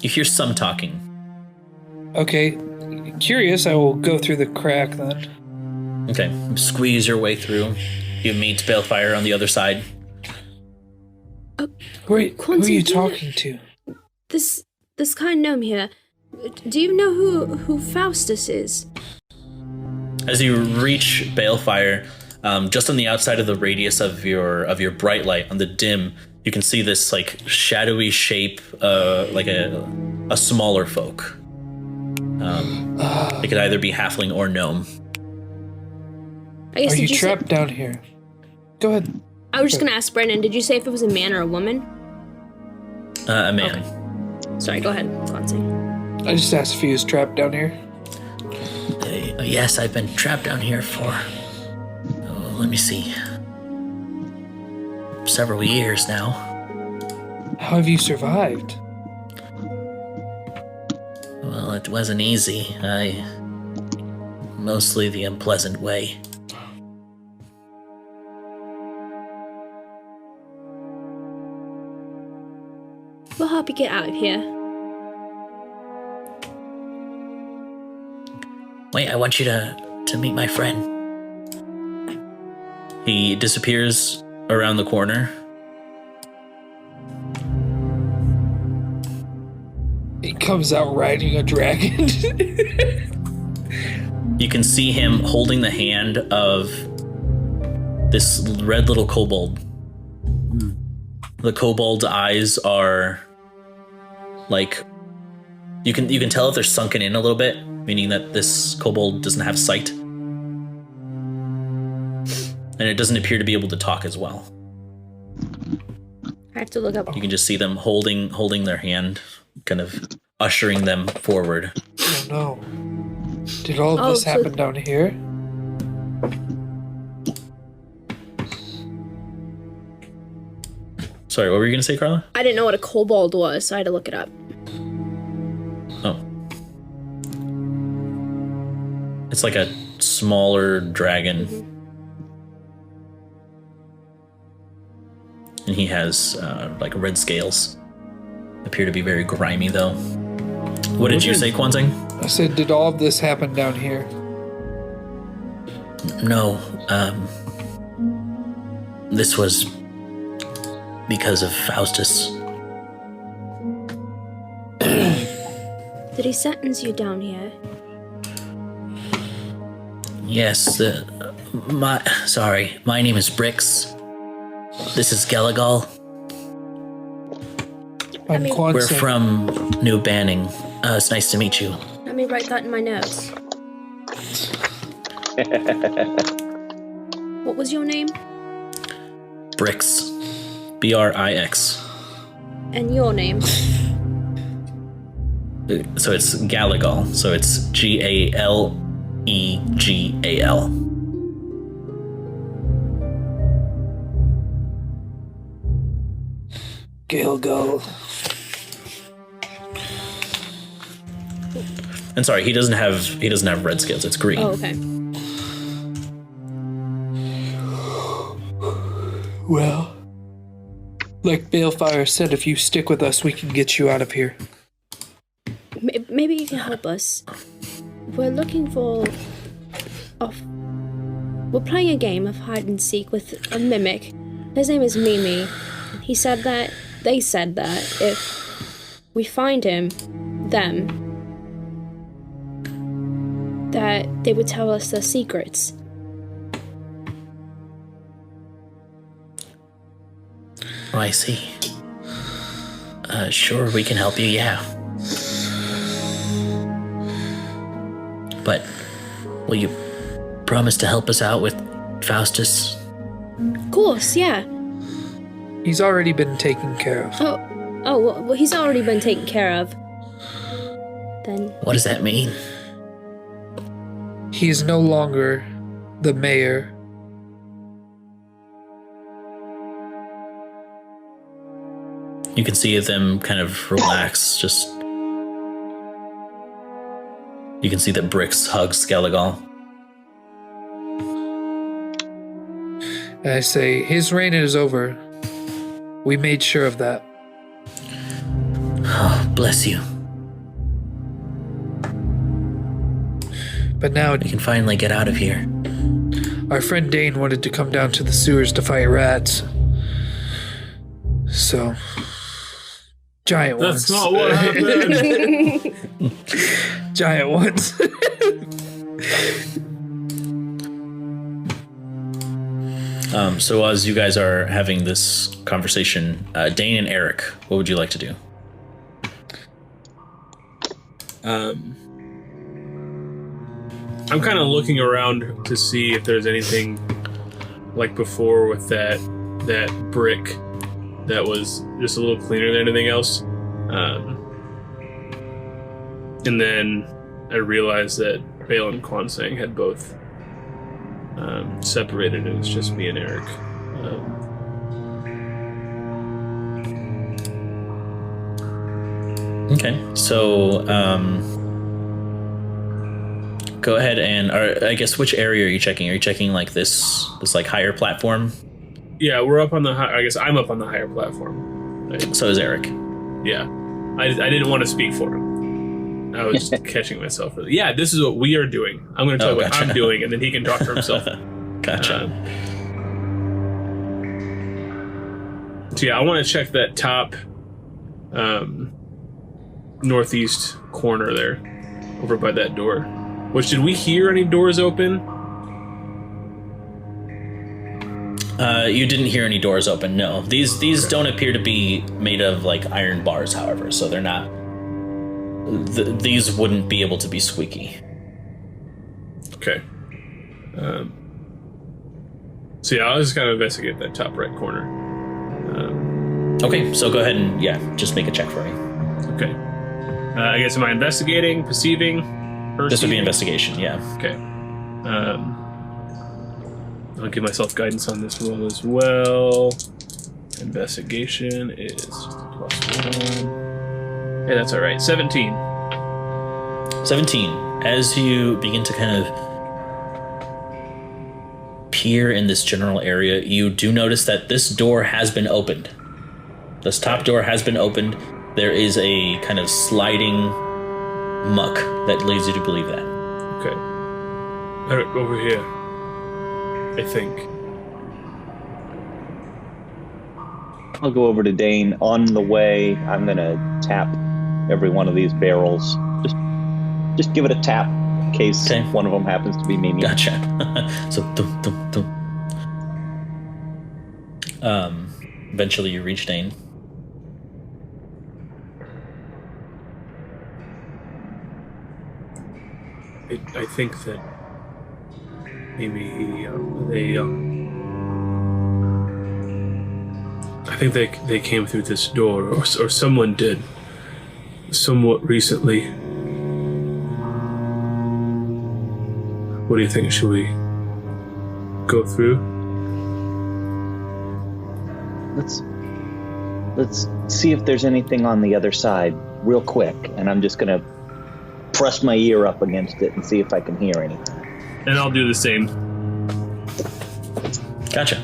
You hear some talking. Okay. Curious, I will go through the crack then. Okay. Squeeze your way through. You meet Balefire on the other side. Who are you talking to? This kind gnome here. Do you know who Faustus is? As you reach Balefire, just on the outside of the radius of your bright light on the dim, you can see this like shadowy shape, like a smaller folk. It could either be halfling or gnome. Are you trapped down here? Go ahead. I was just gonna ask Brennan. Did you say if it was a man or a woman? A man. Okay. Sorry. Go ahead, Clancy. I just asked if he was trapped down here. Yes, I've been trapped down here for, let me see, several years now. How have you survived? Well, it wasn't easy. Mostly the unpleasant way. We'll help you get out of here. Wait, I want you to meet my friend. He disappears around the corner. He comes out riding a dragon. You can see him holding the hand of this red little kobold. The kobold's eyes are like you can tell if they're sunken in a little bit, meaning that this kobold doesn't have sight. And it doesn't appear to be able to talk as well. I have to look up. You can just see them holding their hand, kind of ushering them forward. Oh no. Did all of this happen down here? Sorry, what were you going to say, Carla? I didn't know what a kobold was, so I had to look it up. Oh. It's like a smaller dragon. Mm-hmm. And he has like red scales. Appear to be very grimy, though. What did you say, Kwanzang? I said, did all of this happen down here? No. This was because of Faustus. Did he sentence you down here? Yes. My name is Brix. This is Galagal. I'm Kwanzaa. We're from New Banning. It's nice to meet you. Let me write that in my notes. What was your name? Brix. Brix. And your name? So it's Galagal. So it's Galeegal. Gilgal. And sorry, he doesn't have red scales. It's green. Oh, okay. Well, like Balefire said, if you stick with us, we can get you out of here. Maybe you can help us. We're looking for... We're playing a game of hide and seek with a mimic. His name is Mimi. They said that if we find him, that they would tell us their secrets. Oh, I see. Sure, we can help you, yeah. But will you promise to help us out with Faustus? Of course, yeah. He's already been taken care of. Well, he's already been taken care of. Then... What does that mean? He is no longer the mayor. You can see them kind of relax, just... You can see that Brix hugs Galagal. And I say, his reign is over. We made sure of that. Oh, bless you. But now We can finally get out of here. our friend Dane wanted to come down to the sewers to fight rats. So, giant ones. That's not what happened. Giant ones. So as you guys are having this conversation, Dane and Eric, what would you like to do? I'm kind of looking around to see if there's anything like before with that brick that was just a little cleaner than anything else. And then I realized that Bale and Kwansang had both separated, and it's just me and Eric. Okay, so go ahead and, I guess, which area are you checking? Are you checking like this like higher platform? Yeah, we're up on the I guess I'm up on the higher platform. Right? So is Eric. Yeah. I didn't want to speak for him. I was catching myself. Yeah, this is what we are doing. I'm going to tell you what I'm doing, and then he can talk for himself. Gotcha. So yeah, I want to check that top northeast corner there, over by that door. Which, did we hear any doors open? You didn't hear any doors open, no. These don't appear to be made of, like, iron bars, however, so they're not... these wouldn't be able to be squeaky. Okay. So yeah, I'll just kind of investigate that top right corner. Okay, so go ahead and, just make a check for me. Okay. I guess, am I investigating, perceiving? This would be investigation, yeah. Okay. I'll give myself guidance on this roll as well. Investigation is +1. Hey, that's all right. 17. 17. As you begin to kind of peer in this general area, you do notice that this door has been opened. This top door has been opened. There is a kind of sliding muck that leads you to believe that. Okay. Eric, over here. I think. I'll go over to Dane. On the way, I'm gonna tap every one of these barrels. Just give it a tap in case one of them happens to be Mimi. Gotcha. So, dum. Eventually you reach Dane. I think that maybe I think they came through this door, or someone did, somewhat recently. What do you think? Should we go through? Let's see if there's anything on the other side real quick, and I'm just gonna press my ear up against it and see if I can hear anything. And I'll do the same. Gotcha.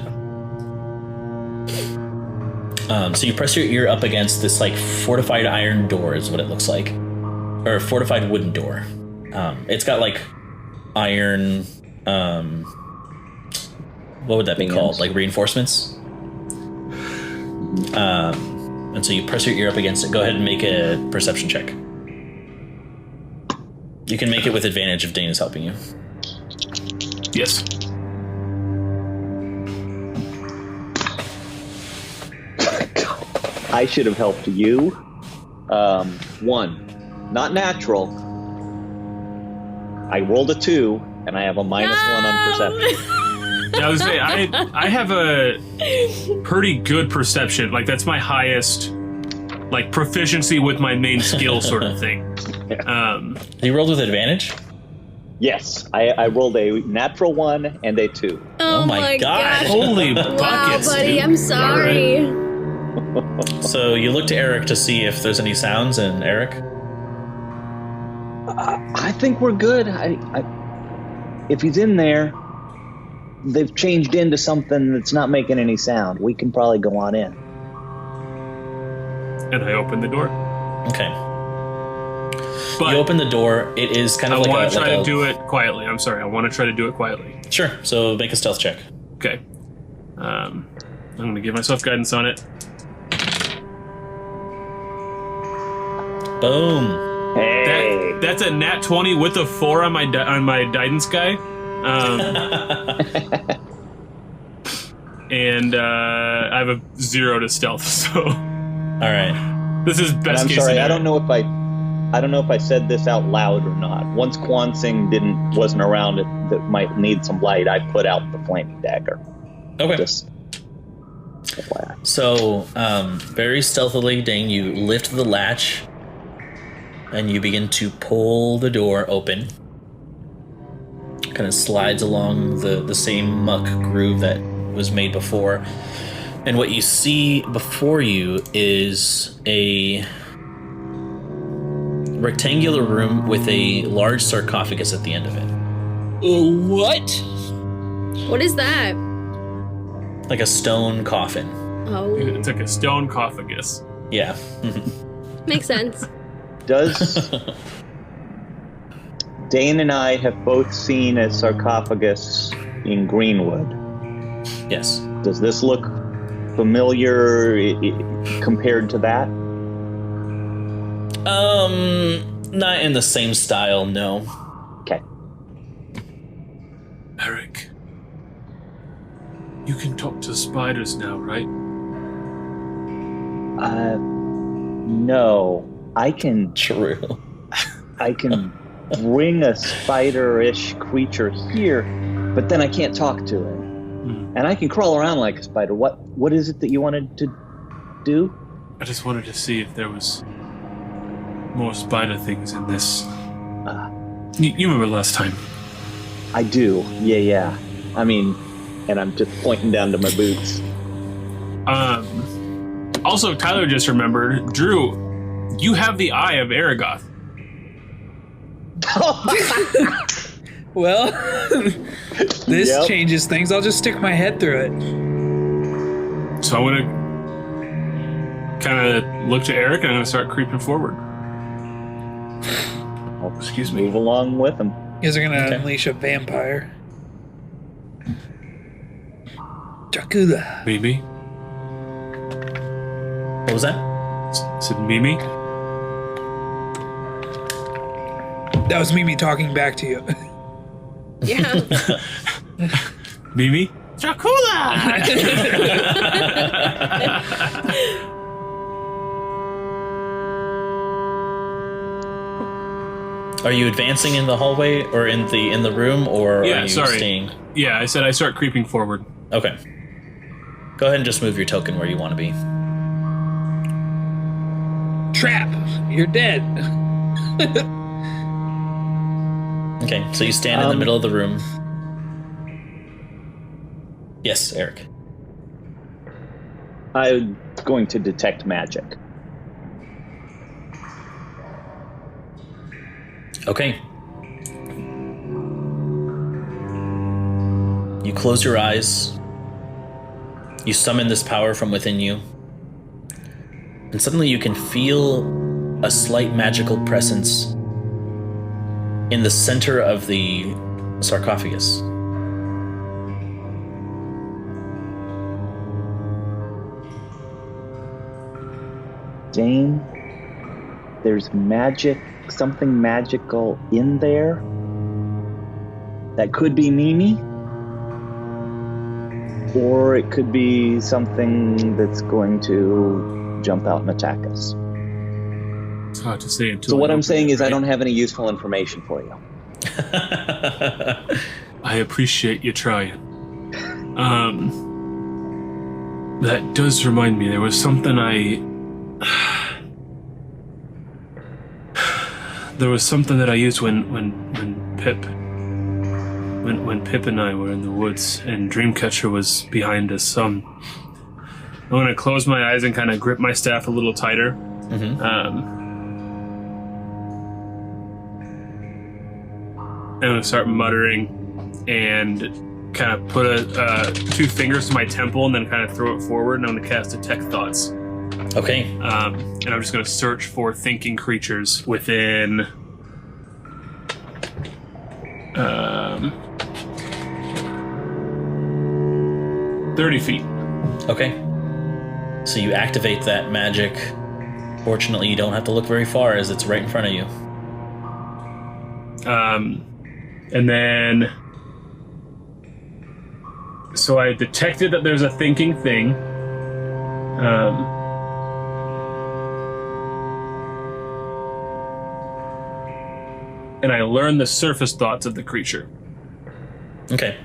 So you press your ear up against this, like, fortified iron door is what it looks like. Or a fortified wooden door. It's got, like, iron, what would that be called? Like, reinforcements? And so you press your ear up against it. Go ahead and make a perception check. You can make it with advantage if Dane is helping you. Yes. I should have helped you. 1. Not natural. I rolled a 2, and I have a -1 on perception. I was saying, I have a pretty good perception. Like, that's my highest, like, proficiency with my main skill sort of thing. You rolled with advantage? Yes, I rolled a natural 1 and a 2. Oh my gosh. Holy Wow, buckets, buddy, dude. I'm sorry. So you look to Eric to see if there's any sounds, and Eric? I think we're good. If he's in there, they've changed into something that's not making any sound. We can probably go on in. And I open the door. Okay. But You open the door. It is kind of I like want to try like to do it quietly. I'm sorry. I want to try to do it quietly. Sure. So make a stealth check. Okay. I'm going to give myself guidance on it. Boom. Hey. That's a nat 20 with a 4 on my guidance guy. And I have a 0 to stealth. So All right. this is And best I'm case sorry, scenario. I don't know if I said this out loud or not. Once Quan Sing wasn't around that might need some light, I put out the flaming dagger. Okay. Just FYI. So, very stealthily, Dane, you lift the latch, and you begin to pull the door open. Kind of slides along the same muck groove that was made before. And what you see before you is a rectangular room with a large sarcophagus at the end of it. What? What is that? Like a stone coffin. Oh, It's like a stone coffagus. Yeah. makes sense. Does Dane and I have both seen a sarcophagus in Greenwood? Yes. Does this look familiar compared to that? Not in the same style, no. Okay. Eric, you can talk to spiders now, right? No. I can True. bring a spider-ish creature here, but then I can't talk to him. And I can crawl around like a spider. What is it that you wanted to do? I just wanted to see if there was more spider things in this. You remember last time? I do. Yeah. I mean, and I'm just pointing down to my boots. Also, Tyler just remembered, Drew, you have the eye of Aragoth. Well, this Yep. changes things. I'll just stick my head through it. So I'm going to kind of look to Eric and I'm going to start creeping forward. Excuse me. Move along with him. You guys are gonna unleash a vampire. Dracula. Mimi? What was that? Said Mimi? That was Mimi talking back to you. Yeah. Mimi? Dracula! Are you advancing in the hallway or in the room, or are you staying? Yeah, I said I start creeping forward. Okay. Go ahead and just move your token where you want to be. Trap! You're dead. Okay, so you stand in the middle of the room. Yes, Eric. I'm going to detect magic. Okay. You close your eyes. You summon this power from within you. And suddenly you can feel a slight magical presence in the center of the sarcophagus. Dane, there's magic, something magical in there. That could be Mimi. Or it could be something that's going to jump out and attack us. It's hard to say until. So what I'm saying is I don't have any useful information for you. I appreciate you trying. That does remind me, there was something there was something that I used when Pip and I were in the woods and Dreamcatcher was behind us. I'm going to close my eyes and kind of grip my staff a little tighter. Mm-hmm. I'm going to start muttering and kind of put two fingers to my temple and then kind of throw it forward, and I'm going to cast Detect Thoughts. Okay. And I'm just going to search for thinking creatures within 30 feet. Okay. So you activate that magic. Fortunately, you don't have to look very far as it's right in front of you. And then... So I detected that there's a thinking thing. And I learned the surface thoughts of the creature. Okay.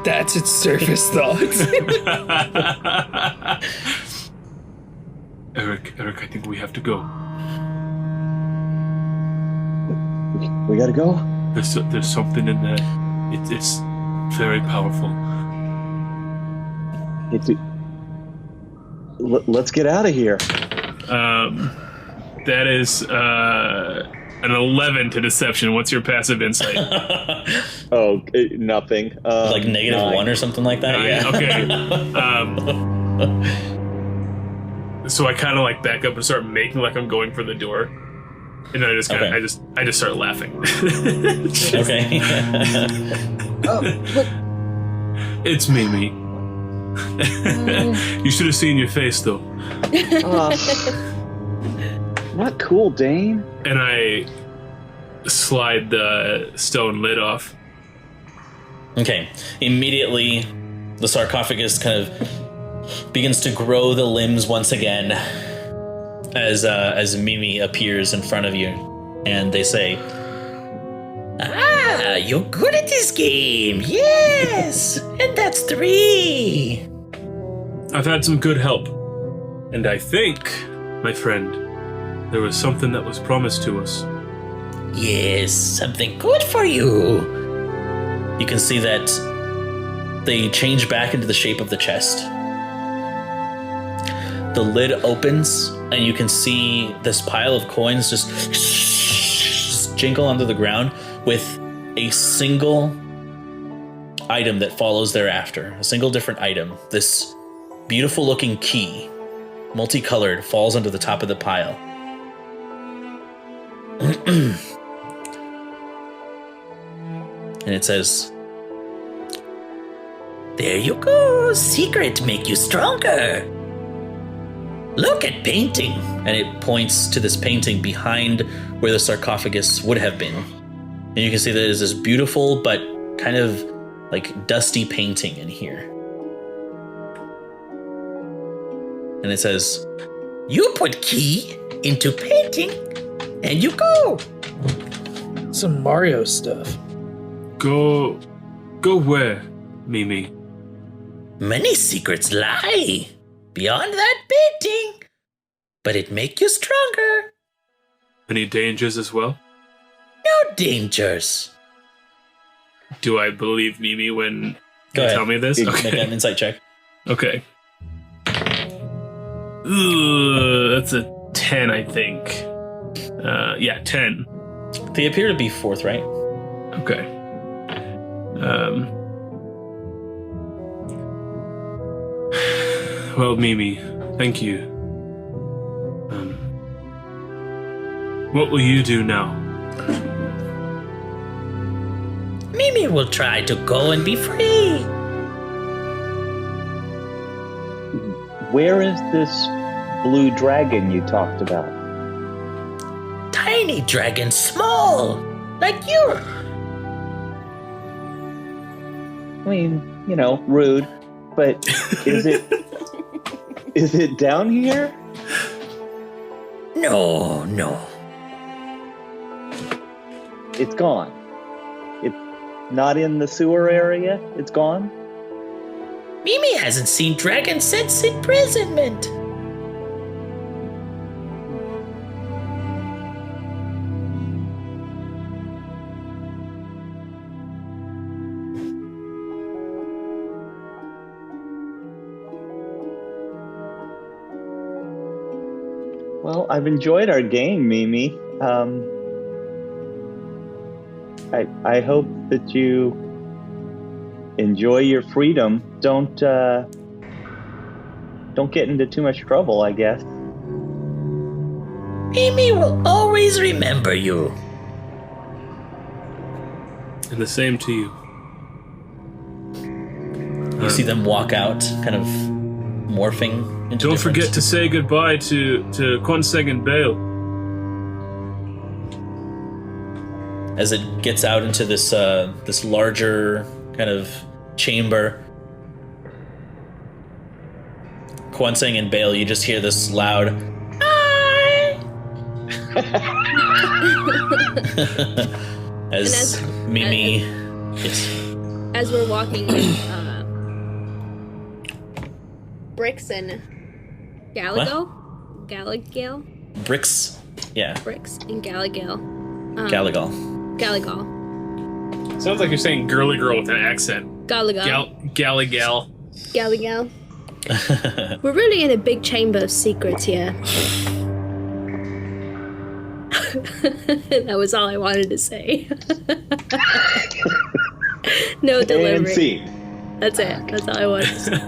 That's its surface thoughts. Eric, I think we have to go. We gotta go? There's something in there. It's very powerful. Let's get out of here. That is an 11 to deception. What's your passive insight? Nothing. Like -1 or something like that? Yeah. Okay. So I kind of like back up and start making like I'm going for the door, and then I just kind of I just start laughing. Okay. Look. It's Mimi. You should have seen your face, though. Not cool, Dane. And I slide the stone lid off. Okay. Immediately, the sarcophagus kind of begins to grow the limbs once again as Mimi appears in front of you. And they say, "Ah, you're good at this game. Yes. And that's 3. I've had some good help. And I think, my friend, there was something that was promised to us. Yes, something good for you." You can see that they change back into the shape of the chest. The lid opens, and you can see this pile of coins just jingle onto the ground with a single item that follows thereafter. A single different item. This beautiful looking key, multicolored, falls onto the top of the pile. And it says, "There you go. Secret make you stronger. Look at painting." And it points to this painting behind where the sarcophagus would have been. And you can see that there's this beautiful but kind of like dusty painting in here. And it says, "You put key into painting and you go." Some Mario stuff. Go where, Mimi? Many secrets lie beyond that painting, but it make you stronger. Any dangers as well? No dangers. Do I believe Mimi when Go you ahead. tell me this? Make an insight check. Okay. Ooh, that's a 10, I think. Yeah, 10. They appear to be forthright. Okay. Well, Mimi, thank you. What will you do now? Mimi will try to go and be free. Where is this blue dragon you talked about? Tiny dragon, small, like you. I mean, rude, but is it down here? No. It's gone. It's not in the sewer area. It's gone. Mimi hasn't seen dragons since imprisonment. Well, I've enjoyed our game, Mimi. I hope that you enjoy your freedom. Don't get into too much trouble, I guess. Mimi will always remember you. And the same to you. You see them walk out, kind of morphing into Don't different- forget to say goodbye to Quonseng and Bale. As it gets out into this this larger kind of chamber. Quonseng and Bale, you just hear this loud "Hi!" as Mimi As we're walking, Bricks and Galago? Galagale? Bricks, yeah, Bricks and Galagale. Galagal. Galagal. Sounds like you're saying girly girl with an accent. Galagal. Galligal. Galagal. We're really in a big chamber of secrets here. That was all I wanted to say. No delivery. And see. That's it. That's all I wanted to say.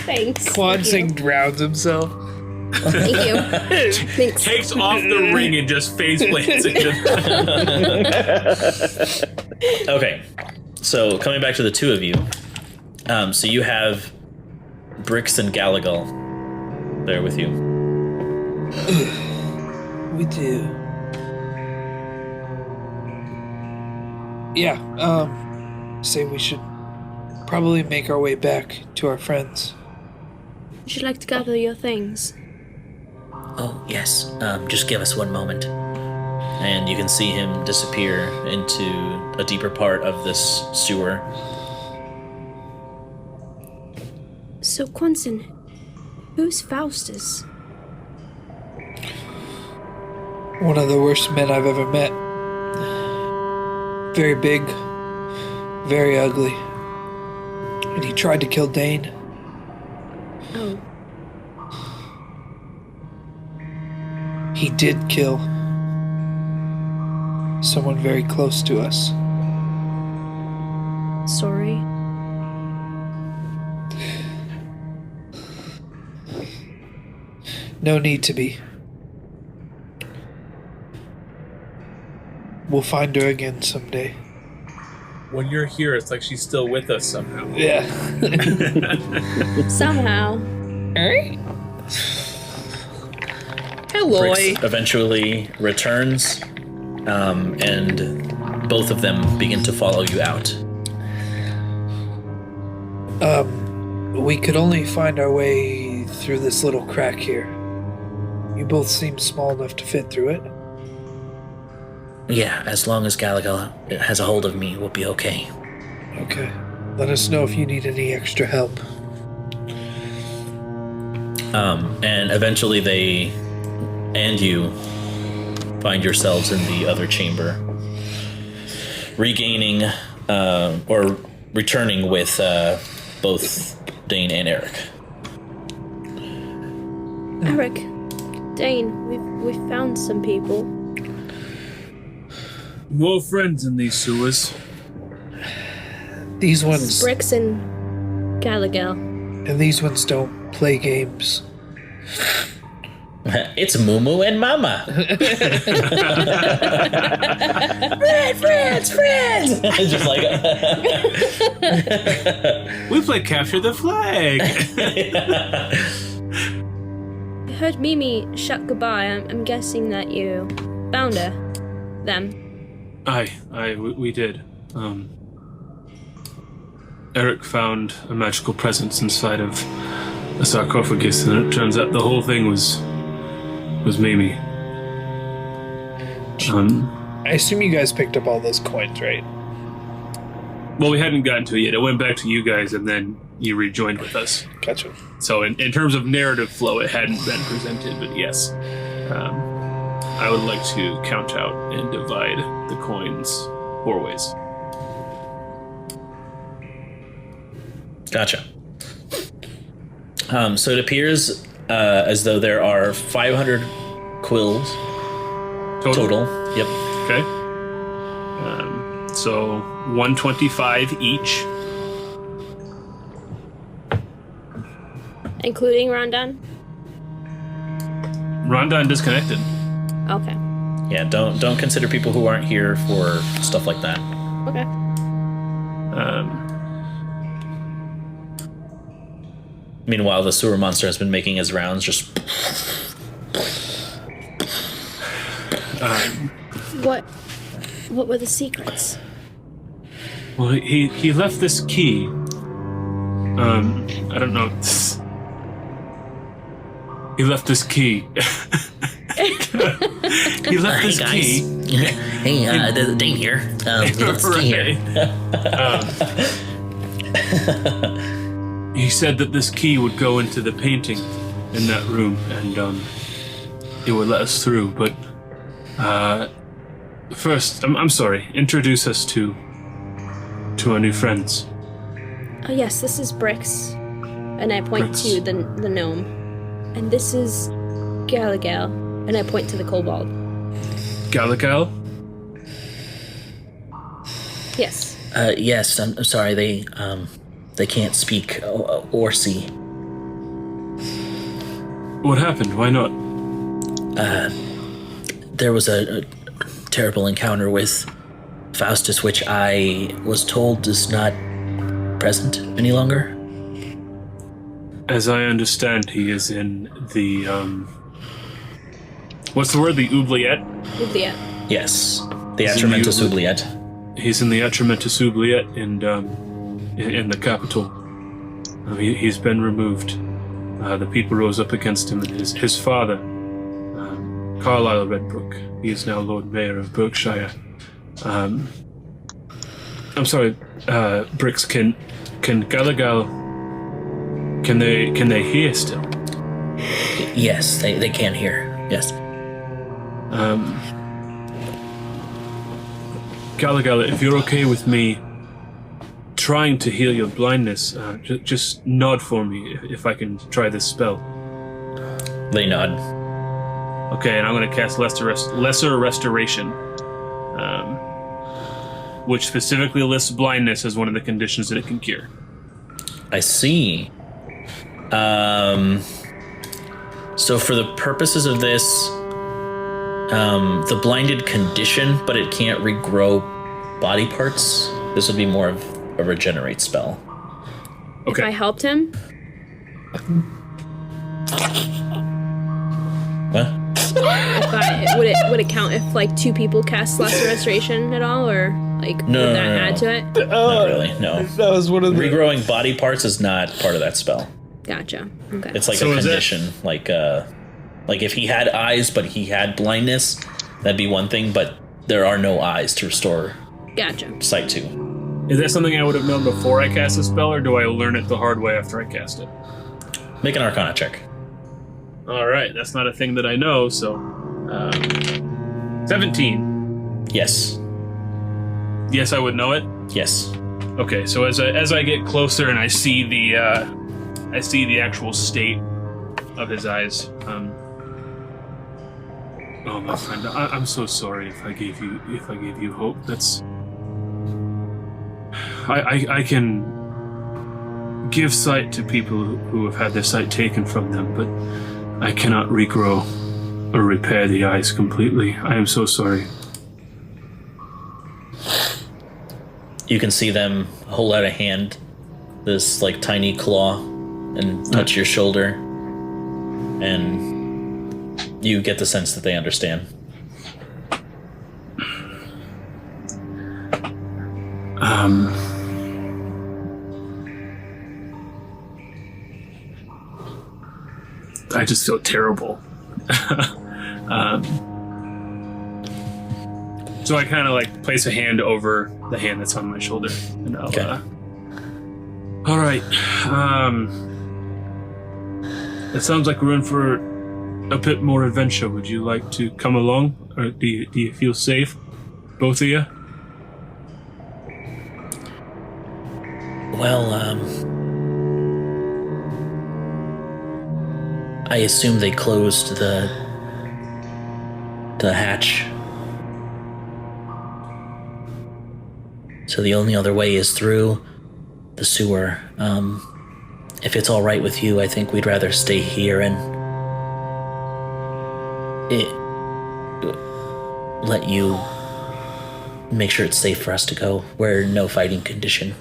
Thanks. Quonsing drowns himself. Thank you. Thanks. Takes off the ring and just face plants into Okay, So coming back to the two of you, so you have Brix and Galagal there with you. We do. Yeah, say we should probably make our way back to our friends. Would you like to gather your things? Oh, yes. Just give us one moment. And you can see him disappear into a deeper part of this sewer. So, Quentin, who's Faustus? One of the worst men I've ever met. Very big, very ugly. And he tried to kill Dane. Oh. He did kill someone very close to us. Sorry. No need to be. We'll find her again someday. When you're here, it's like she's still with us somehow. Yeah. Somehow. Hello. Brix eventually returns, and both of them begin to follow you out. We could only find our way through this little crack here. You both seem small enough to fit through it. Yeah, as long as Galagal has a hold of me, we'll be okay. Okay. Let us know if you need any extra help. And eventually they and you find yourselves in the other chamber, regaining or returning with both Dane and Eric. Eric, Dane, we've found some people. More friends in these sewers. These ones Brix and Galagal. and these ones don't play games. It's Mumu and Mama. friends! Just like We play capture the flag. I heard Mimi shout goodbye. I'm guessing that you found her. Them. We did. Eric found a magical presence inside of a sarcophagus, and it turns out the whole thing was Mimi. I assume you guys picked up all those coins, right? Well, we hadn't gotten to it yet. It went back to you guys, and then you rejoined with us. Gotcha. So in terms of narrative flow, it hadn't been presented, but yes. I would like to count out and divide the coins 4 ways. Gotcha. So it appears as though there are 500 quills total. Yep. Okay. So 125 each. Including Rondon? Rondon disconnected. Okay. Yeah, don't consider people who aren't here for stuff like that. Okay. Meanwhile, the sewer monster has been making his rounds, just What were the secrets? Well, he left this key. I don't know. He left this key. He left this key. Hey, Dane here. He left this key here. He said that this key would go into the painting in that room, and it would let us through. But first, I'm sorry. Introduce us to our new friends. Oh yes, this is Brix, and I point Brix. to the gnome, and this is Galagal, and I point to the kobold. Galagal? Yes. Yes, I'm sorry. They can't speak or see. What happened? Why not? There was a terrible encounter with Faustus, which I was told is not present any longer. As I understand, he is in the, what's the word? The oubliette? Oubliette. Yes, the Atramentus oubliette. He's in the Atramentus oubliette in the capital. He's been removed. The people rose up against him, and his father, Carlisle Redbrook, he is now Lord Mayor of Berkshire. I'm sorry, Brix, can Galagal, can they hear still? Yes, they can hear, yes. Galagal, if you're okay with me trying to heal your blindness, just nod for me if I can try this spell. They nod. Okay, and I'm going to cast Lesser Restoration, which specifically lists blindness as one of the conditions that it can cure. I see. So for the purposes of this, the blinded condition, but it can't regrow body parts. This would be more of a regenerate spell. Okay. If I helped him? What? Would it count if like two people cast Lesser Restoration at all, or like would that add to it? Not really. No. That was one of the regrowing body parts is not part of that spell. Gotcha. Okay. It's like a condition, like if he had eyes but he had blindness, that'd be one thing. But there are no eyes to restore. Gotcha. Sight to. Is that something I would have known before I cast the spell, or do I learn it the hard way after I cast it? Make an Arcana check. All right, that's not a thing that I know. So, 17. Yes. Yes, I would know it. Yes. Okay, so as I get closer and I see the actual state of his eyes. Oh, my friend, I'm so sorry if I gave you hope. That's. I can give sight to people who have had their sight taken from them, but I cannot regrow or repair the eyes completely. I am so sorry. You can see them hold out a hand, this like tiny claw, and touch your shoulder, and you get the sense that they understand. I just feel terrible. So I kind of like place a hand over the hand that's on my shoulder, and I'll. Okay. All right. It sounds like we're in for a bit more adventure. Would you like to come along, or do you feel safe, both of you? Well, I assume they closed the hatch. So the only other way is through the sewer. If it's all right with you, I think we'd rather stay here and let you make sure it's safe for us to go. We're in no fighting condition.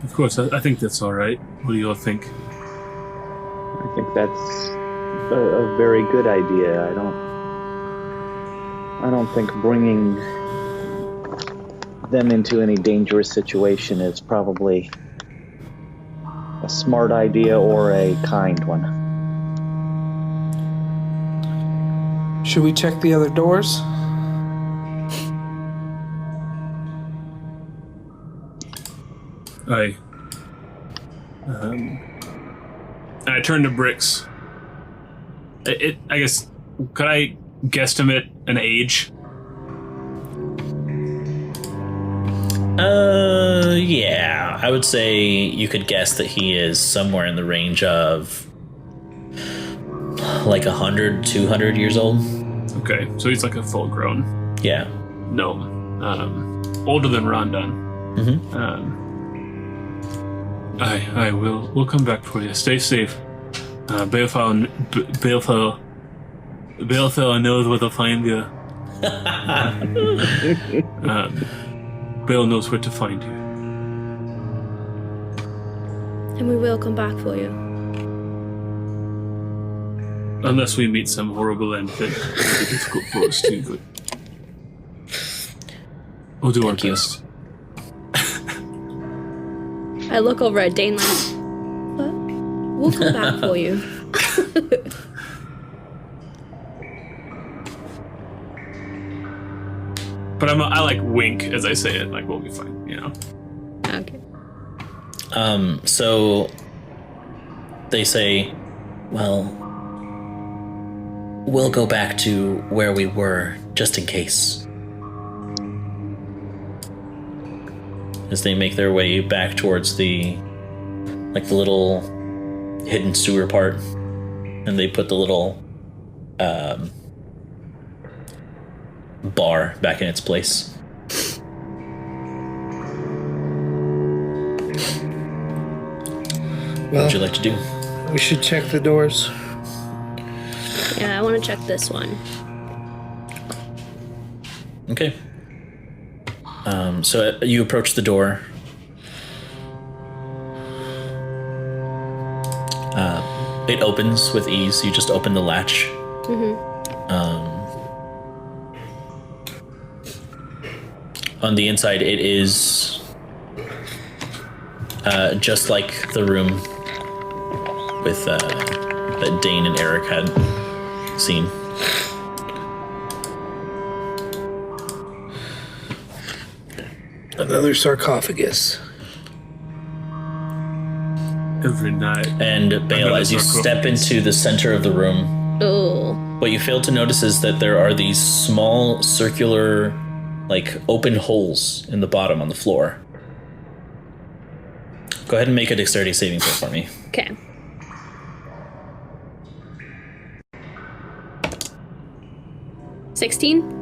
Of course, I think that's all right. What do you all think? I think that's a very good idea. I don't think bringing them into any dangerous situation is probably a smart idea or a kind one. Should we check the other doors? And I turn to Brix. I guess, could I guesstimate an age? Yeah. I would say you could guess that he is somewhere in the range of like 100, 200 years old. Okay, so he's like a full grown. Yeah. No. Older than Rondon. Mm-hmm. We'll come back for you. Stay safe. Balefell knows where to find you. Bale knows where to find you. And we will come back for you. Unless we meet some horrible end, then it'll be difficult for us too, but we'll do our Thank you. best. I look over at Dane like, what? We'll come back for you. But I like wink as I say it, like we'll be fine, you know. Okay. So they say, well, we'll go back to where we were just in case. As they make their way back towards the little hidden sewer part, and they put the little bar back in its place. What Well, would you like to do? we should check the doors. Yeah, I want to check this one. Okay. So you approach the door. It opens with ease. You just open the latch. On the inside, it is just like the room with that Dane and Eric had seen. Another sarcophagus. Every night. And Bale, as you step into the center of the room, Oh. what you fail to notice is that there are these small circular, like, open holes in the bottom on the floor. Go ahead and make a dexterity saving throw for me. Okay. $16?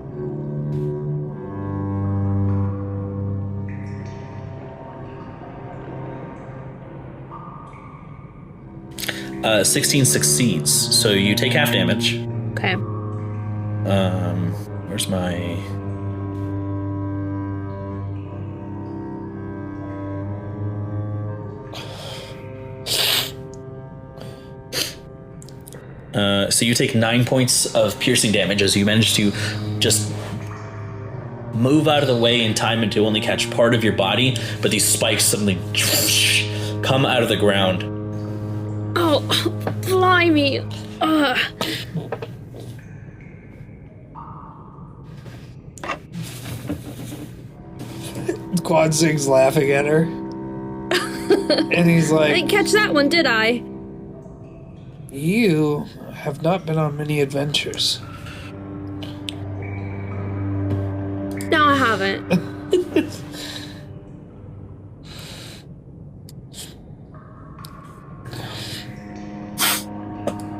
16 succeeds, so you take half damage. Okay. Where's my... So you take 9 points of piercing damage as you manage to just move out of the way in time to only catch part of your body, but these spikes suddenly come out of the ground. Oh, blimey. Ugh. Quad Zig's laughing at her. And he's I like, didn't catch that one, did I? you have not been on many adventures. No, I haven't.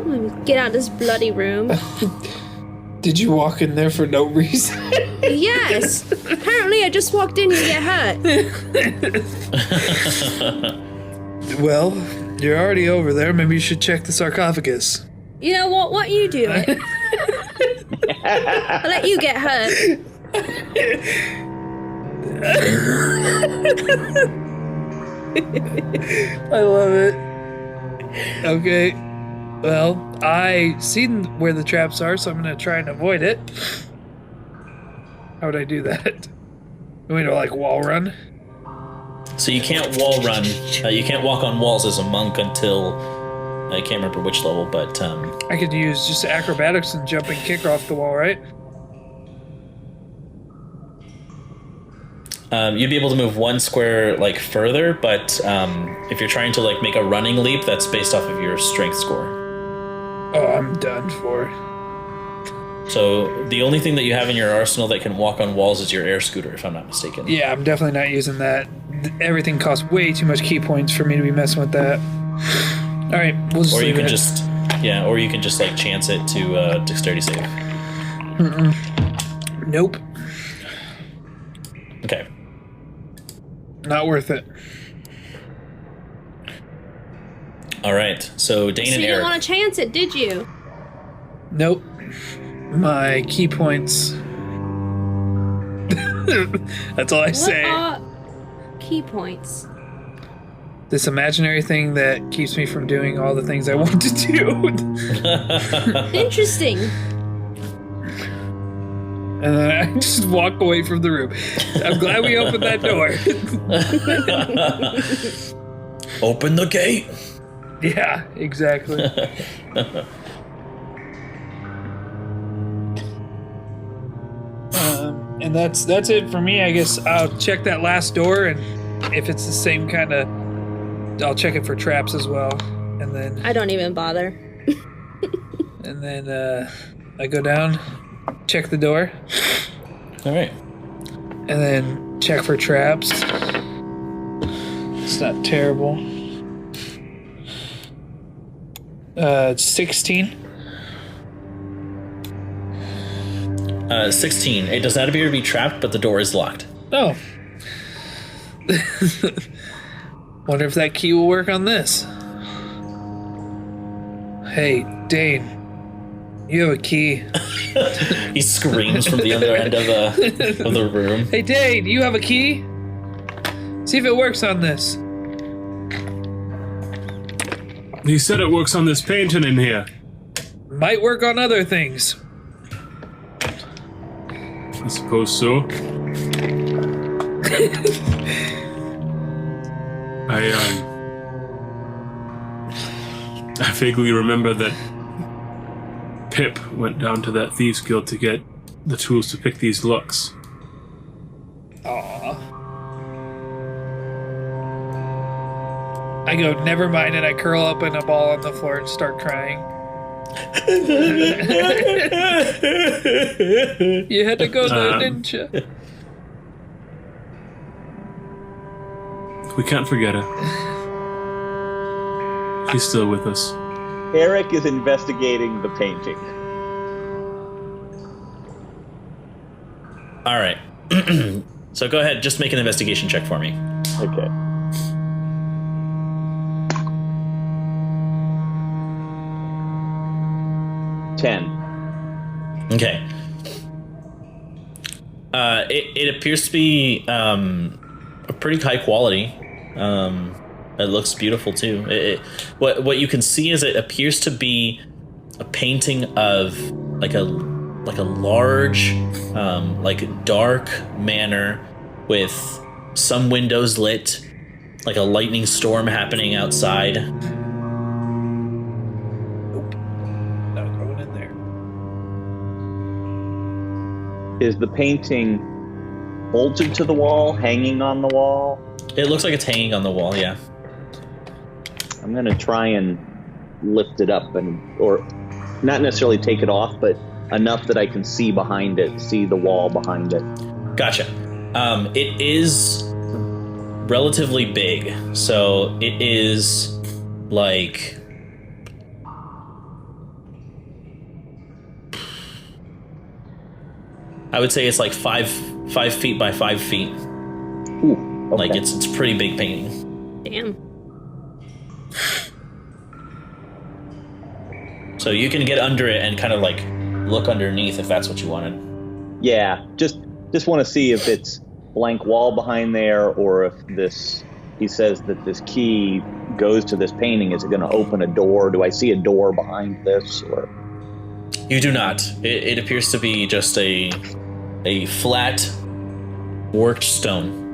Let me get out of this bloody room. Did you walk in there for no reason? Yes. Apparently, I just walked in and get hurt. Well, you're already over there. Maybe you should check the sarcophagus. You know what? What you do it? I'll let you get hurt. I love it. Okay. Well, I seen where the traps are, so I'm gonna try and avoid it. How would I do that? We know, like wall run. So you can't wall run. You can't walk on walls as a monk until... I can't remember which level, but... I could use just acrobatics and jump and kick off the wall, right? You'd be able to move one square like further, but if you're trying to like make a running leap, that's based off of your strength score. Oh, I'm done for. So the only thing that you have in your arsenal that can walk on walls is your air scooter, if I'm not mistaken. Yeah, I'm definitely not using that. Everything costs way too much key points for me to be messing with that. All right, we'll just Or you leave can it. just, yeah, or you can just like chance it to dexterity save. Nope, Okay. not worth it. All right. So Dane So and you didn't Eric. want to chance it, did you? Nope. My key points That's all I What say. are key points? This imaginary thing that keeps me from doing all the things I want to do. Interesting. And then I just walk away from the room. I'm glad we opened that door. Open the gate. Yeah, exactly. And that's it for me. I guess I'll check that last door, and if it's the same kind of, I'll check it for traps as well. And then I don't even bother. I go down, check the door, All right. and then check for traps. It's not terrible. 16. 16. It does not appear to be trapped, but the door is locked. Oh. Wonder if that key will work on this. Hey, Dane. You have a key. He screams from the other end of the room. Hey, Dane, you have a key? See if it works on this. He said it works on this painting in here. Might work on other things. I suppose so. I vaguely remember that Pip went down to that thieves guild to get the tools to pick these locks. Aww. I go, never mind, and I curl up in a ball on the floor and start crying. You had to go there, didn't you? We can't forget her. She's still with us. Eric is investigating the painting. All right. So go ahead, just make an investigation check for me. Okay. Okay. It appears to be a pretty high quality. It looks beautiful too. What you can see is it appears to be a painting of like a large, like dark manor with some windows lit, like a lightning storm happening outside. Nope. Not going in there. Is the painting bolted to the wall, hanging on the wall? It looks like it's hanging on the wall, yeah. I'm going to try and lift it up or not necessarily take it off, but enough that I can see behind it, see the wall behind it. Gotcha. It is relatively big, so it is like I would say it's like 5 feet by 5 feet. Ooh, okay. Like it's a pretty big painting. Damn. So you can get under it and kind of like look underneath if that's what you wanted. Yeah, just want to see if it's blank wall behind there, or if he says that this key goes to this painting. Is it going to open a door? Do I see a door behind this? Or You do not. It appears to be just a flat worked stone.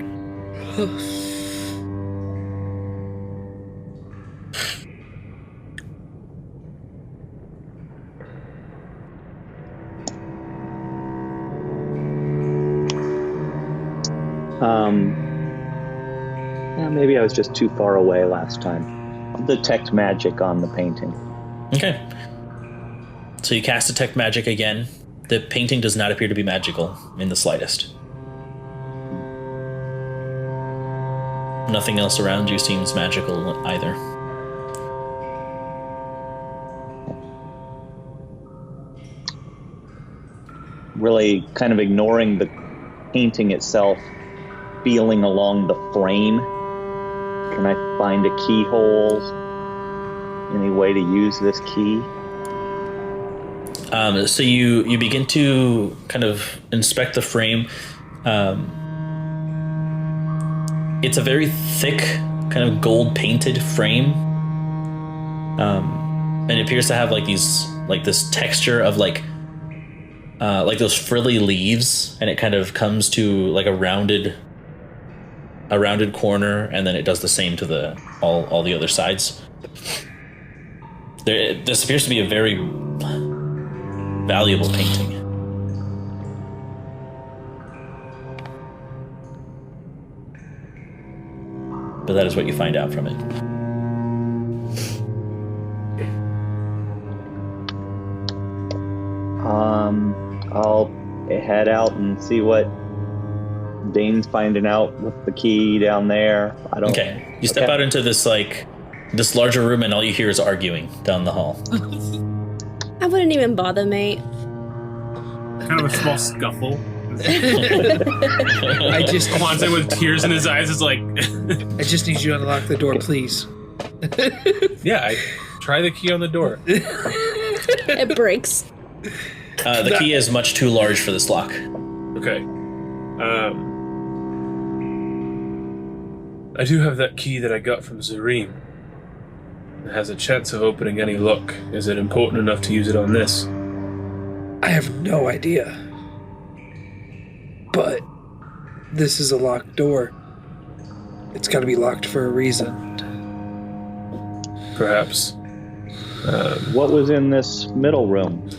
Yeah, maybe I was just too far away last time. I'll detect magic on the painting. Okay. So you cast Detect Magic again. The painting does not appear to be magical in the slightest. Nothing else around you seems magical either. Really kind of ignoring the painting itself, feeling along the frame. Can I find a keyhole? Any way to use this key? So you begin to kind of inspect the frame. It's a very thick, kind of gold painted frame. And it appears to have like this texture of like those frilly leaves, and it kind of comes to like a rounded corner, and then it does the same to all the other sides. This appears to be a very valuable painting. But that is what you find out from it. I'll head out and see what Dane's finding out with the key down there. Okay. You step out into this larger room, and all you hear is arguing down the hall. I wouldn't even bother, mate. Kind of a small scuffle. Alonzo with tears in his eyes is like... I just need you to unlock the door, please. Yeah, I try the key on the door. It breaks. The key is much too large for this lock. Okay. I do have that key that I got from Zareem. It has a chance of opening any lock. Is it important enough to use it on this? I have no idea. But this is a locked door. It's got to be locked for a reason. Perhaps. What was in this middle room?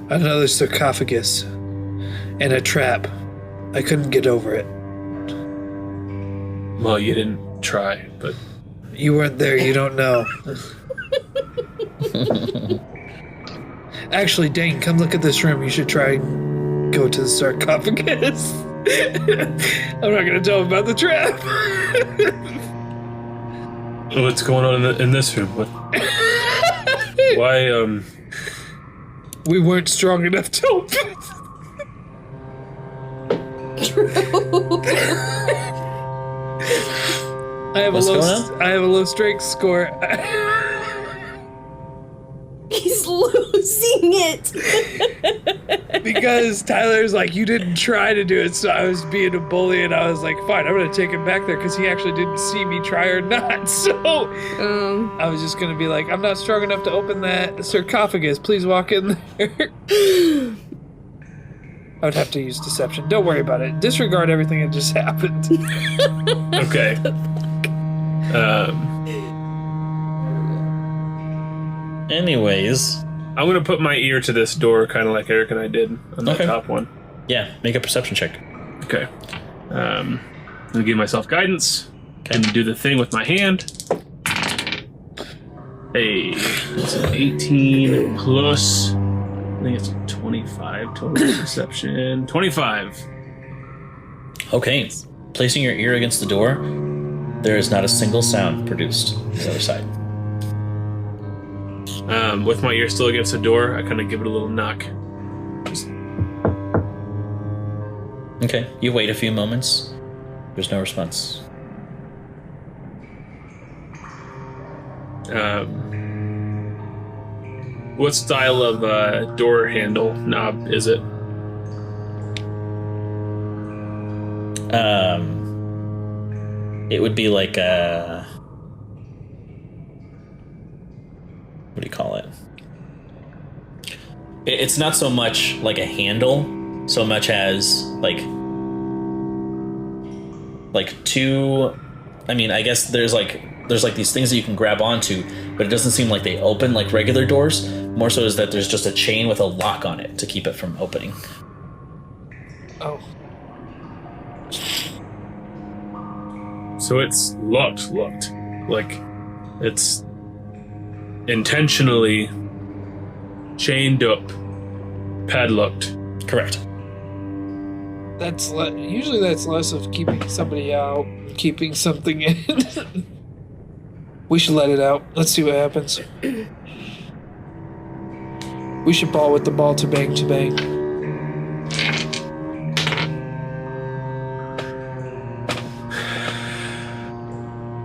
Another sarcophagus and a trap. I couldn't get over it. Well, you didn't try, but... You weren't there, you don't know. Actually, Dane, come look at this room. You should try and go to the sarcophagus. I'm not going to tell him about the trap. What's going on in this room? What? Why, We weren't strong enough to open I have a low strength score. He's losing it. Because Tyler's like, you didn't try to do it, so I was being a bully, and I was like, fine, I'm gonna take him back there because he actually didn't see me try or not. So I was just gonna be like, I'm not strong enough to open that sarcophagus. Please walk in there. I would have to use deception. Don't worry about it. Disregard everything that just happened. Okay. Anyways, I'm gonna put my ear to this door, kind of like Eric and I did on the top one. Yeah, make a perception check. Okay. I'm gonna give myself guidance and do the thing with my hand. Hey, it's an 18 plus. I think it's a 25 total perception. 25. Okay. Placing your ear against the door, there is not a single sound produced on the other side. With my ear still against the door, I kind of give it a little knock. Okay, you wait a few moments. There's no response. What style of door handle knob is it? It would be like a... What do you call it? It's not so much like a handle, so much as like two... I mean, I guess there's like these things that you can grab onto, but it doesn't seem like they open like regular doors. More so is that there's just a chain with a lock on it to keep it from opening. Oh. So it's locked. Like, it's intentionally chained up, padlocked. Correct. Usually that's less of keeping somebody out, keeping something in. We should let it out. Let's see what happens. We should ball with the ball to bang to bang.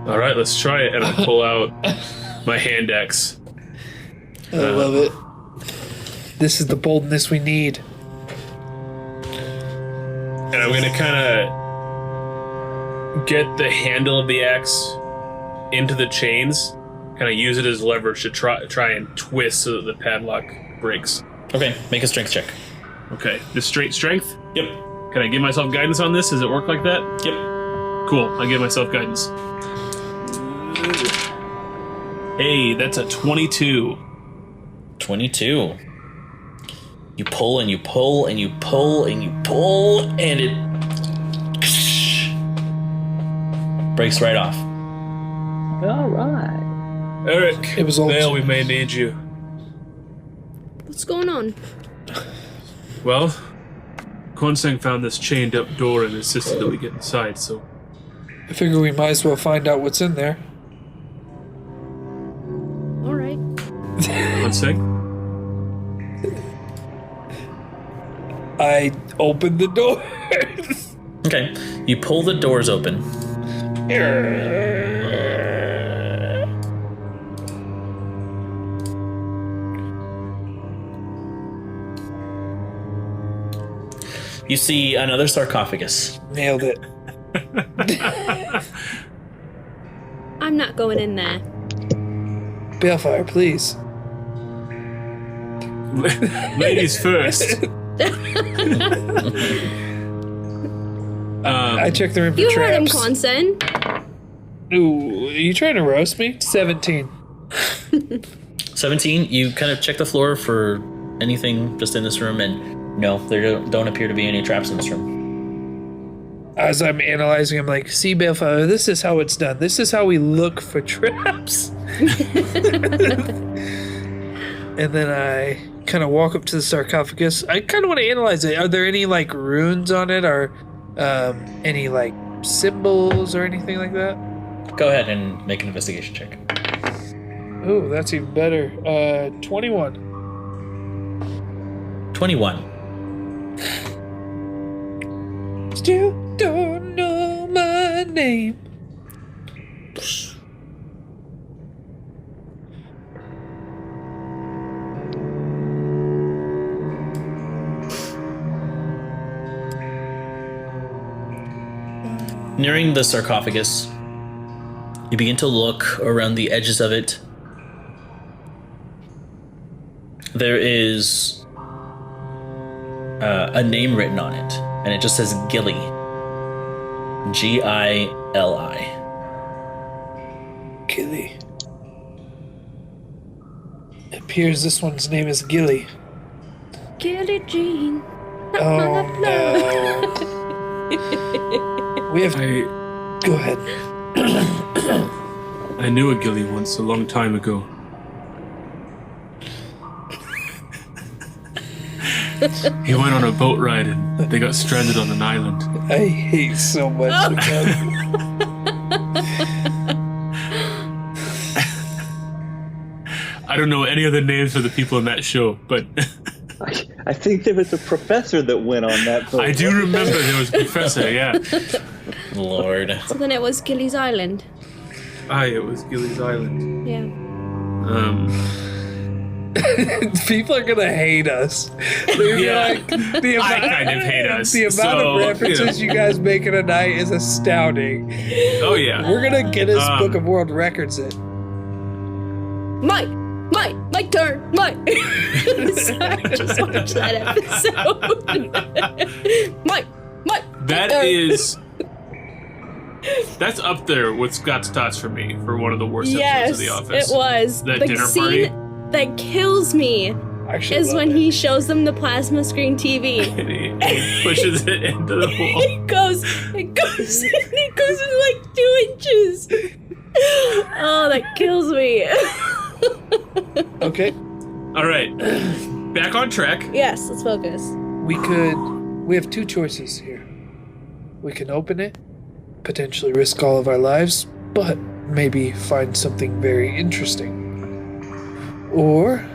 All right, let's try it. And I pull out my hand axe. I love it. This is the boldness we need. And I'm going to kind of get the handle of the axe into the chains, kind of use it as leverage to try and twist so that the padlock breaks. Okay, make a strength check. Okay, this straight strength? Yep. Can I give myself guidance on this? Does it work like that? Yep. Cool, I give myself guidance. Hey, that's a 22. 22. You pull and you pull and you pull and you pull, and it breaks right off. All right. Eric, It was old. Vale, we may need you. What's going on? Well, Konseng found this chained up door and insisted that we get inside, so... I figure we might as well find out what's in there. All right. Konseng? I opened the door. Okay, you pull the doors open. You see another sarcophagus. Nailed it. I'm not going in there. Balefire, please. Ladies first. I checked the room for You heard him, traps. Consen. Ooh, are you trying to roast me? 17. 17, you kind of check the floor for anything just in this room, and no, there don't appear to be any traps in this room. As I'm analyzing, I'm like, see, Balefire, this is how it's done. This is how we look for traps. And then I kind of walk up to the sarcophagus. I kind of want to analyze it. Are there any, like, runes on it, or any, like, symbols or anything like that? Go ahead and make an investigation check. Ooh, that's even better. 21. 21. Still don't know my name. Nearing the sarcophagus, you begin to look around the edges of it. There is a name written on it, and it just says Gilly. Gili. Gilly. It appears this one's name is Gilly. Gilly Jean. Oh no. We have. Go ahead. I knew a Gilly once, a long time ago. He went on a boat ride and they got stranded on an island. I hate so much of them. I don't know any other names for the people in that show, but I think there was a professor that went on that boat. I do remember there was a professor, yeah. Lord. So then it was Gilly's Island. Aye, it was Gilly's Island. Yeah. People are gonna hate us. They're Yeah. like, the I amount, kind of hate us. the amount so, of references you guys make in a night is astounding. Oh, yeah. We're gonna Guinness Book of World Records it. Mike, turn, Mike. Sorry, I just watched that episode. Mike, That turn. is... That's up there with Scott's Tots for me, for one of the worst episodes of The Office. It was. That the dinner scene party? that kills me Actually, is when he shows them the plasma screen TV. And he pushes it into the wall. It goes in like 2 inches. Oh, that kills me. Okay, All right. Back on track. Yes, let's focus. we have two choices here. We can open it, potentially risk all of our lives, but maybe find something very interesting. Or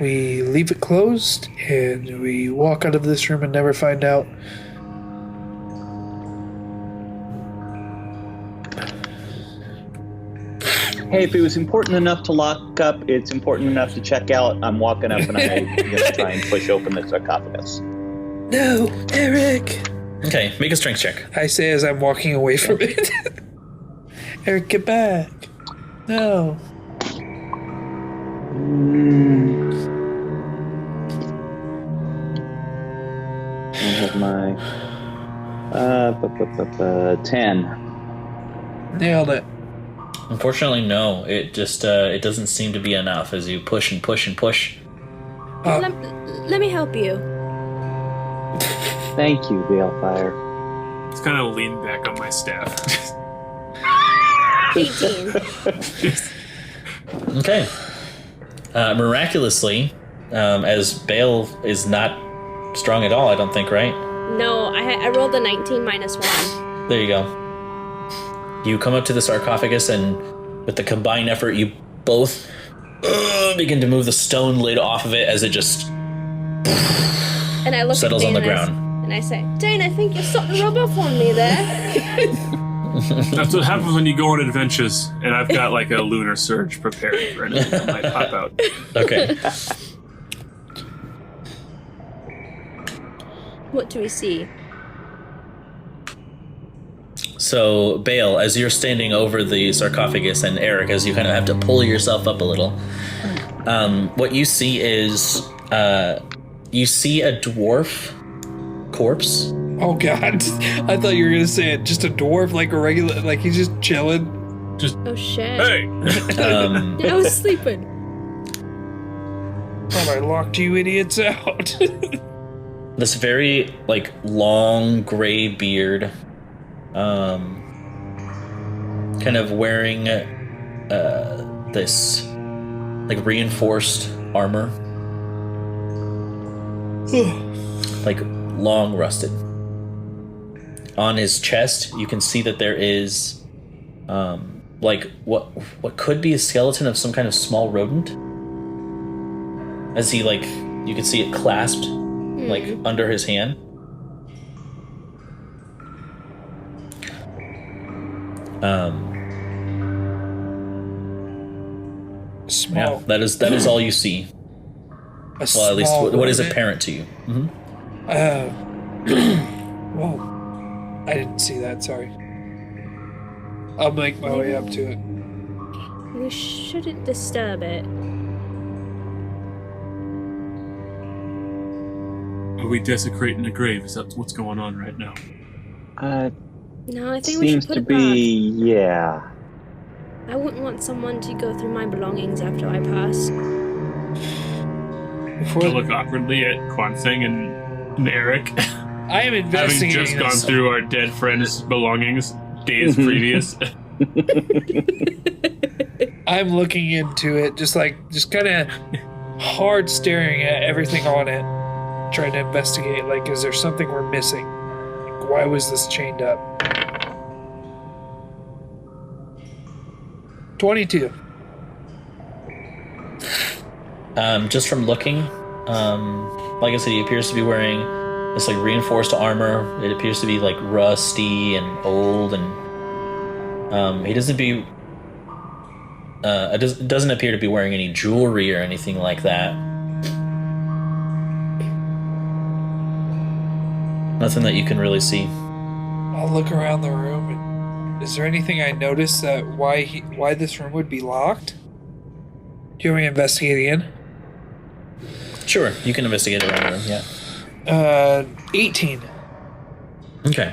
we leave it closed and we walk out of this room and never find out. Hey, if it was important enough to lock up, it's important enough to check out. I'm walking up and I'm going to try and push open the sarcophagus. No, Eric! Okay, make a strength check. I say as I'm walking away from it. Eric, get back. No. I have my 10. Nailed it. Unfortunately, no. It just it doesn't seem to be enough as you push and push and push. Let me help you. Thank you, Balefire. Just kind of lean back on my staff. 18. Okay. Miraculously, as Bale is not strong at all, I don't think, right? No, I rolled a 19 minus 1. There you go. You come up to the sarcophagus, and with the combined effort, you both begin to move the stone lid off of it as it just And I look settles at on the Dane ground. and I say, Dane, I think you're starting to rub off on me there. That's what happens when you go on adventures, and I've got like a lunar surge prepared for anything that might pop out. Okay. What do we see? So, Bale, as you're standing over the sarcophagus, and Eric, as you kind of have to pull yourself up a little, what you see is you see a dwarf corpse. Oh, God. I thought you were going to say it. Just a dwarf, like a regular, like he's just chilling. Oh, shit. Hey! I was sleeping. Thought I locked you idiots out. This very, like, long gray beard, kind of wearing this, like, reinforced armor. Like, long rusted. On his chest, you can see that there is, like, what could be a skeleton of some kind of small rodent. As he, like, you can see it clasped, like, under his hand. Small. Yeah, that is all you see. Well, at least what is apparent to you. Mm-hmm. Well, I didn't see that, sorry. I'll make my way up to it. We shouldn't disturb it. Are we desecrating the grave? Is that what's going on right now? No, I think we should Seems put to it back. be, yeah. I wouldn't want someone to go through my belongings after I pass. I look awkwardly at Kwanseng and Eric, I am having investigating just gone this. through our dead friend's belongings days previous. I'm looking into it, just kind of hard staring at everything on it, trying to investigate, like, is there something we're missing? Like, why was this chained up? 22. Just from looking, like I said, he appears to be wearing this, like, reinforced armor. It appears to be, like, rusty and old, and he doesn't doesn't appear to be wearing any jewelry or anything like that. Nothing that you can really see. I'll look around the room. And is there anything I noticed that why this room would be locked? Do you want me to investigate again? Sure, you can investigate around the room, yeah. 18. Okay.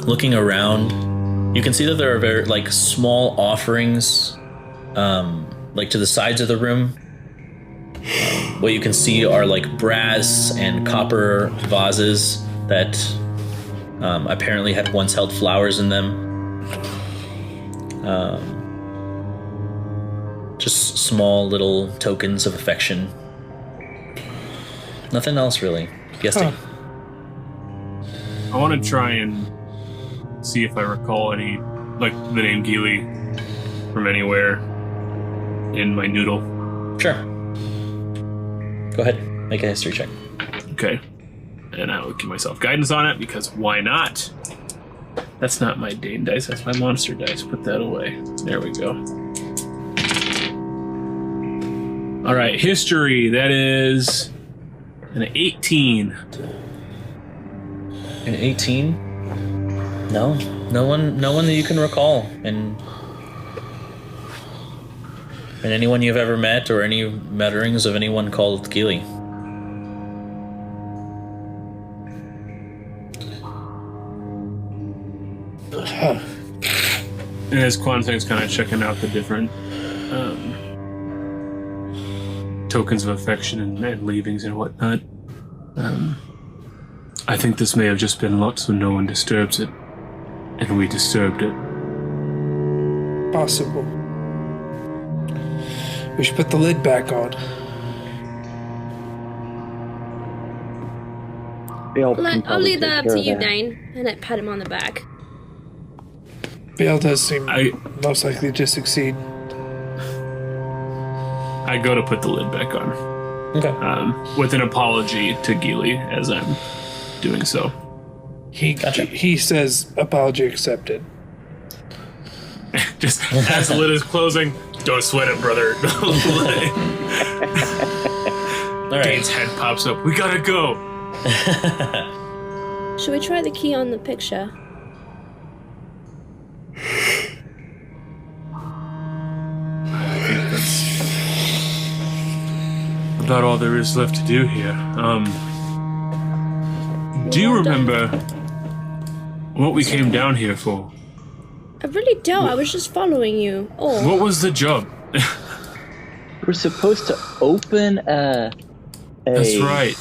Looking around, you can see that there are very, like, small offerings, like, to the sides of the room. What you can see are, like, brass and copper vases that apparently had once held flowers in them. Just small little tokens of affection. Nothing else really. Guessing. I want to try and see if I recall any, like, the name Geely from anywhere in my noodle. Sure. Go ahead. Make a history check. Okay. And I will give myself guidance on it, because why not? That's not my Dane dice, that's my monster dice. Put that away. There we go. Alright, history. That is An 18. An 18? No. No one that you can recall. And anyone you've ever met or any mutterings of anyone called Keely. And as Quanting's kind of checking out the different tokens of affection and leavings and whatnot, I think this may have just been luck so no one disturbs it. And we disturbed it. Possible. We should put the lid back on. I'll leave that up to you, Dane. And I pat him on the back. Bale does seem most likely to succeed. I go to put the lid back on. Okay. With an apology to Geely as I'm doing so. He says apology accepted. Just as the lid is closing, don't sweat it, brother. All right. Dane's head pops up. We gotta go. Should we try the key on the picture? I think that's about all there is left to do here. Do you remember what we came down here for? I really don't. I was just following you. Oh. What was the job? We're supposed to open a That's right.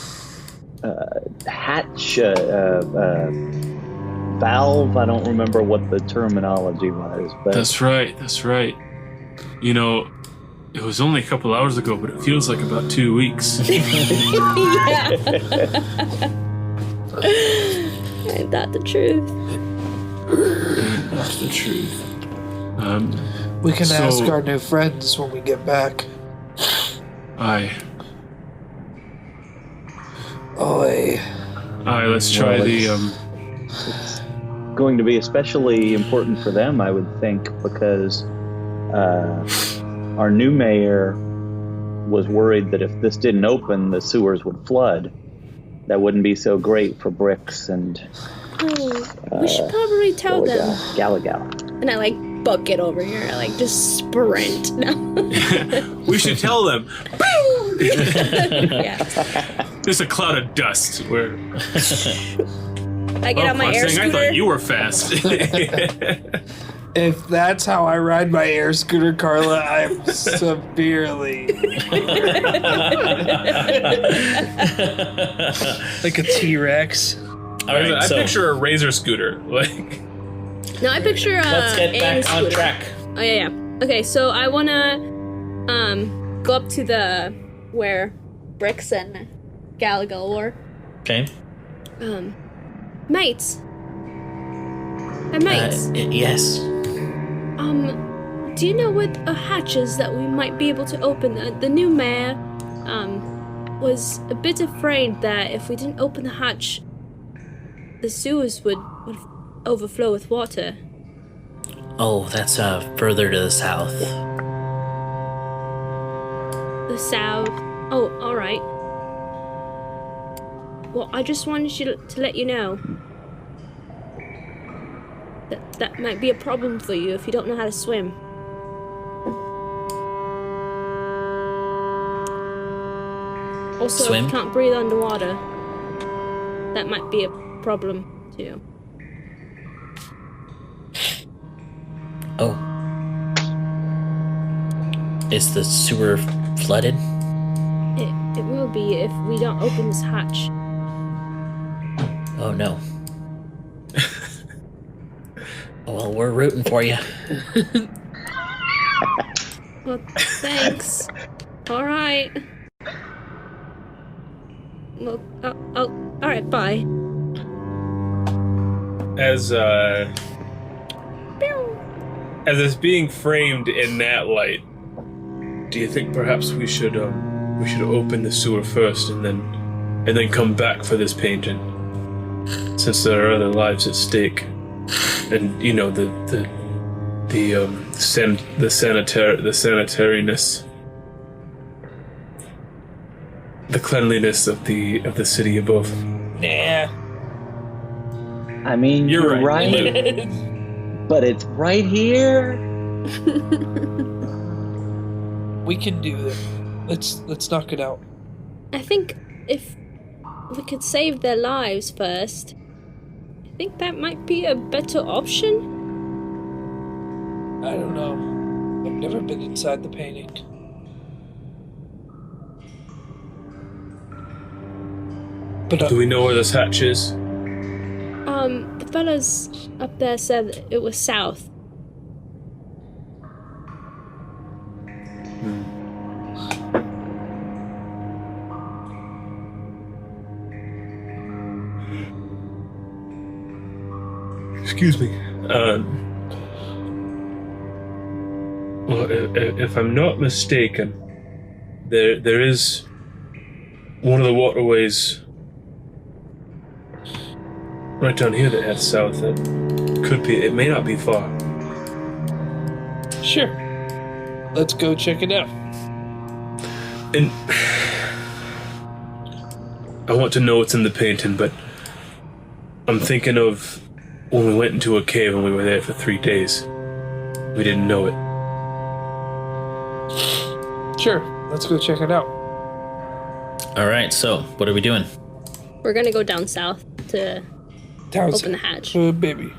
hatch, valve. I don't remember what the terminology was, but That's right. You know, it was only a couple hours ago, but it feels like about 2 weeks. Yeah. Ain't that the truth? That's the truth. We can So- ask our new friends when we get back. Aye, let's try Well, the, it's going to be especially important for them, I would think, because our new mayor was worried that if this didn't open, the sewers would flood. That wouldn't be so great for Bricks and We should probably tell them. Galagal. And I book it over here. I just sprint. No. we should tell them. Yeah. There's a cloud of dust where... I get on my air Quanting, I scooter. thought you were fast. If that's how I ride my air scooter, Carla, I'm severely like a T-Rex. All right, I so picture a razor scooter. No, I picture let's get Aiden back on scooter. track. Oh yeah. Okay, so I wanna go up to the where Bricks and Galagal were. Okay. Mates. Hey, mates. Yes. Do you know what hatches that we might be able to open? The new mayor, was a bit afraid that if we didn't open the hatch, the sewers would overflow with water. Oh, that's further to the south. The south. Oh, all right. Well, I just wanted you to let you know that might be a problem for you if you don't know how to swim. Also, Swim? if you can't breathe underwater, that might be a problem too. Oh. Is the sewer flooded? It will be if we don't open this hatch. Oh no. Well, we're rooting for you. Well, thanks. All right. Well, all right. Bye. As it's being framed in that light, do you think perhaps we should open the sewer first and then come back for this painting? Since there are other lives at stake, and you know the sanitariness. the cleanliness of the city above. Nah. I mean, You're you're right. but it's right here. We can do this. Let's knock it out. I think if we could save their lives first, I think that might be a better option. I don't know. I've never been inside the painting. But Do we know where this hatch is? The fellas up there said it was south. Excuse me. Well, if I'm not mistaken, there is one of the waterways right down here that heads south. That could be. It may not be far. sure. Let's go check it out. And I want to know what's in the painting, but I'm thinking of when we went into a cave and we were there for 3 days. We didn't know it. Sure. Let's go check it out. All right, so what are we doing? We're gonna go down south to open the hatch. Oh, baby.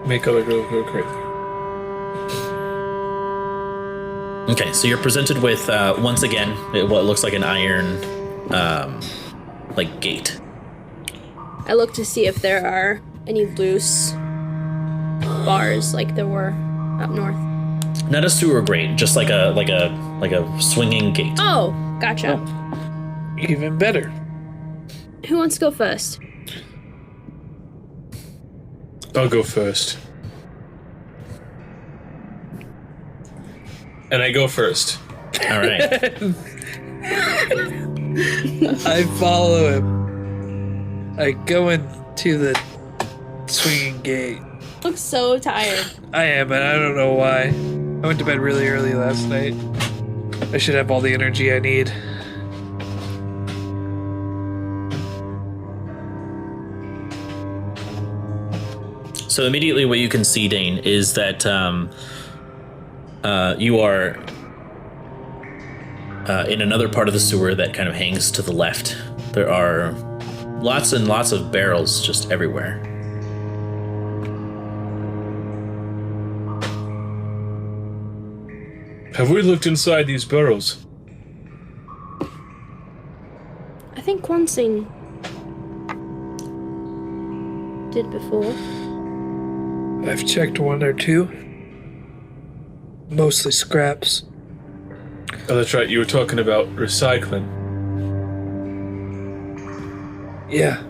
Make other girls go crazy. Okay, so you're presented with once again what looks like an iron, like gate. I look to see if there are any loose bars like there were up north. Not a sewer grate, just like a swinging gate. Oh, gotcha. Even better. Who wants to go first? I'll go first. And I go first. All right. I follow him. I go into the swinging gate. Looks so tired. I am, and I don't know why. I went to bed really early last night. I should have all the energy I need. So immediately what you can see, Dane, is that you are in another part of the sewer that kind of hangs to the left. There are lots and lots of barrels just everywhere. Have we looked inside these barrels? I think Kwansing did before. I've checked one or two. Mostly scraps. Oh, that's right. You were talking about recycling. Yeah.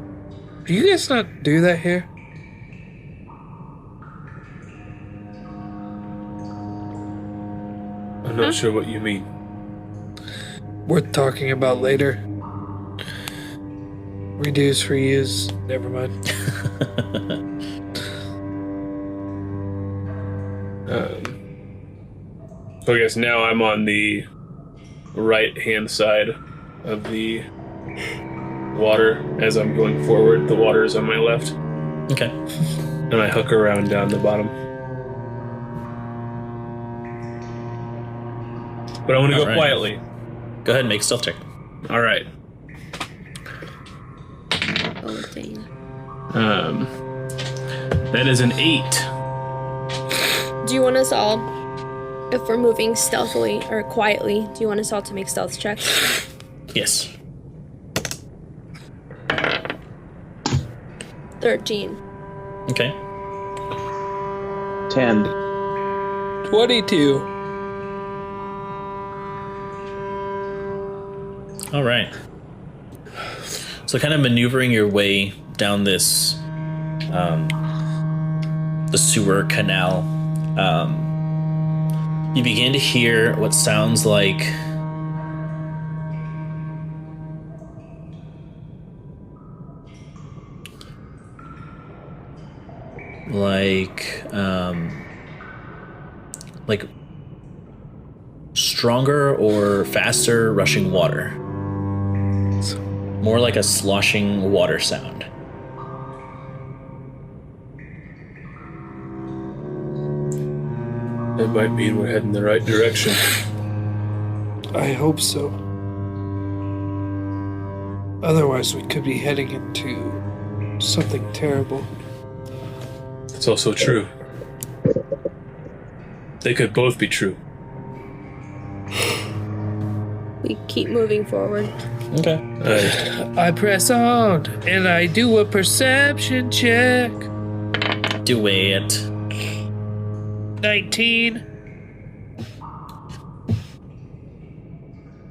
Do you guys not do that here? I'm not sure what you mean. Worth talking about later. Reduce, reuse. Never mind. So I guess now I'm on the right-hand side of the water as I'm going forward. The water is on my left. Okay. And I hook around down the bottom. But I want to go All right. quietly. Go ahead and make a stealth check. All right. Oh, dang. That is an 8. Do you want us all, if we're moving stealthily or quietly, do you want us all to make stealth checks? Yes. 13. Okay. 10. 22. All right. So kind of maneuvering your way down this, the sewer canal, you begin to hear what sounds like stronger or faster rushing water. More like a sloshing water sound. That might mean we're heading the right direction. I hope so. Otherwise, we could be heading into something terrible. It's also true. They could both be true. We keep moving forward. Okay. I press on, and I do a perception check. Do it. 19.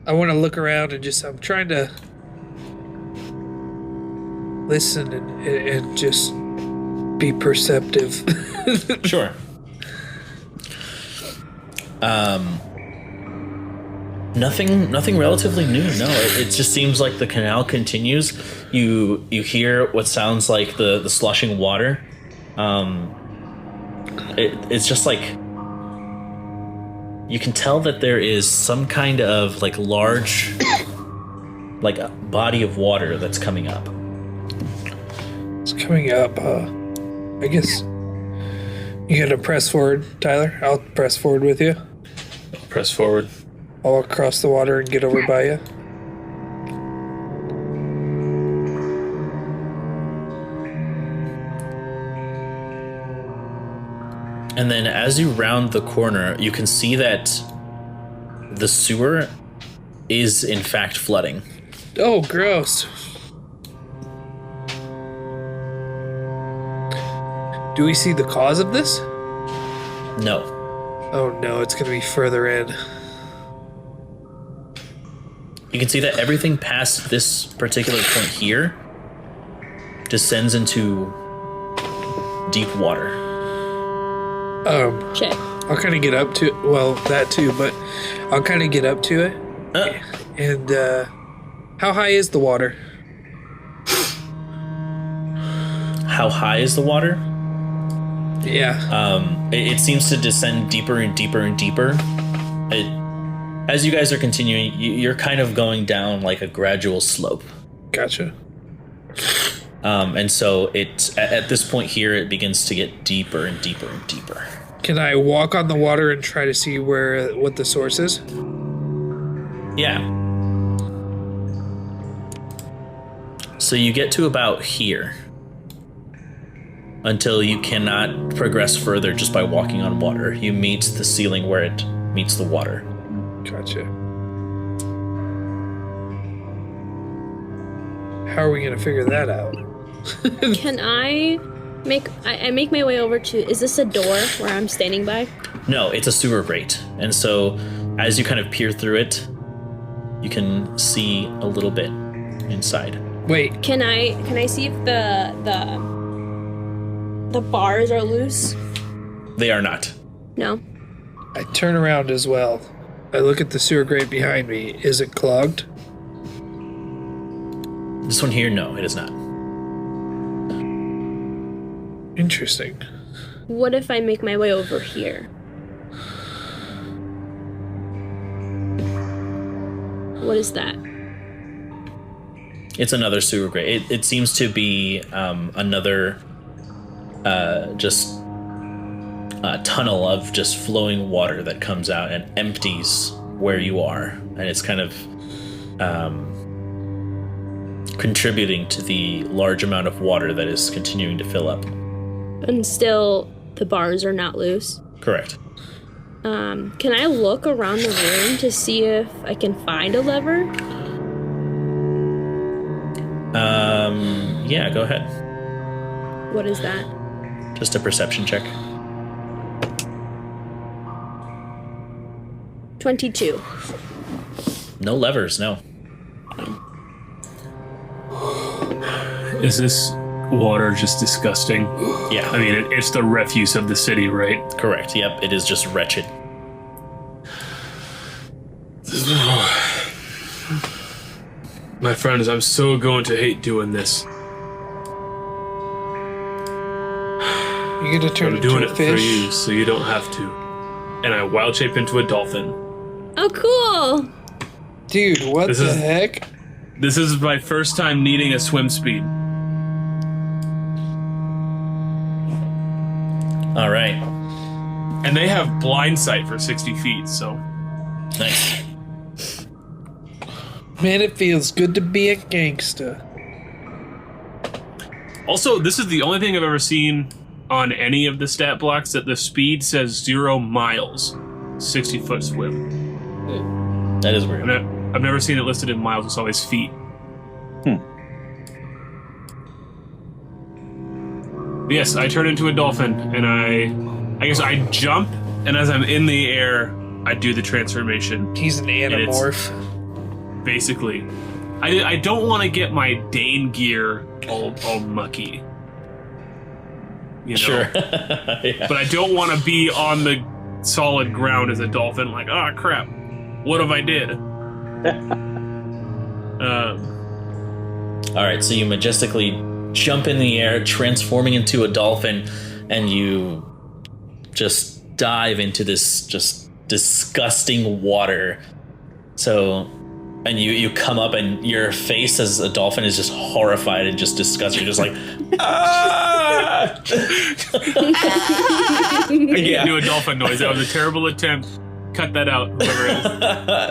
I want to look around and I'm trying to listen and just be perceptive. Sure. Nothing relatively new. No, it just seems like the canal continues. You hear what sounds like the sloshing water. It's just like you can tell that there is some kind of like large like a body of water that's coming up. It's coming up. I guess you gotta press forward, Tyler. I'll press forward with you. Press forward. I'll cross the water and get over by you. And then as you round the corner, you can see that the sewer is in fact flooding. Oh, gross. Do we see the cause of this? No. Oh no, it's gonna be further in. You can see that everything past this particular point here descends into deep water. Check. I'll kind of get up to well, that too, but I'll kind of get up to it. And how high is the water? How high is the water? Yeah. It seems to descend deeper and deeper and deeper. As you guys are continuing, you're kind of going down like a gradual slope. Gotcha. And so at this point here, it begins to get deeper and deeper and deeper. Can I walk on the water and try to see what the source is? Yeah. So you get to about here until you cannot progress further just by walking on water. You meet the ceiling where it meets the water. Gotcha. How are we gonna figure that out? Can I make my way over to, is this a door where I'm standing by? No, it's a sewer grate. And so as you kind of peer through it, you can see a little bit inside. Wait, Can I see if the bars are loose? They are not. No. I turn around as well. I look at the sewer grate behind me. Is it clogged? This one here, no, it is not. Interesting. What if I make my way over here? What is that? It's another sewer grate. It seems to be another tunnel of just flowing water that comes out and empties where you are. And it's kind of contributing to the large amount of water that is continuing to fill up. And still, the bars are not loose. Correct. Can I look around the room to see if I can find a lever? Yeah, go ahead. What is that? Just a perception check. 22. No levers, no. Is this water just disgusting? Yeah. I mean, it's the refuse of the city, right? Correct, yep, it is just wretched. My friends, I'm so going to hate doing this. You gonna turn I'm into doing a it fish? for you, so you don't have to. And I wild shape into a dolphin. Oh, cool. Dude, what This the is- heck? This is my first time needing a swim speed. All right. And they have blind sight for 60 feet, so... Nice. Man, it feels good to be a gangster. Also, this is the only thing I've ever seen on any of the stat blocks that the speed says 0 miles, 60-foot swim. That is weird. I've never seen it listed in miles. It's always feet. Yes, I turn into a dolphin, and I guess I jump, and as I'm in the air, I do the transformation. He's an anamorph. Basically, I don't want to get my Dane gear all mucky. You know? Sure. Yeah. But I don't want to be on the solid ground as a dolphin, like, oh crap, what have I did? All right, so you majestically jump in the air, transforming into a dolphin, and you just dive into this just disgusting water. So, and you come up, and your face as a dolphin is just horrified and just disgusted. You're just like, ah! Yeah. Do a dolphin noise. That was a terrible attempt. Cut that out, whoever it is.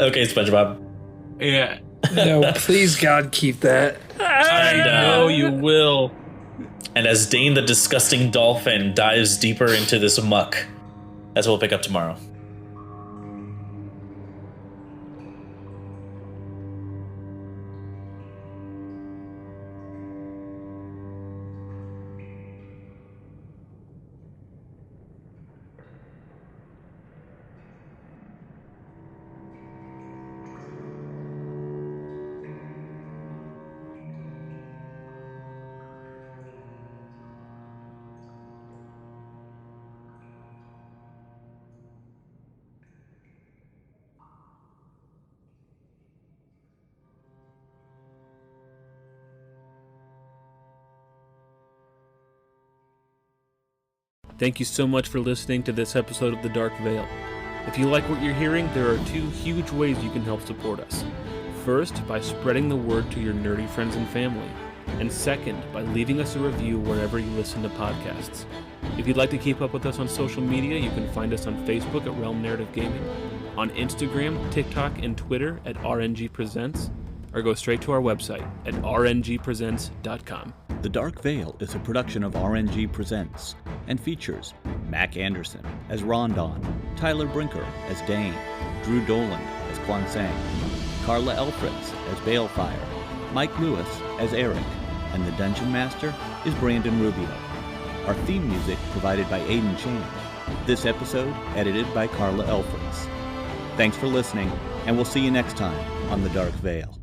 Okay, SpongeBob. Yeah. No, please, God, keep that. I know you will. And as Dane the disgusting dolphin dives deeper into this muck, that's what we'll pick up tomorrow. Thank you so much for listening to this episode of The Dark Veil. If you like what you're hearing, there are 2 huge ways you can help support us. First, by spreading the word to your nerdy friends and family. And second, by leaving us a review wherever you listen to podcasts. If you'd like to keep up with us on social media, you can find us on Facebook at Realm Narrative Gaming, on Instagram, TikTok, and Twitter at RNG Presents, or go straight to our website at rngpresents.com. The Dark Veil is a production of RNG Presents and features Mac Anderson as Rondon, Tyler Brinker as Dane, Drew Dolan as Quan Sang, Carla Elfritz as Balefire, Mike Lewis as Eric, and the Dungeon Master is Brandon Rubio. Our theme music provided by Aiden Chan. This episode edited by Carla Elfritz. Thanks for listening, and we'll see you next time on The Dark Veil.